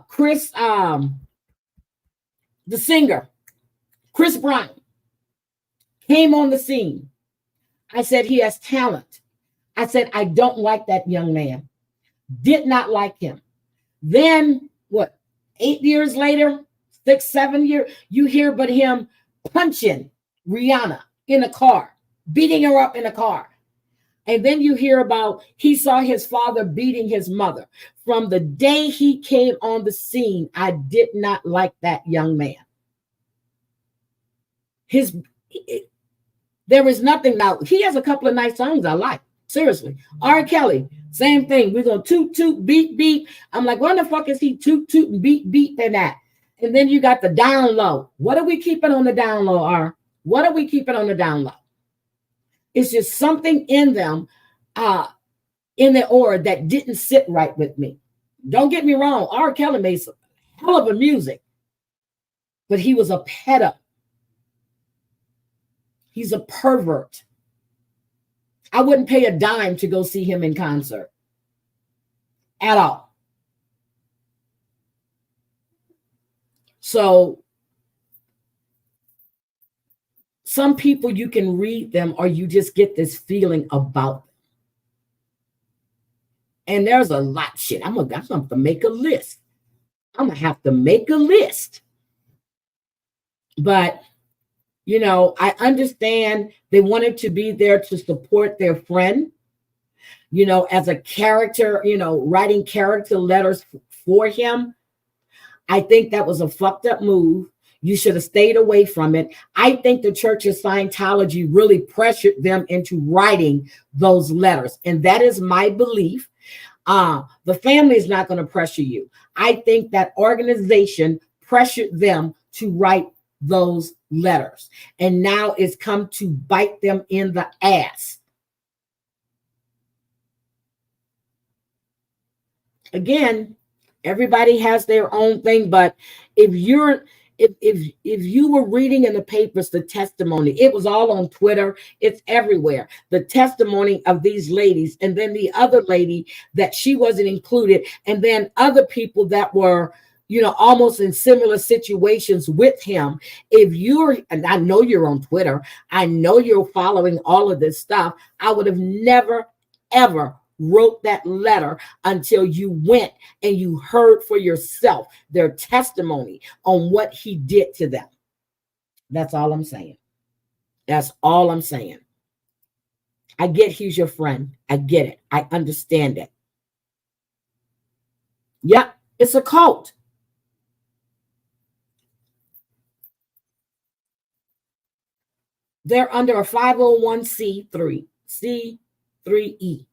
Chris, the singer, Chris Brown, came on the scene. I said, he has talent. I said, I don't like that young man. Did not like him. Then, 8 years later, 6, 7 years, you hear but him punching Rihanna in a car, beating her up in a car. And then you hear about he saw his father beating his mother. From the day he came on the scene, I did not like that young man. There is nothing now. He has a couple of nice songs I like. Seriously. R. Kelly, same thing. We're going to toot, toot, beat, beat. I'm like, when the fuck is he toot, toot, and beat, beat than that? And then you got the down low. What are we keeping on the down low, R? What are we keeping on the down low? It's just something in them, in the aura that didn't sit right with me. Don't get me wrong. R. Kelly made some hell of a music, but he was a pedo. He's a pervert. I wouldn't pay a dime to go see him in concert at all. So some people, you can read them or you just get this feeling about them. And there's a lot of shit. I'm gonna have to make a list. I'm gonna have to make a list. But I understand they wanted to be there to support their friend, as a character, writing character letters for him. I think that was a fucked up move. You should have stayed away from it. I think the Church of Scientology really pressured them into writing those letters. And that is my belief. The family is not going to pressure you. I think that organization pressured them to write those letters. And now it's come to bite them in the ass. Again, everybody has their own thing, but if if you were reading in the papers the testimony, it was all on Twitter, it's everywhere. The testimony of these ladies, and then the other lady that she wasn't included, and then other people that were, you know, almost in similar situations with him. If you're, and I know you're on Twitter, I know you're following all of this stuff, I would have never, ever wrote that letter until you went and you heard for yourself their testimony on what he did to them. That's all I'm saying. That's all I'm saying. I get he's your friend. I get it. I understand it. Yep, it's a cult. They're under a 501c3, C3E.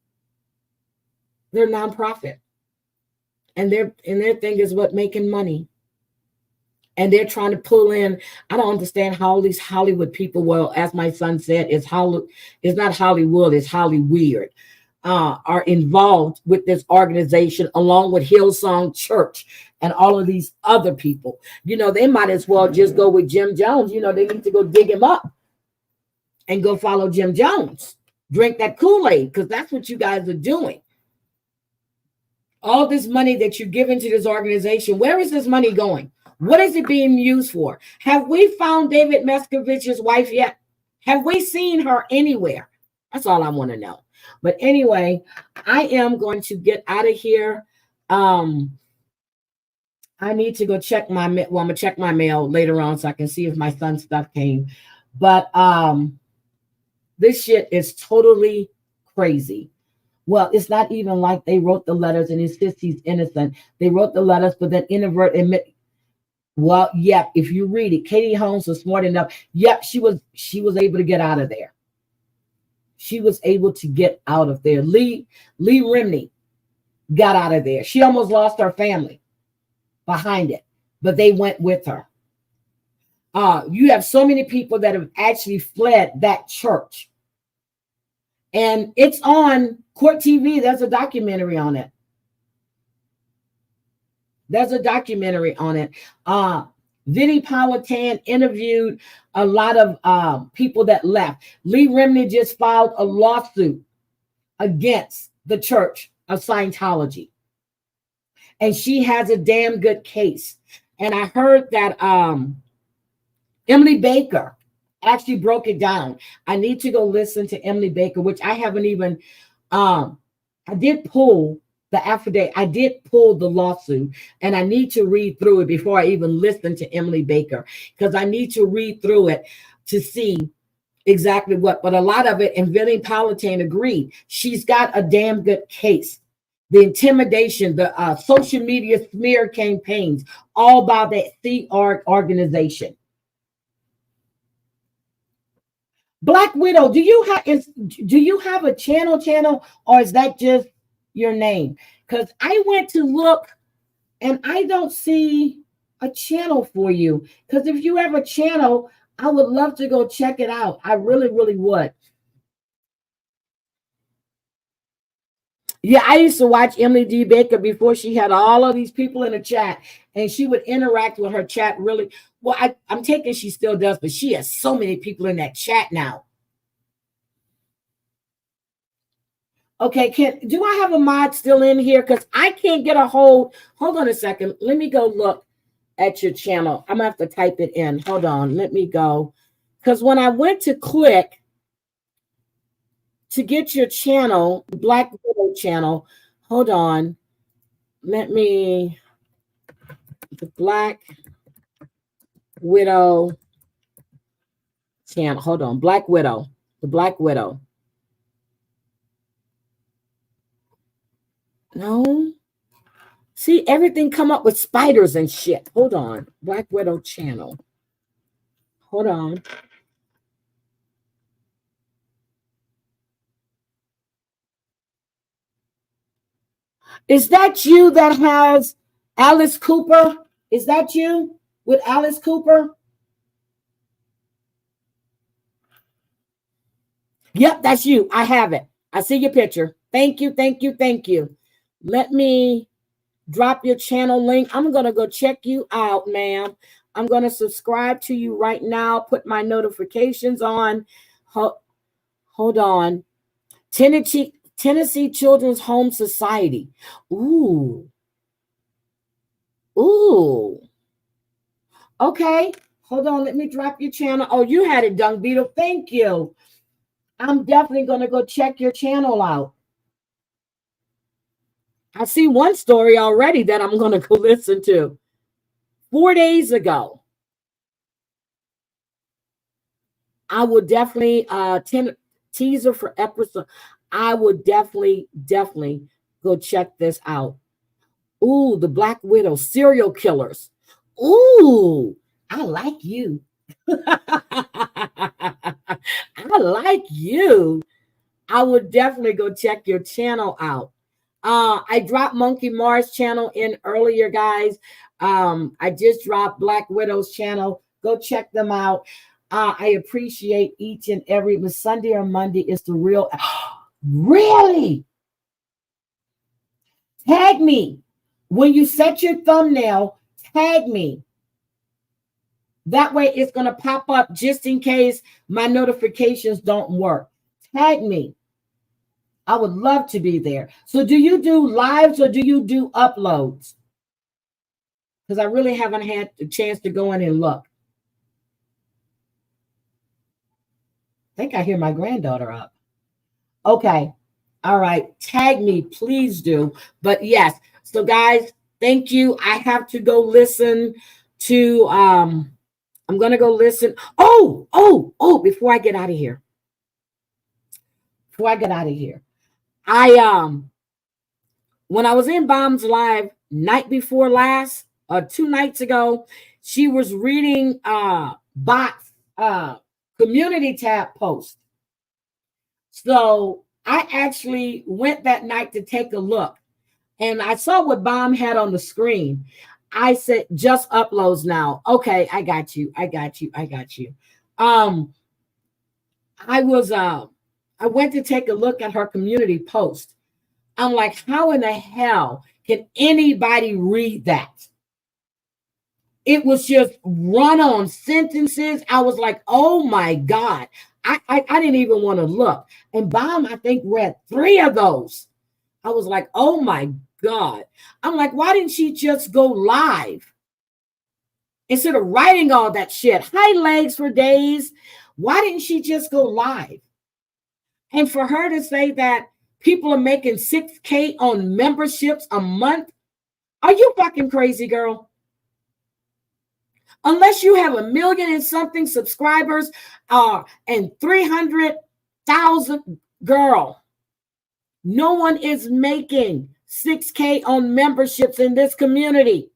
They're nonprofit. And their thing is what, making money. And they're trying to pull in. I don't understand how all these Hollywood people, well, as my son said, it's not Hollywood, it's Hollyweird, are involved with this organization, along with Hillsong Church and all of these other people. You know, they might as well just go with Jim Jones. You know, they need to go dig him up and go follow Jim Jones. Drink that Kool-Aid, because that's what you guys are doing. All this money that you give into this organization, where is this money going? What is it being used for? Have we found David Mescovich's wife yet? Have we seen her anywhere? That's all I want to know. But anyway, I am going to get out of here. I need to go check my mail. Well, I'm going to check my mail later on so I can see if my son's stuff came. But this shit is totally crazy. Well, it's not even like they wrote the letters and insist he's innocent. They wrote the letters, but then admit. Well, yep. If you read it, Katie Holmes was smart enough. Yep, she was able to get out of there. She was able to get out of there. Lee Remney got out of there. She almost lost her family behind it, but they went with her. You have so many people that have actually fled that church. And it's on Court TV. There's a documentary on it. Vinnie Powhatan interviewed a lot of people that left. Lee Remney just filed a lawsuit against the Church of Scientology. And she has a damn good case. And I heard that Emily Baker actually broke it down. I need to go listen to Emily Baker, which I haven't even, I did pull the affidavit. I did pull the lawsuit, and I need to read through it before I even listen to Emily Baker, because I need to read through it to see exactly what, but a lot of it, and Vinnie Powhatan agreed, she's got a damn good case. The intimidation, the social media smear campaigns, all by that CR organization. Black Widow, do you have a channel, or is that just your name? Because I went to look and I don't see a channel for you. Because if you have a channel, I would love to go check it out. I really, really would. Yeah, I used to watch Emily D. Baker before she had all of these people in the chat, and she would interact with her chat really well. I'm taking she still does, but she has so many people in that chat now. Okay, do I have a mod still in here? Because I can't get a hold. Hold on a second. Let me go look at your channel. I'm going to have to type it in. Hold on. Let me go. Because when I went to click to get your channel, Black Widow channel, hold on. The Black Widow channel. Hold on. Black Widow. The Black Widow. No. See, everything come up with spiders and shit. Hold on. Black Widow channel. Hold on. Is that you that has Alice Cooper? Is that you with Alice Cooper? Yep, that's you. I have it. I see your picture. Thank you, thank you, thank you. Let me drop your channel link. I'm going to go check you out, ma'am. I'm going to subscribe to you right now. Put my notifications on. Hold on. Tennessee Children's Home Society. Ooh. Ooh. Okay. Hold on. Let me drop your channel. Oh, you had it, Dung Beetle. Thank you. I'm definitely going to go check your channel out. I see one story already that I'm going to go listen to. 4 days ago. I would definitely teaser for episode. I would definitely go check this out. Ooh, the Black Widow, serial killers. Ooh, I like you. I like you. I would definitely go check your channel out. I dropped Monkey Mars channel in earlier, guys. I just dropped Black Widow's channel. Go check them out. I appreciate each and every Sunday or Monday is the real. Really? Tag me. When you set your thumbnail, tag me. That way it's going to pop up just in case my notifications don't work. Tag me. I would love to be there. So do you do lives or do you do uploads? Because I really haven't had the chance to go in and look. I think I hear my granddaughter up. Okay. All right. Tag me, please do. But yes. So guys, thank you. I have to go listen to I'm gonna go listen. Before I get out of here. When I was in Bomb's live night before last, 2 nights ago, she was reading Bot's community tab post. So I actually went that night to take a look, and I saw what Bomb had on the screen. I said, just uploads now. Okay, I got you. I went to take a look at her community post. I'm like, how in the hell can anybody read that? It was just run-on sentences. I was like, oh my God. I didn't even want to look. And Bomb, I think, read 3 of those. I was like, oh my God. I'm like, why didn't she just go live? Instead of writing all that shit. Hi, legs for days. Why didn't she just go live? And for her to say that people are making $6,000 on memberships a month. Are you fucking crazy, girl? Unless you have 1 million and something subscribers and 300,000, girl, no one is making $6,000 on memberships in this community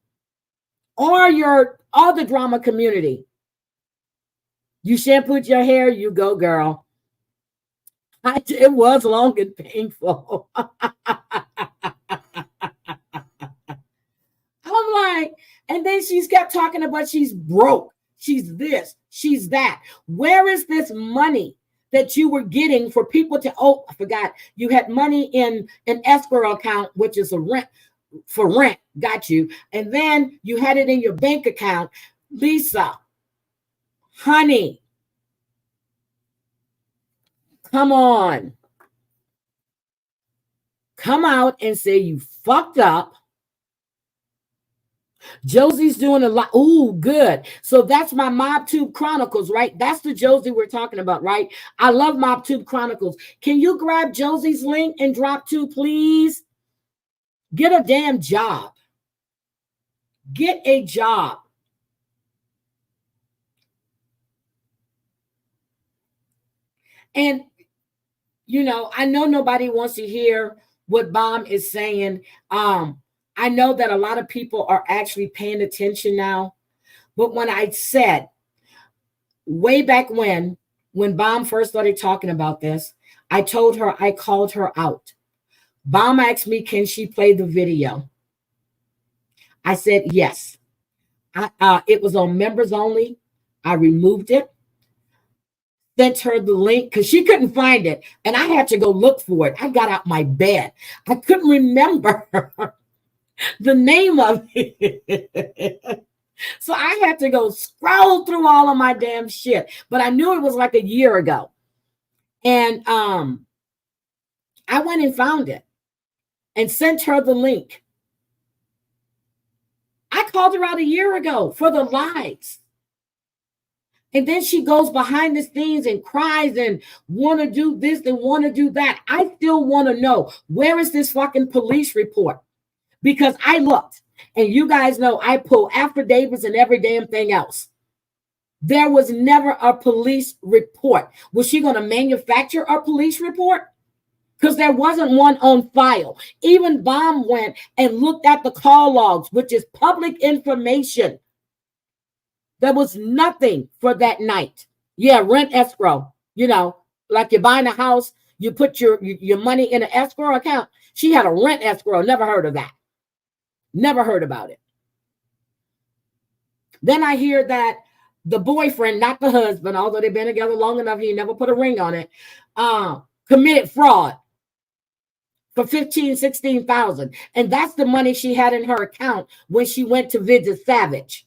or all the drama community. You shampooed your hair, you go, girl. It was long and painful. I'm like, and then she's kept talking about she's broke. She's this, she's that. Where is this money that you were getting for people to, I forgot. You had money in an escrow account, which is for rent. Got you. And then you had it in your bank account. Lisa, honey, come on. Come out and say you fucked up. Josie's doing a lot. Ooh, good. So that's my MobTube Chronicles, right? That's the Josie we're talking about, right? I love MobTube Chronicles. Can you grab Josie's link and drop to, please? Get a damn job. Get a job. And, I know nobody wants to hear what Bomb is saying. I know that a lot of people are actually paying attention now. But when I said way back when Bomb first started talking about this, I told her, I called her out. Bomb asked me, can she play the video? I said, yes. It was on members only. I removed it. Sent her the link because she couldn't find it. And I had to go look for it. I got out my bed. I couldn't remember the name of it. So I had to go scroll through all of my damn shit. But I knew it was like a year ago. And I went and found it and sent her the link. I called her out a year ago for the lies. And then she goes behind the scenes and cries and want to do this and want to do that. I still want to know, where is this fucking police report? Because I looked, and you guys know I pull affidavits and every damn thing else. There was never a police report. Was she going to manufacture a police report? Because there wasn't one on file. Even Baum went and looked at the call logs, which is public information. There was nothing for that night. Yeah, rent escrow. You know, like you're buying a house, you put your money in an escrow account. She had a rent escrow. Never heard of that. Never heard about it. Then I hear that the boyfriend, not the husband, although they've been together long enough, he never put a ring on it, committed fraud for $15,000, $16,000. And that's the money she had in her account when she went to visit Savage.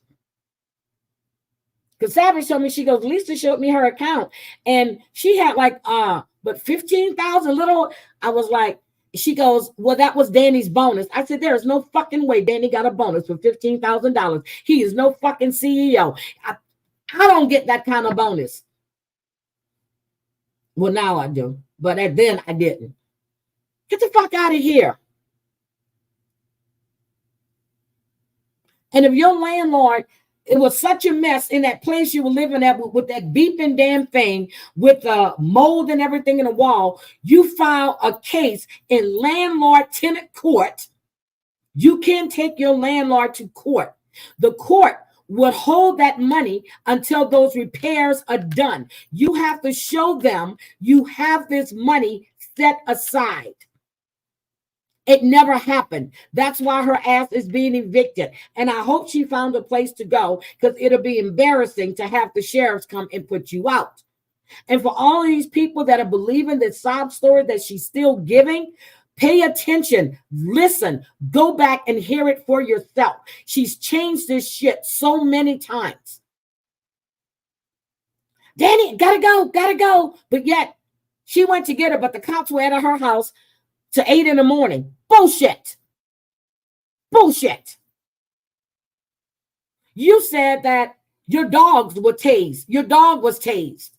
Because Savage told me, she goes, Lisa showed me her account. And she had like, but 15,000 little. I was like, she goes, well, that was Danny's bonus. I said, there is no fucking way Danny got a bonus for $15,000. He is no fucking CEO. I don't get that kind of bonus. Well, now I do. But then I didn't. Get the fuck out of here. And if your landlord, it was such a mess in that place you were living at with that beeping damn thing, with the mold and everything in the wall, you file a case in landlord-tenant court. You can take your landlord to court. The court would hold that money until those repairs are done. You have to show them you have this money set aside. It never happened. That's why her ass is being evicted. And I hope she found a place to go, because it'll be embarrassing to have the sheriffs come and put you out. And for all of these people that are believing this sob story that she's still giving, pay attention, listen, go back and hear it for yourself. She's changed this shit so many times. Danny, gotta go. But yet she went to get her, but the cops were at her house to 8 in the morning. Bullshit. You said that your dogs were tased. Your dog was tased.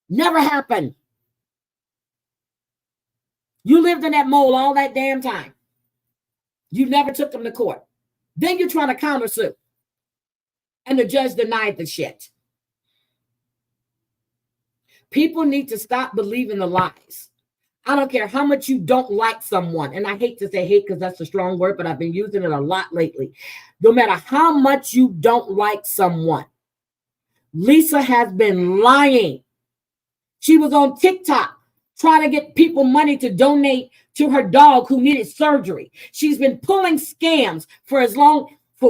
Never happened. You lived in that mole all that damn time. You never took them to court. Then you're trying to countersue. And the judge denied the shit. People need to stop believing the lies. I don't care how much you don't like someone. And I hate to say hate because that's a strong word, but I've been using it a lot lately. No matter how much you don't like someone, Lisa has been lying. She was on TikTok trying to get people money to donate to her dog who needed surgery. She's been pulling scams for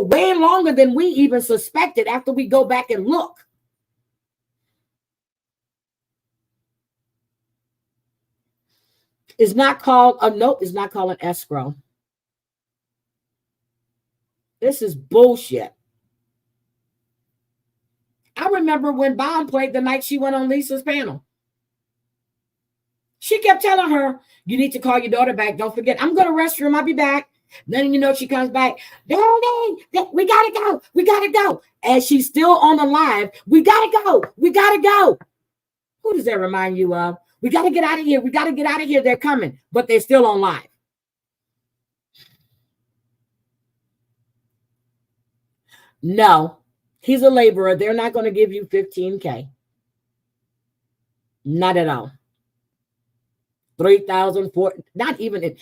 way longer than we even suspected after we go back and look. It's not called a note. It's not called an escrow. This is bullshit. I remember when Baum played the night she went on Lisa's panel. She kept telling her, you need to call your daughter back. Don't forget, I'm going to restroom. I'll be back. Then, she comes back. Daddy, we got to go. We got to go. As she's still on the live, we got to go. We got to go. Who does that remind you of? We got to get out of here. We got to get out of here. They're coming, but they're still on live. No, he's a laborer. They're not going to give you $15K. Not at all. 3,000, 4,000, not even it.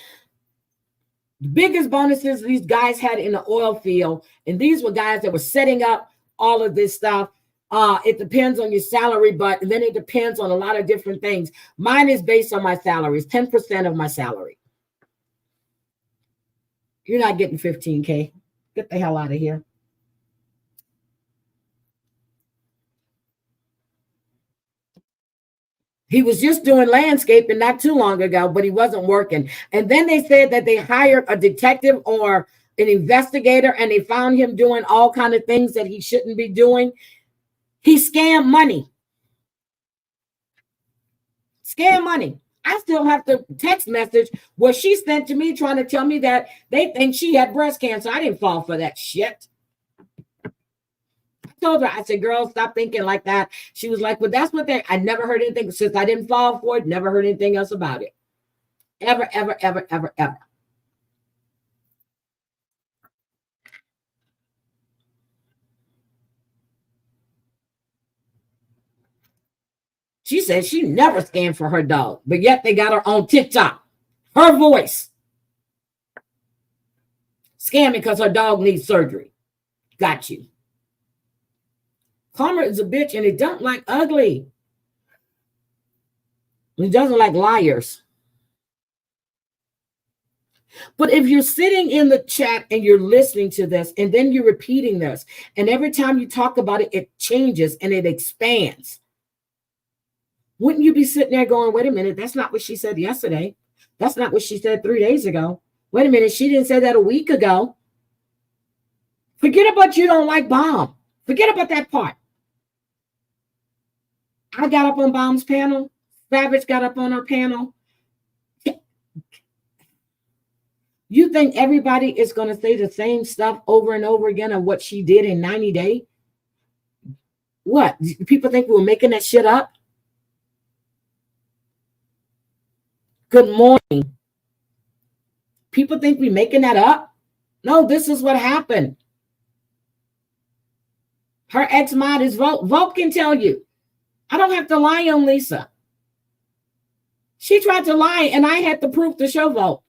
The biggest bonuses these guys had in the oil field, and these were guys that were setting up all of this stuff. It depends on your salary, but then it depends on a lot of different things. Mine is based on my salary. It's 10% of my salary. You're not getting $15K. Get the hell out of here. He was just doing landscaping not too long ago, but he wasn't working. And then they said that they hired a detective or an investigator and they found him doing all kind of things that he shouldn't be doing. He scammed money. Scam money. I still have the text message where she sent to me trying to tell me that they think she had breast cancer. I didn't fall for that shit. I told her, I said, girl, stop thinking like that. She was like, well, that's what I never heard anything since I didn't fall for it, never heard anything else about it. Ever, ever, ever, ever, ever. She said she never scammed for her dog, but yet they got her on TikTok. Her voice. Scamming because her dog needs surgery. Got you. Karma is a bitch and it don't like ugly. It doesn't like liars. But if you're sitting in the chat and you're listening to this and then you're repeating this, and every time you talk about it, it changes and it expands. Wouldn't you be sitting there going, wait a minute, that's not what she said yesterday. That's not what she said 3 days ago. Wait a minute, she didn't say that a week ago. Forget about you don't like Bomb. Forget about that part. I got up on Bomb's panel. Savage got up on her panel. You think everybody is going to say the same stuff over and over again of what she did in 90 days? What? People think we're making that shit up? Good morning. People think we're making that up? No, this is what happened. Her ex-mod is Vote. Vote can tell you. I don't have to lie on Lisa. She tried to lie, and I had the proof to show Vote.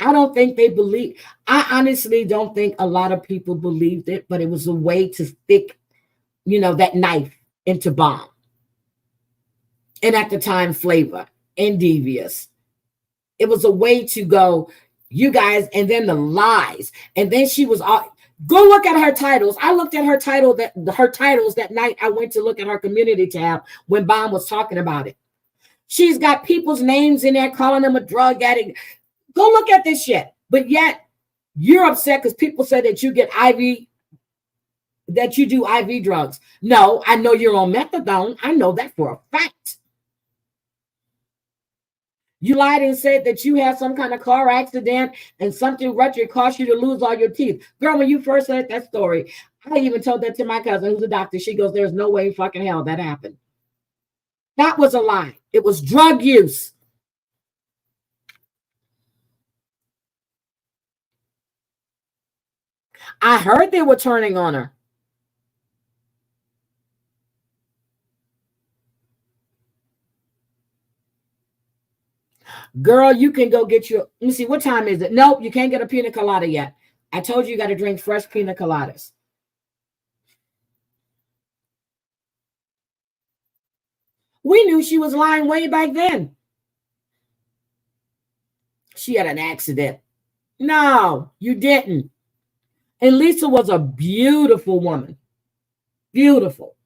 I don't think they believe. I honestly don't think a lot of people believed it, but it was a way to stick, that knife into Bomb. And at the time, Flavor and Devious. It was a way to go, you guys, and then the lies. And then she was all, go look at her titles. I looked at her titles that night. I went to look at her community tab when Bomb was talking about it. She's got people's names in there, calling them a drug addict. Go look at this shit. But yet you're upset because people say that you get IV, that you do IV drugs. No, I know you're on methadone. I know that for a fact. You lied and said that you had some kind of car accident and something ruptured caused you to lose all your teeth. Girl, when you first said that story, I even told that to my cousin who's a doctor. She goes, there's no way in fucking hell that happened. That was a lie. It was drug use. I heard they were turning on her. Girl, you can go get your, let me see, what time is it? Nope, you can't get a pina colada yet. I told you got to drink fresh pina coladas. We knew she was lying way back then. She had an accident. No, you didn't. And Lisa was a beautiful woman. Beautiful.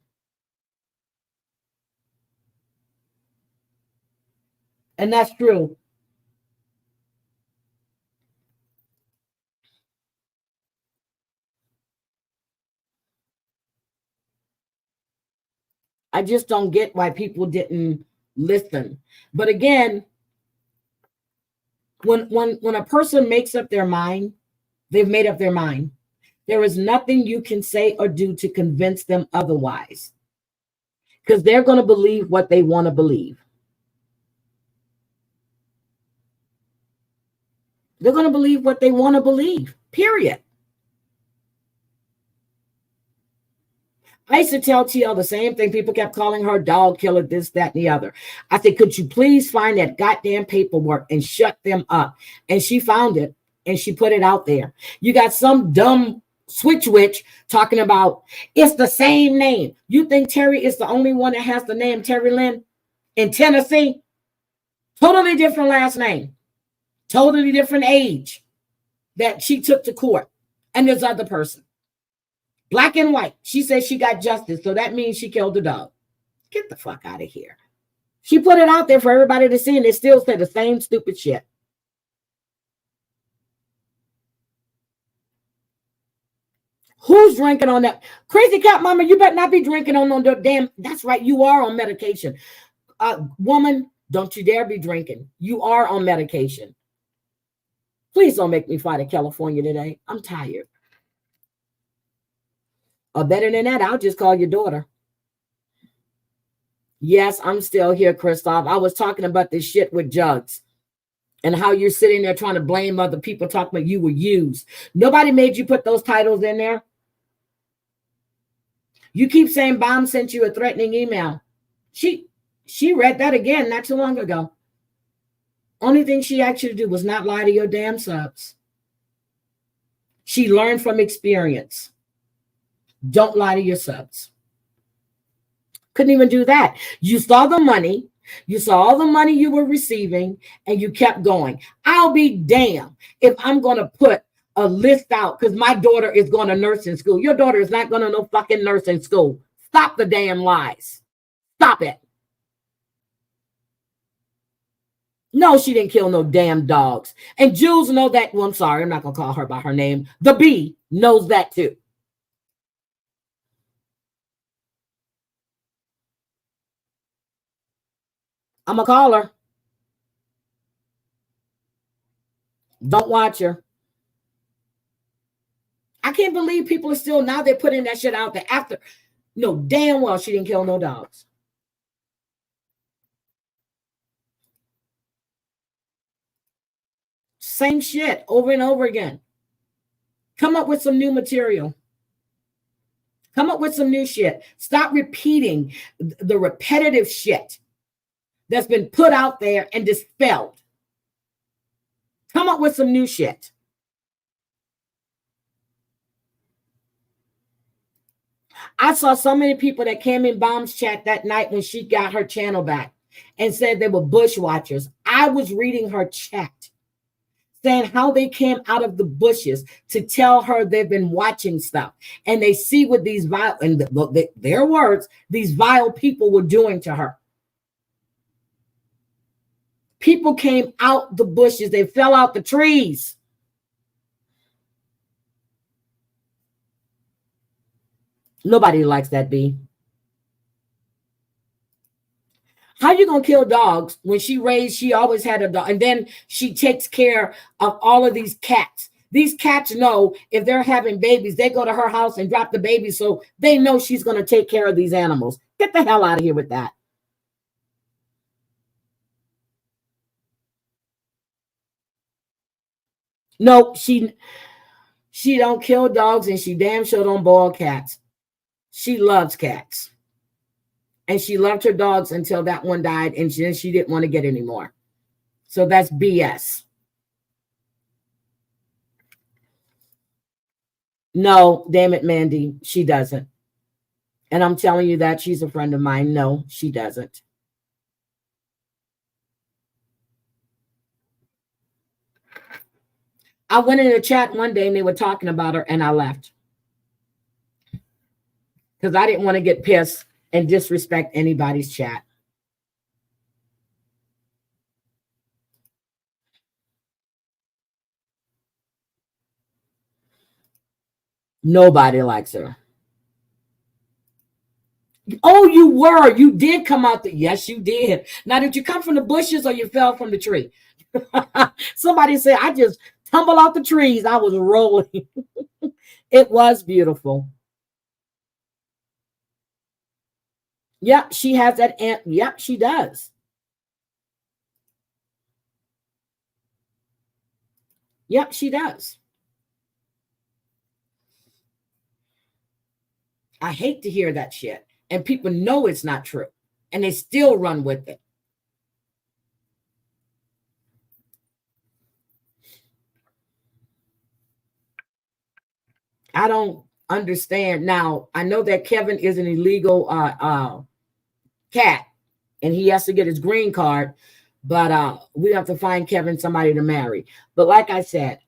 And that's true. I just don't get why people didn't listen. But again, when a person makes up their mind, they've made up their mind. There is nothing you can say or do to convince them otherwise. Because they're going to believe what they want to believe. They're going to believe what they want to believe, period. I used to tell TL the same thing. People kept calling her dog killer, this, that, and the other. I said, could you please find that goddamn paperwork and shut them up? And she found it, and she put it out there. You got some dumb switch witch talking about it's the same name. You think Terry is the only one that has the name Terry Lynn in Tennessee? Totally different last name. Totally different age that she took to court. And this other person. Black and white. She says she got justice, so that means she killed the dog. Get the fuck out of here. She put it out there for everybody to see, and they still say the same stupid shit. Who's drinking on that? Crazy cat mama, you better not be drinking on the damn. That's right, you are on medication. Woman, don't you dare be drinking. You are on medication. Please don't make me fly to California today. I'm tired. Or better than that, I'll just call your daughter. Yes, I'm still here, Christoph. I was talking about this shit with Jugs and how you're sitting there trying to blame other people, talking about you were used. Nobody made you put those titles in there. You keep saying Bomb sent you a threatening email. She read that again not too long ago. Only thing she asked you to do was not lie to your damn subs. She learned from experience. Don't lie to your subs. Couldn't even do that. You saw the money. You saw all the money you were receiving, and you kept going. I'll be damned if I'm going to put a list out because my daughter is going to nursing school. Your daughter is not going to no fucking nursing school. Stop the damn lies. Stop it. No, she didn't kill no damn dogs. And Jules know that. Well, I'm sorry. I'm not going to call her by her name. The bee knows that too. I'm going to call her. Don't watch her. I can't believe people are still, now they're putting that shit out there after. No, damn well she didn't kill no dogs. Same shit over and over again. Come up with some new material. Come up with some new shit. Stop repeating the repetitive shit that's been put out there and dispelled. Come up with some new shit. I saw so many people that came in Bomb's chat that night when she got her channel back and said they were bushwatchers. I was reading her chat saying how they came out of the bushes to tell her they've been watching stuff. And they see what these vile, and their words, these vile people were doing to her. People came out the bushes. They fell out the trees. Nobody likes that bee. How you gonna kill dogs when she always had a dog, and then she takes care of all of these cats. These cats know if they're having babies, they go to her house and drop the baby, so they know she's gonna take care of these animals. Get the hell out of here with that. No, she don't kill dogs, and she damn sure don't boil cats. She loves cats. And she loved her dogs until that one died, and then she didn't want to get any more. So that's BS. No, damn it, Mandy, she doesn't. And I'm telling you that she's a friend of mine. No, she doesn't. I went in the chat one day and they were talking about her, and I left. Because I didn't want to get pissed and disrespect anybody's chat. Nobody likes her. Oh, you were. You did come out the. Yes, you did. Now, did you come from the bushes or you fell from the tree? Somebody said, I just tumbled out the trees. I was rolling. It was beautiful. Yep, she has that ant. Yep, she does. Yep, she does. I hate to hear that shit. And people know it's not true. And they still run with it. I don't understand. Now, I know that Kevin is an illegal cat. And he has to get his green card. But we have to find Kevin somebody to marry. But like I said,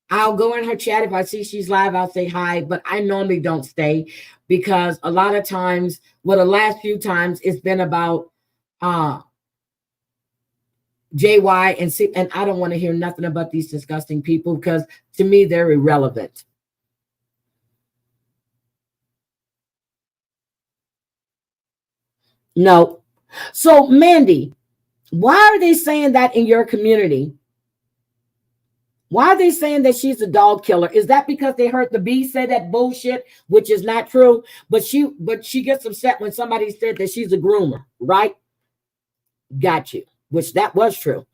I'll go in her chat. If I see she's live, I'll say hi, but I normally don't stay because a lot of times, well, the last few times it's been about JY and I don't want to hear nothing about these disgusting people because to me they're irrelevant. No. So Mandy, why are they saying that in your community? Why are they saying that she's a dog killer? Is that because they heard the bee say that bullshit, which is not true? But she gets upset when somebody said that she's a groomer, right? Got you. Which that was true.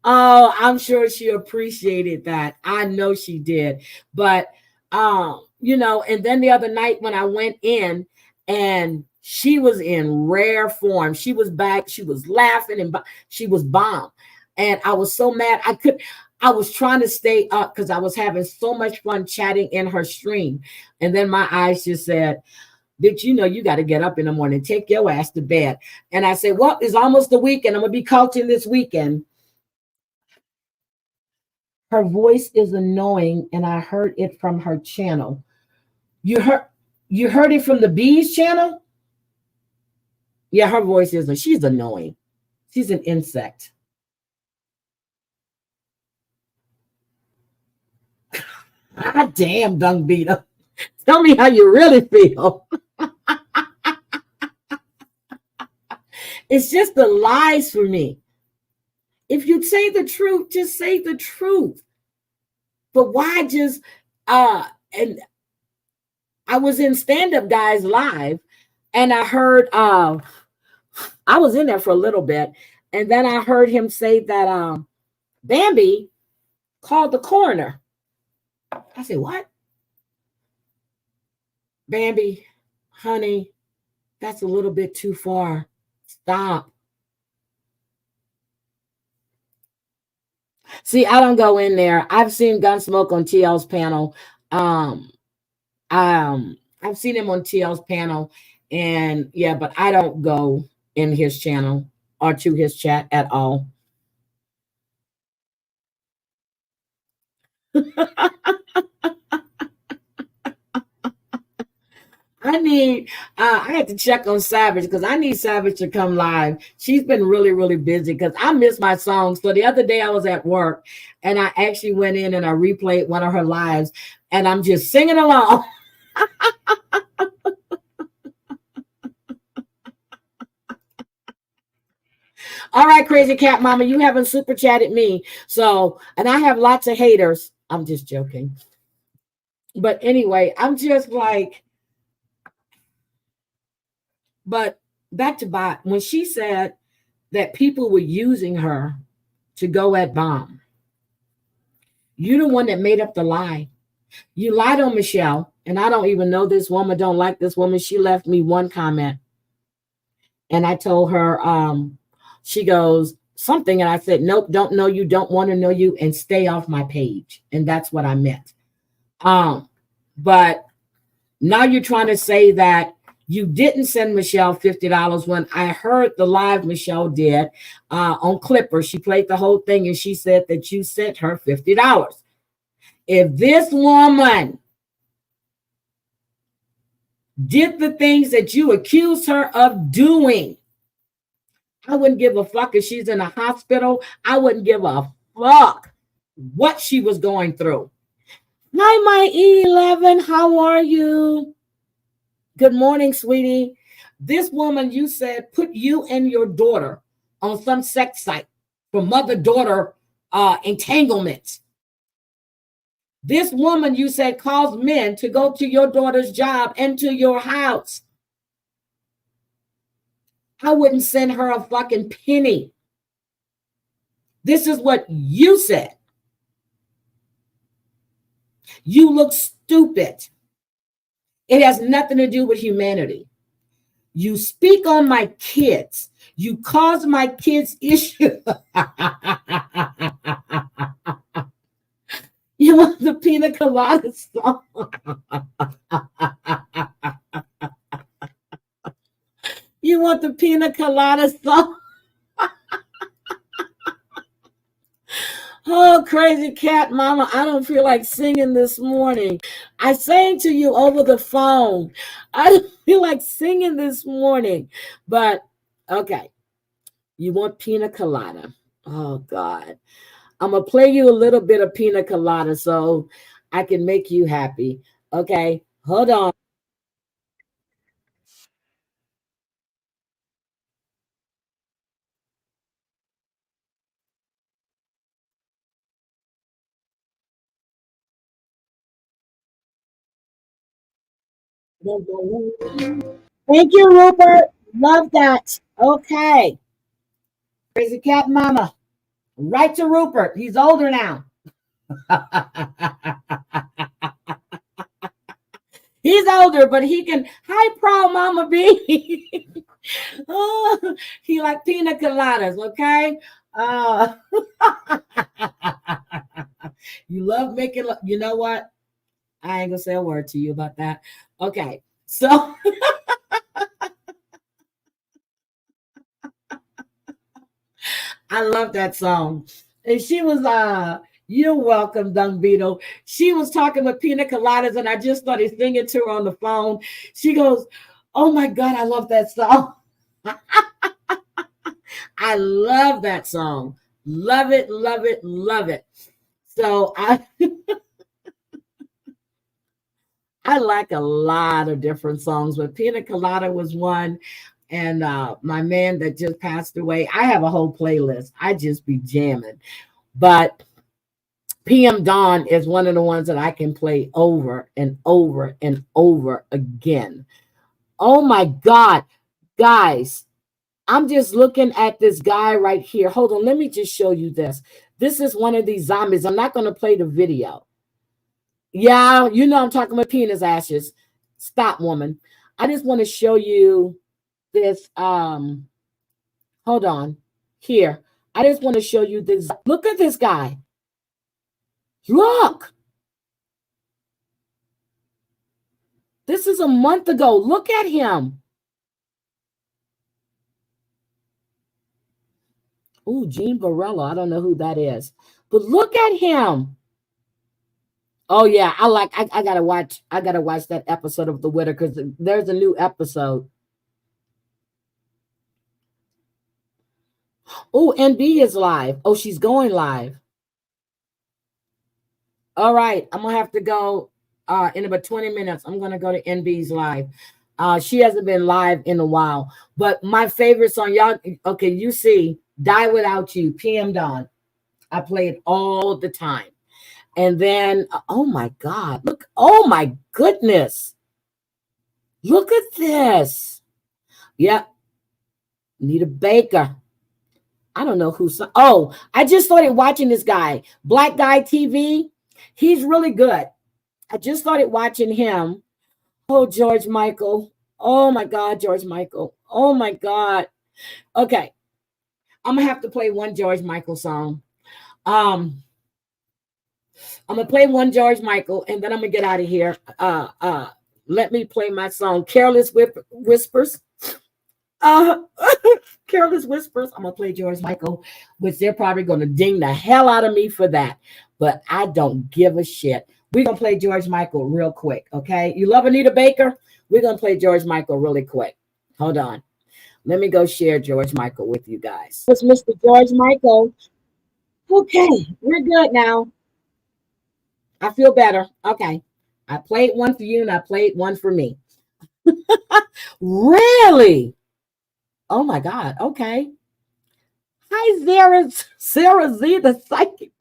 Oh, I'm sure she appreciated that. I know she did. But you know, and then the other night when I went in and she was in rare form. She was back, she was laughing and she was bomb. And I was so mad. I was trying to stay up because I was having so much fun chatting in her stream. And then my eyes just said, bitch, you know you got to get up in the morning, take your ass to bed. And I said, well, it's almost the weekend. I'm gonna be coaching this weekend. Her voice is annoying, and I heard it from her channel. You heard it from the bees channel? Yeah, her voice isn't. She's annoying. She's an insect. God damn, Dung Beater. Tell me how you really feel. It's just the lies for me. If you'd say the truth, just say the truth. But why just and I was in Stand Up Guys Live and I heard I was in there for a little bit, and then I heard him say that Bambi called the coroner. I said, what? Bambi, honey, that's a little bit too far. Stop. See, I don't go in there. I've seen Gunsmoke on TL's panel. I've seen him on TL's panel, and yeah, but I don't go in his channel or to his chat at all. I had to check on Savage because I need Savage to come live. She's been really, really busy because I miss my songs. So the other day I was at work and I actually went in and I replayed one of her lives and I'm just singing along. All right, Crazy Cat Mama, you haven't super chatted me. So, and I have lots of haters. I'm just joking. But anyway, I'm just like, but back to Bot, when she said that people were using her to go at Bomb, you're the one that made up the lie. You lied on Michelle, and I don't even know this woman, don't like this woman. She left me one comment, and I told her, she goes, something, and I said, nope, don't know you, don't want to know you, and stay off my page. And that's what I meant. But now you're trying to say that you didn't send Michelle $50 when I heard the live Michelle did on Clipper. She played the whole thing and she said that you sent her $50. If this woman did the things that you accused her of doing, I wouldn't give a fuck if she's in a hospital. I wouldn't give a fuck what she was going through. Hi, my E11. How are you? Good morning, sweetie. This woman, you said, put you and your daughter on some sex site for mother-daughter entanglements. This woman, you said, caused men to go to your daughter's job and to your house. I wouldn't send her a fucking penny. This is what you said. You look stupid. It has nothing to do with humanity. You speak on my kids. You cause my kids issues. You want the pina colada song? You want the pina colada song? Oh, crazy cat mama, I don't feel like singing this morning. I sang to you over the phone. I don't feel like singing this morning. But, okay. You want pina colada. Oh, God. I'm going to play you a little bit of pina colada so I can make you happy. Okay? Hold on. Thank you, Rupert. Love that. Okay. Crazy cat mama. Right to Rupert. He's older now. He's older, but he can. Hi, proud mama B. Oh, he like pina coladas, okay? You love making. You know what? I ain't gonna say a word to you about that. Okay, so I love that song. And she was you're welcome, Dung Beetle. She was talking with pina coladas, and I just started singing to her on the phone. She goes, "Oh my God, I love that song." I love that song. Love it, love it, love it. So I like a lot of different songs, but Pina Colada was one. And my man that just passed away, I have a whole playlist. I just be jamming. But PM Dawn is one of the ones that I can play over and over and over again. Oh my God, guys, I'm just looking at this guy right here. Hold on, let me just show you this. This is one of these zombies. I'm not going to play the video. Yeah, you know I'm talking about penis ashes. Stop, woman. I just want to show you this. Hold on. Here. I just want to show you this. Look at this guy. Look. This is a month ago. Look at him. Ooh, Gene Barella. I don't know who that is. But look at him. Oh yeah, I gotta watch that episode of The Widow because there's a new episode. Oh, NB is live. Oh, she's going live. All right, I'm gonna have to go in about 20 minutes. I'm gonna go to NB's live. She hasn't been live in a while. But my favorite song, y'all, okay, you see, Die Without You, PM Dawn. I play it all the time. And then, oh my God, look, oh my goodness. Look at this. Yep. Nita Baker. I don't know who's. Oh, I just started watching this guy, Black Guy TV. He's really good. I just started watching him. Oh, George Michael. Oh my God, George Michael. Oh my God. Okay. I'm gonna have to play one George Michael song. I'm gonna play one George Michael and then I'm gonna get out of here. Let me play my song, Careless Whispers. Careless Whispers. I'm gonna play George Michael, which they're probably gonna ding the hell out of me for that. But I don't give a shit. We're gonna play George Michael real quick. Okay. You love Anita Baker? We're gonna play George Michael really quick. Hold on. Let me go share George Michael with you guys. It's Mr. George Michael. Okay, we're good now. I feel better. Okay. I played one for you and I played one for me. Really? Oh my God. Okay. Hi, Sarah Z, the psychic.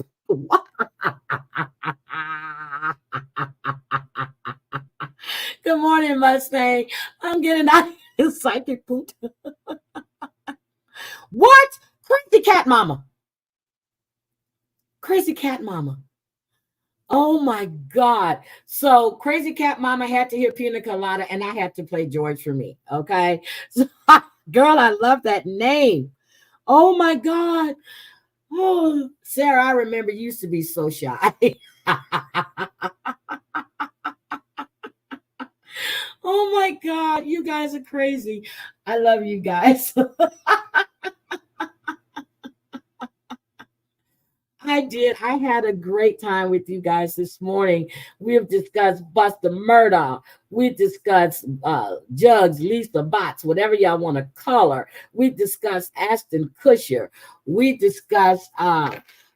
Good morning, Mustang. I'm getting out of here, psychic poot. What? Crazy cat mama. Crazy cat mama. Oh my God. So Crazy Cat Mama had to hear Pina Colada and I had to play George for me. Okay. So, girl, I love that name. Oh my God. Oh, Sarah, I remember you used to be so shy. Oh my God, you guys are crazy. I love you guys. I did. I had a great time with you guys this morning. We have discussed Buster Murdaugh. We discussed Jugs, Lisa Bots, whatever y'all want to call her. We discussed Ashton Kutcher. We discussed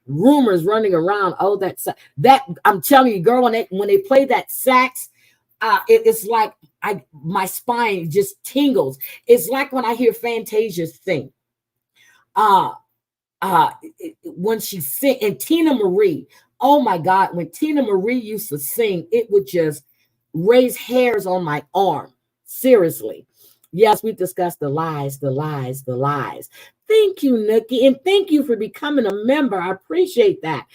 rumors running around. Oh, that I'm telling you, girl, when they play that sax, it's like my spine just tingles. It's like when I hear Fantasia sing. When she sing, and Tina Marie, oh my God, when Tina Marie used to sing, it would just raise hairs on my arm. Seriously. Yes, we discussed the lies, the lies, the lies. Thank you, Nookie, and thank you for becoming a member. I appreciate that.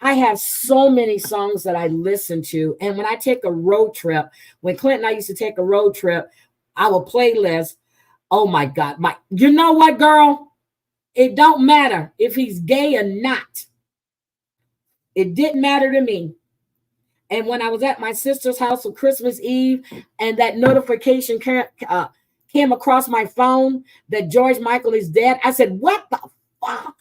I have so many songs that I listen to, and when I take a road trip, when Clint and I used to take a road trip, our playlist, oh my God, you know what, girl? It don't matter if he's gay or not. It didn't matter to me. And when I was at my sister's house on Christmas Eve and that notification came across my phone that George Michael is dead, I said, what the fuck?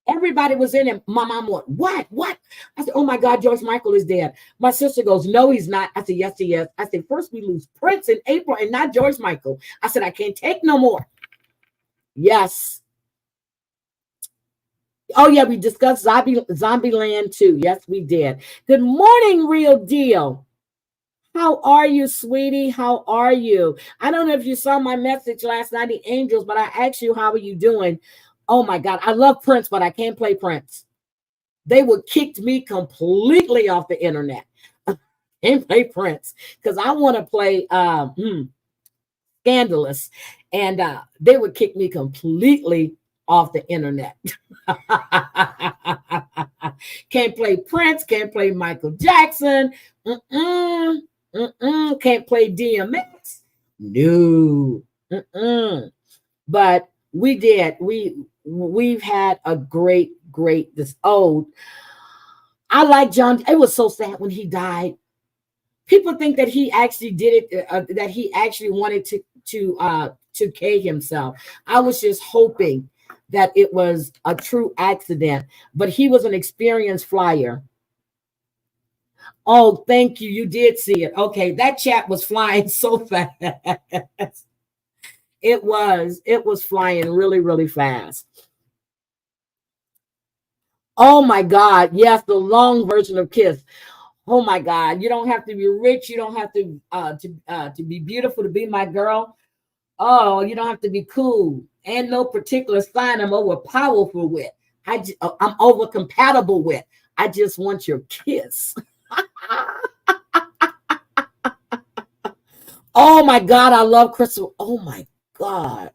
Everybody was in it. My mom went, what? I said, oh my God, George Michael is dead. My sister goes, no, he's not. I said, yes, he is. I said, first we lose Prince in April and not George Michael. I said, I can't take no more. Yes. Oh, yeah, we discussed Zombieland too. Yes, we did. Good morning, Real Deal. How are you, sweetie? How are you? I don't know if you saw my message last night, the Angels, but I asked you, how are you doing? Oh, my God. I love Prince, but I can't play Prince. They would kick me completely off the internet. Can't play Prince because I want to play Scandalous, and they would kick me completely off the internet. Can't play Prince, can't play Michael Jackson, can't play DMX. No. But we did. We've had a great I like John. It was so sad when he died. People think that he actually did it, that he actually wanted to kill himself. I was just hoping that it was a true accident, but he was an experienced flyer. Oh, thank you. You did see it. Okay, that chat was flying so fast. It was flying really, really fast. Oh my God. Yes, the long version of Kiss. Oh my God. You don't have to be rich. You don't have to be beautiful to be my girl. Oh, you don't have to be cool. And no particular sign I'm over powerful with. I'm over compatible with. I just want your kiss. Oh my God. I love Crystal. Oh my God.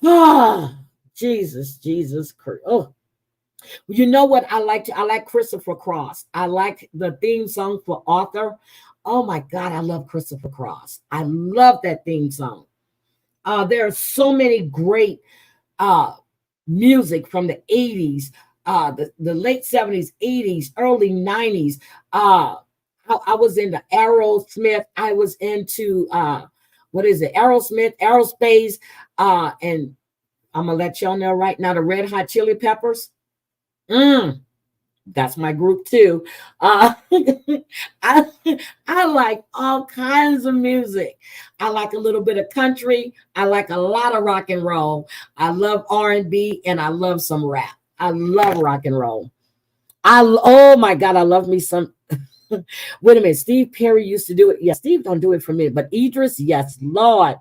Ah, Jesus Christ. Oh, you know what I like? I like Christopher Cross. I like the theme song for Arthur. Oh my God, I love Christopher Cross. I love that theme song. There are so many great music from the 80s, the late 70s, 80s, early 90s. I was into Aerosmith. I was into Aerosmith, Aerospace, and I'm gonna let y'all know right now, the Red Hot Chili Peppers. That's my group too. I like all kinds of music. I like a little bit of country. I like a lot of rock and roll. I love R&B and I love some rap. I love rock and roll. Oh my God, I love me some. Wait a minute, Steve Perry used to do it. Yeah, Steve don't do it for me, but Idris, yes, Lord.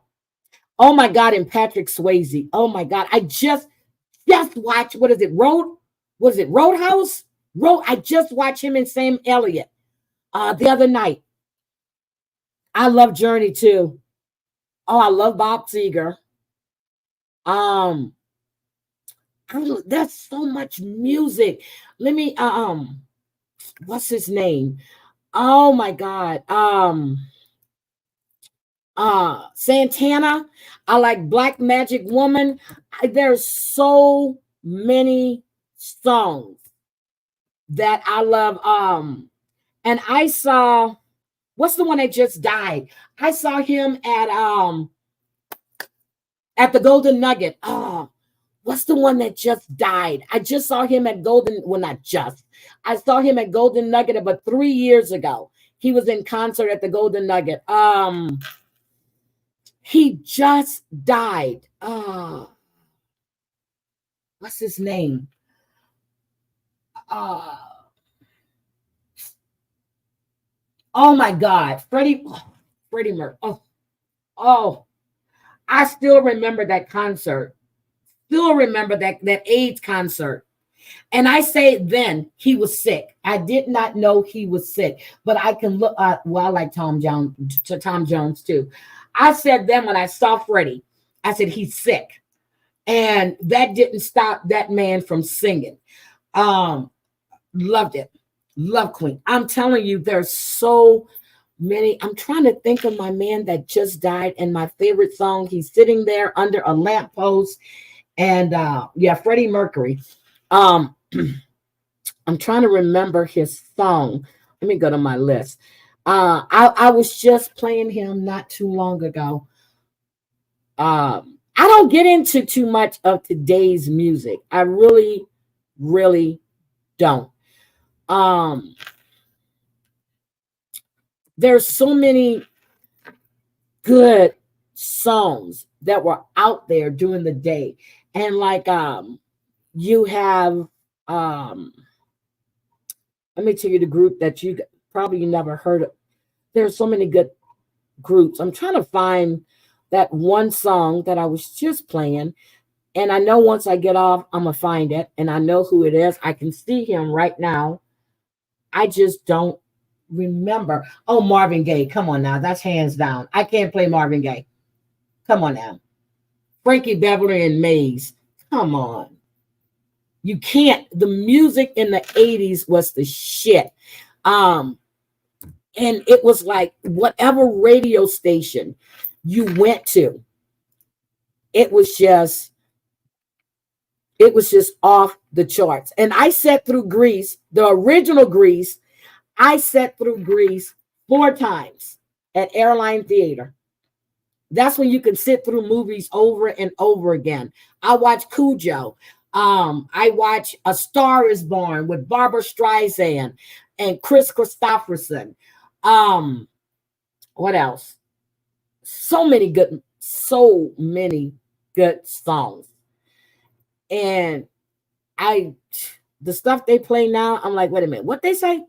Oh my God, and Patrick Swayze. Oh my God, I just watched. What is it? Roadhouse? I just watched him and Sam Elliott the other night. I love Journey too. Oh, I love Bob Seger. That's so much music. Let me what's his name? Oh my God. Santana. I like Black Magic Woman. There's so many songs that I love. And I saw What's the one that just died? I saw him at the Golden Nugget. Oh, what's the one that just died? I just saw him at Golden. Well, not just. I saw him at Golden Nugget about 3 years ago. He was in concert at the Golden Nugget. He just died. What's his name? Oh my God, Freddie Mercury. Oh, I still remember that concert. Still remember that AIDS concert. And I say then he was sick. I did not know he was sick, but I can look. Well, I like Tom Jones too. I said then when I saw Freddie, I said he's sick, and that didn't stop that man from singing. Loved it. Love Queen. I'm telling you, there's so many. I'm trying to think of my man that just died and my favorite song. He's sitting there under a lamppost, and Freddie Mercury. I'm trying to remember his song. Let me go to my list. I was just playing him not too long ago. I don't get into too much of today's music. I really, really don't. There's so many good songs that were out there during the day, and like you have let me tell you the group that you probably never heard of. There's so many good groups. I'm trying to find that one song that I was just playing, and I know once I get off I'm gonna find it, and I know who it is. I can see him right now. I just don't remember. Oh, Marvin Gaye. Come on now. That's hands down. I can't play Marvin Gaye. Come on now. Frankie Beverly and Maze. Come on. You can't. The music in the 80s was the shit. And it was like whatever radio station you went to, it was just off the charts. And I sat through Grease, the original Grease. I sat through Grease 4 times at Airline Theater. That's when you can sit through movies over and over again. I watched Cujo. I watched A Star Is Born with Barbara Streisand and Chris Christopherson. What else? So many good songs. And the stuff they play now, I'm like, wait a minute, what they say?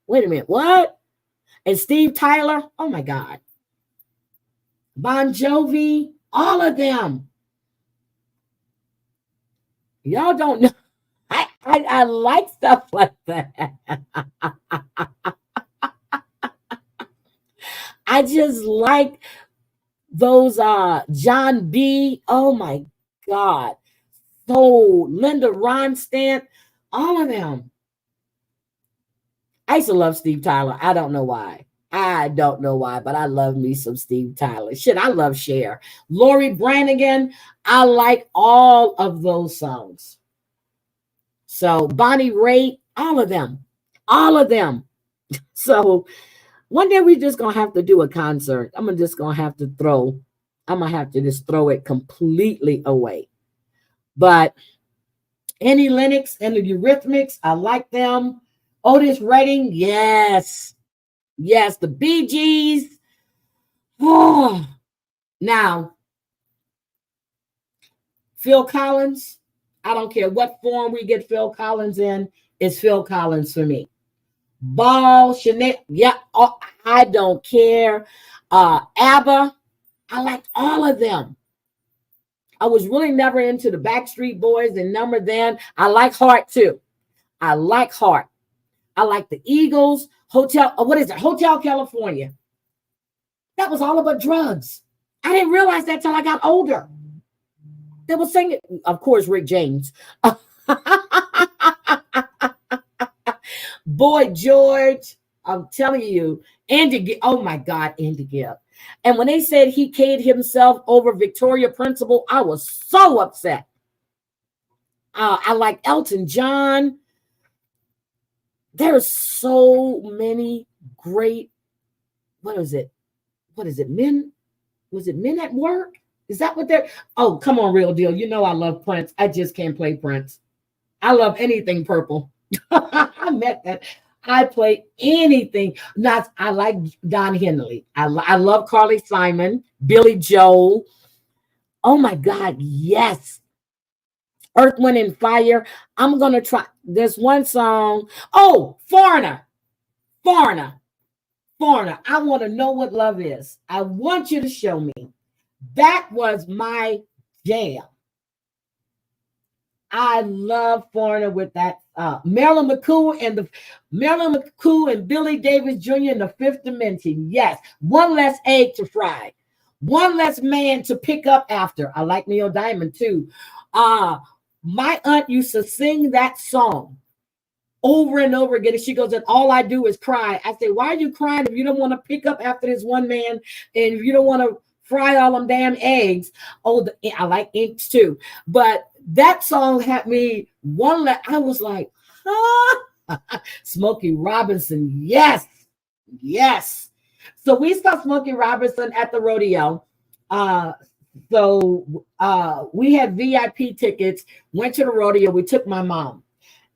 Wait a minute, what? And Steve Tyler, oh my God. Bon Jovi, all of them. Y'all don't know. I like stuff like that. I just like those John B. Oh my God. So Linda Ronstadt, all of them. I used to love Steve Tyler. I don't know why. But I love me some Steve Tyler. Shit, I love Cher. Lori Branigan, I like all of those songs. So Bonnie Raitt, all of them. So one day we're just going to have to do a concert. I'm just going to have to just throw it completely away. But Annie Lennox and the Eurythmics, I like them. Otis Redding, yes. Yes, the Bee Gees. Oh. Now, Phil Collins, I don't care what form we get Phil Collins in, it's Phil Collins for me. Ball, Chanel, yeah, I don't care. ABBA, I liked all of them. I was really never into the Backstreet Boys and Number Then. I like Heart too. I like the Eagles. Hotel California. That was all about drugs. I didn't realize that till I got older. They were singing, of course, Rick James. Boy George, I'm telling you, Andy, oh my God, Andy Gibb. And when they said he k'd himself over Victoria Principal, I was so upset. I like Elton John. There's so many great what is it? What is it? Men? Was it Men at Work? Is that what they're? Oh, come on, Real Deal. You know I love Prince. I just can't play Prince. I love anything purple. I met that. I play anything. Not. I like Don Henley. I love Carly Simon, Billy Joel. Oh my God, yes. Earth, Wind, and Fire. I'm gonna try. There's one song. Oh, Foreigner, Foreigner, Foreigner. I want to know what love is. I want you to show me. That was my jam. I love Foreigner with that Marilyn McCoo and Billy Davis Jr. in the Fifth Dimension. Yes, one less egg to fry, one less man to pick up after. I like Neil Diamond too. My aunt used to sing that song over and over again. And she goes, and all I do is cry. I say, why are you crying if you don't want to pick up after this one man and if you don't want to fry all them damn eggs? Oh, I like inks too. But that song had me I was like, huh? Smokey Robinson. Yes. Yes. So we saw Smokey Robinson at the rodeo. So we had VIP tickets, went to the rodeo. We took my mom.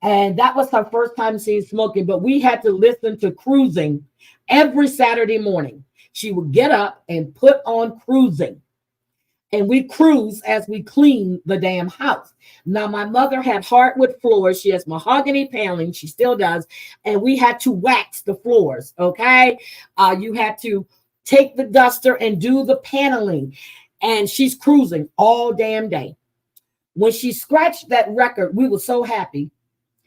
And that was her first time seeing Smokey, but we had to listen to Cruising every Saturday morning. She would get up and put on Cruising. And we cruise as we clean the damn house. Now, my mother had hardwood floors. She has mahogany paneling. She still does. And we had to wax the floors, okay? You had to take the duster and do the paneling. And she's cruising all damn day. When she scratched that record, we were so happy.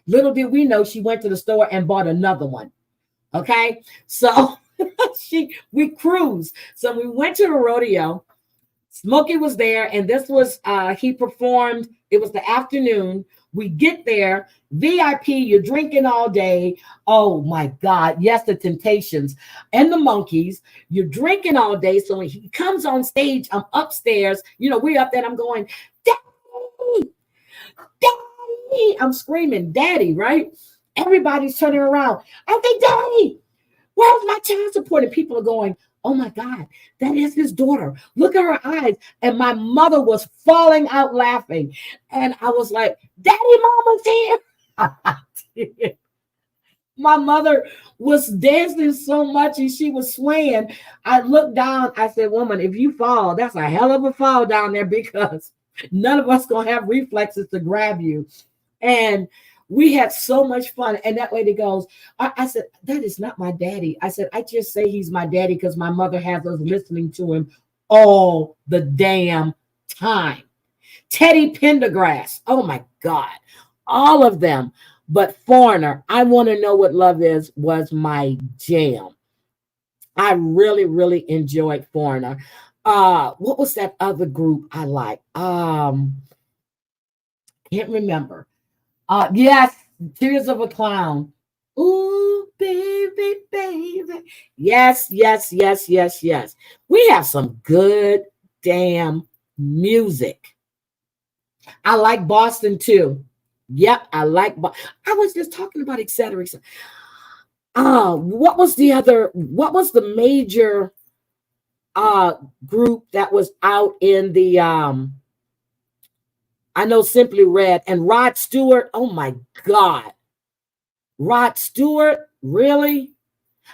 Little did we know she went to the store and bought another one. Okay, so we cruised. So we went to the rodeo. Smokey was there, and this was he performed. It was the afternoon. We get there, VIP. You're drinking all day. Oh my God! Yes, the Temptations and the Monkees. You're drinking all day. So when he comes on stage, I'm upstairs. You know, we're up there. And I'm going, Daddy, Daddy. I'm screaming, Daddy, right? Everybody's turning around. I think, Daddy, where's my child support? And people are going, oh my God, that is his daughter. Look at her eyes. And my mother was falling out laughing. And I was like, Daddy, Mama's here. My mother was dancing so much and she was swaying. I looked down. I said, woman, if you fall, that's a hell of a fall down there because none of us going to have reflexes to grab you. And we had so much fun. And that lady goes, I said, that is not my daddy. I said, I just say he's my daddy because my mother has us listening to him all the damn time. Teddy Pendergrass. Oh my God. All of them. But Foreigner, I Want to Know What Love Is was my jam. I really, really enjoyed Foreigner. What was that other group I liked? Can't remember. Yes, Tears of a Clown. Ooh, baby, baby. Yes, yes, yes, yes, yes. We have some good damn music. I like Boston too. Yep, I like. I was just talking about etc. What was the major group that was out in the I know Simply Red and Rod Stewart. Oh my God. Rod Stewart, really?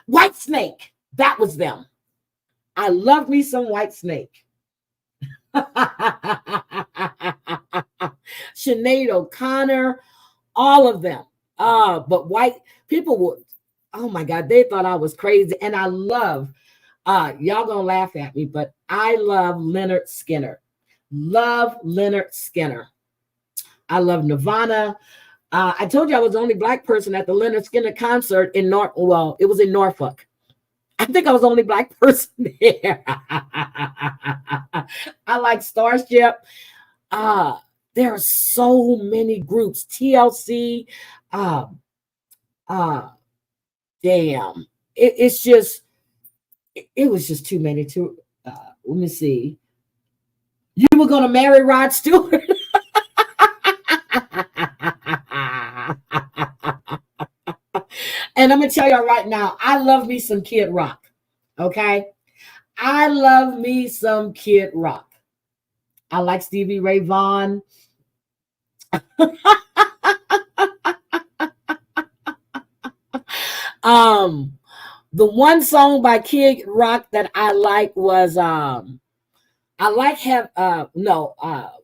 White Snake. That was them. I love me some White Snake. Sinead O'Connor, all of them. But white people would, oh my God, they thought I was crazy. And I love, y'all gonna laugh at me, but I love Leonard Skinner. Love Leonard Skinner. I love Nirvana. I told you I was the only Black person at the Leonard Skinner concert in it was in Norfolk. I think I was the only Black person there. I like Starship. There are so many groups. TLC. Damn. It's just, it was just too many to, let me see. You were going to marry Rod Stewart? And I'm going to tell y'all right now, I love me some Kid Rock. Okay. I love me some Kid Rock. I like Stevie Ray Vaughan. The one song by Kid Rock that I like was I like have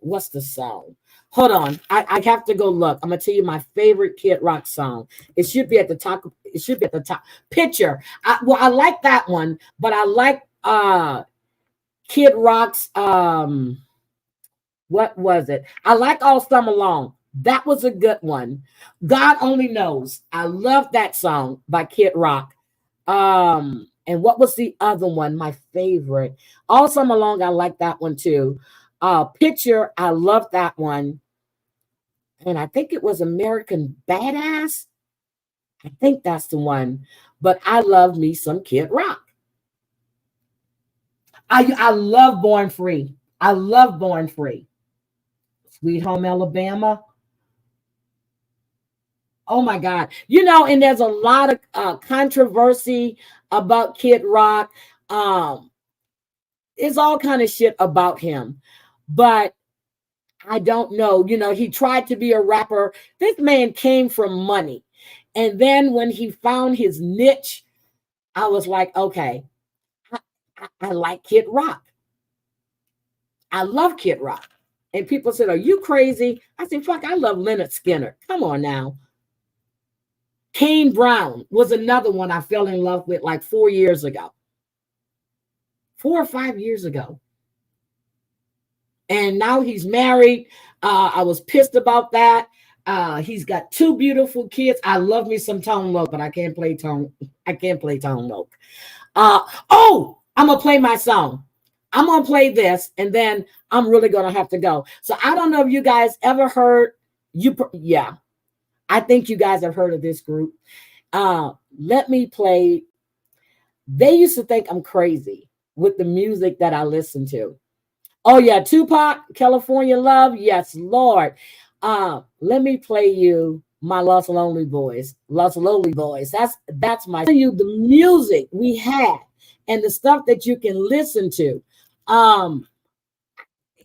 what's the song? Hold on. I have to go look. I'm gonna tell you my favorite Kid Rock song. It should be at the top. It should be at the top. Picture. I like that one, but I like Kid Rock's what was it? I like All Summer Long. That was a good one. God Only Knows. I love that song by Kid Rock. And what was the other one? My favorite. All Summer Long, I like that one too. Picture, I love that one. And I think it was American Badass. I think that's the one. But I love me some Kid Rock. I love Born Free. I love Born Free. Sweet Home Alabama. Oh my God. You know, and there's a lot of controversy about Kid Rock. It's all kind of shit about him. But I don't know. You know, he tried to be a rapper. This man came from money. And then when he found his niche, I was like, okay, I like Kid Rock. I love Kid Rock. And people said, are you crazy? I said, fuck, I love Leonard Skinner. Come on now. Kane Brown was another one I fell in love with like 4 years ago. 4 or 5 years ago. And now he's married. I was pissed about that. He's got 2 beautiful kids. I love me some Tone Loc, but I can't play Tone. I can't play Tone Loc. I'm gonna play my song. I'm gonna play this, and then I'm really gonna have to go. So I don't know if you guys ever heard yeah. I think you guys have heard of this group. Let me play. They used to think I'm crazy with the music that I listen to. Oh yeah, Tupac, California Love. Yes, Lord. Let me play you my Lost Lonely Boys. Lost Lonely Boys. That's my the music we had and the stuff that you can listen to.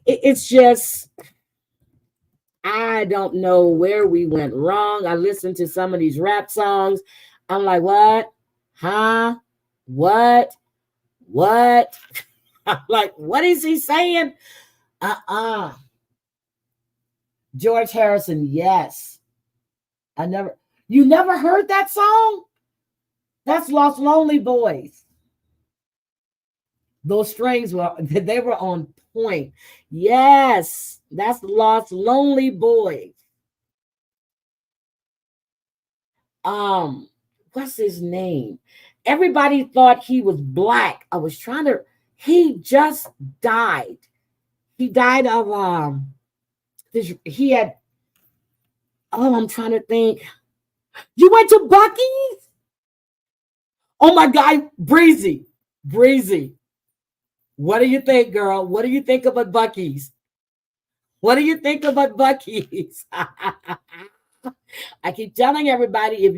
It's just I don't know where we went wrong. I listened to some of these rap songs. I'm like, what? Huh? What? I'm like, what is he saying? George Harrison, yes. You never heard that song? That's Lost Lonely Boys. Those strings they were on point. Yes, that's Lost Lonely Boys. What's his name? Everybody thought he was black. He just died. He died of he had I'm trying to think. You went to Buc-ee's? Oh my God, Breezy. What do you think, girl? What do you think about Buc-ee's? What do you think about Buc-ee's? I keep telling everybody, if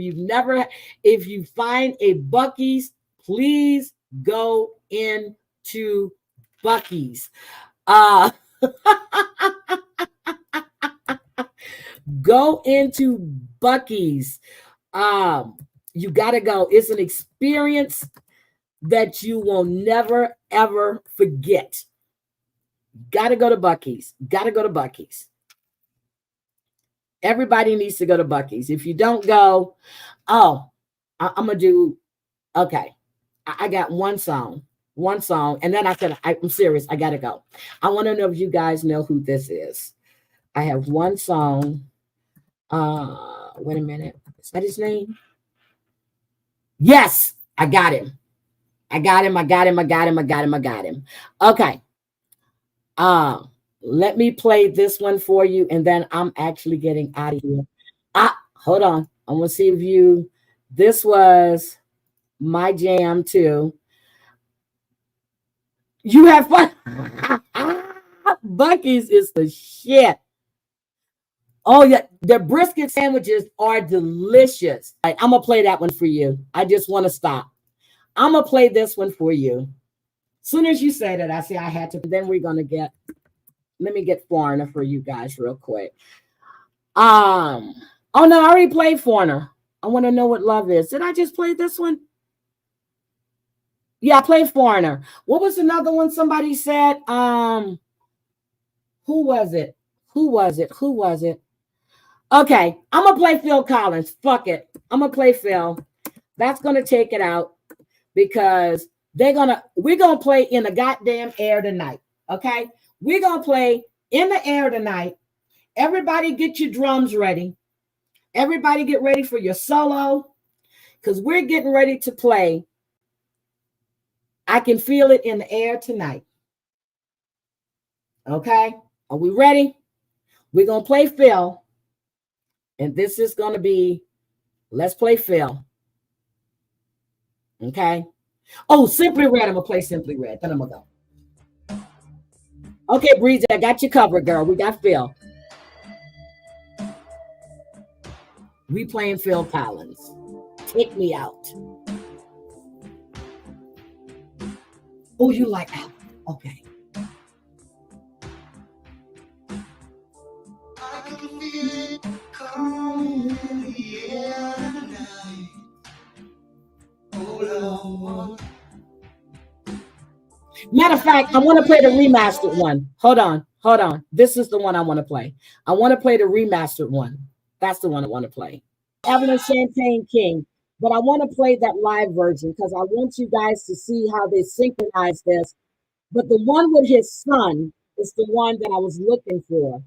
you find a Buc-ee's, please go into Buc-ee's. Go into Buc-ee's. You gotta go. It's an experience that you will never ever forget. Gotta go to Buc-ee's. Gotta go to Buc-ee's. Everybody needs to go to Buc-ee's. If you don't go, I'm gonna do okay. I got one song, and then I said, I'm serious, I gotta go. I want to know if you guys know who this is. I have one song. Wait a minute. Is that his name? Yes, I got him. Okay. Let me play this one for you, and then I'm actually getting out of here. Hold on. I'm gonna see if this was my jam too. You have fun. Buc-ee's is the shit. Oh yeah, the brisket sandwiches are delicious. I'm gonna play that one for you. I just want to stop. I'm gonna play this one for you. Soon as you say that, I say I had to. Then we're gonna get. Let me get Foreigner for you guys real quick. Oh no, I already played Foreigner. I want to know what love is. Did I just play this one? Yeah, I played Foreigner. What was another one somebody said? Who was it? Who was it? Who was it? Okay, I'm gonna play Phil Collins. Fuck it. I'm gonna play Phil. That's gonna take it out because we're gonna play in the goddamn air tonight. Okay? We're gonna play in the air tonight. Everybody get your drums ready. Everybody get ready for your solo. Because we're getting ready to play. I can feel it in the air tonight. Okay? Are we ready? We're gonna play Phil. And this is gonna be Let's Play Phil. Okay. Oh, Simply Red. I'm gonna play Simply Red. Then I'm gonna go. Okay, Breezy, I got you covered, girl. We got Phil. We playing Phil Collins. Take Me Out. Oh, you like Al? Okay. I can feel it coming in the air tonight. Oh, Lord. Matter of fact, I want to play the remastered one. Hold on. This is the one I want to play. I want to play the remastered one. That's the one I want to play. Evelyn Champagne King. But I want to play that live version because I want you guys to see how they synchronize this. But the one with his son is the one that I was looking for.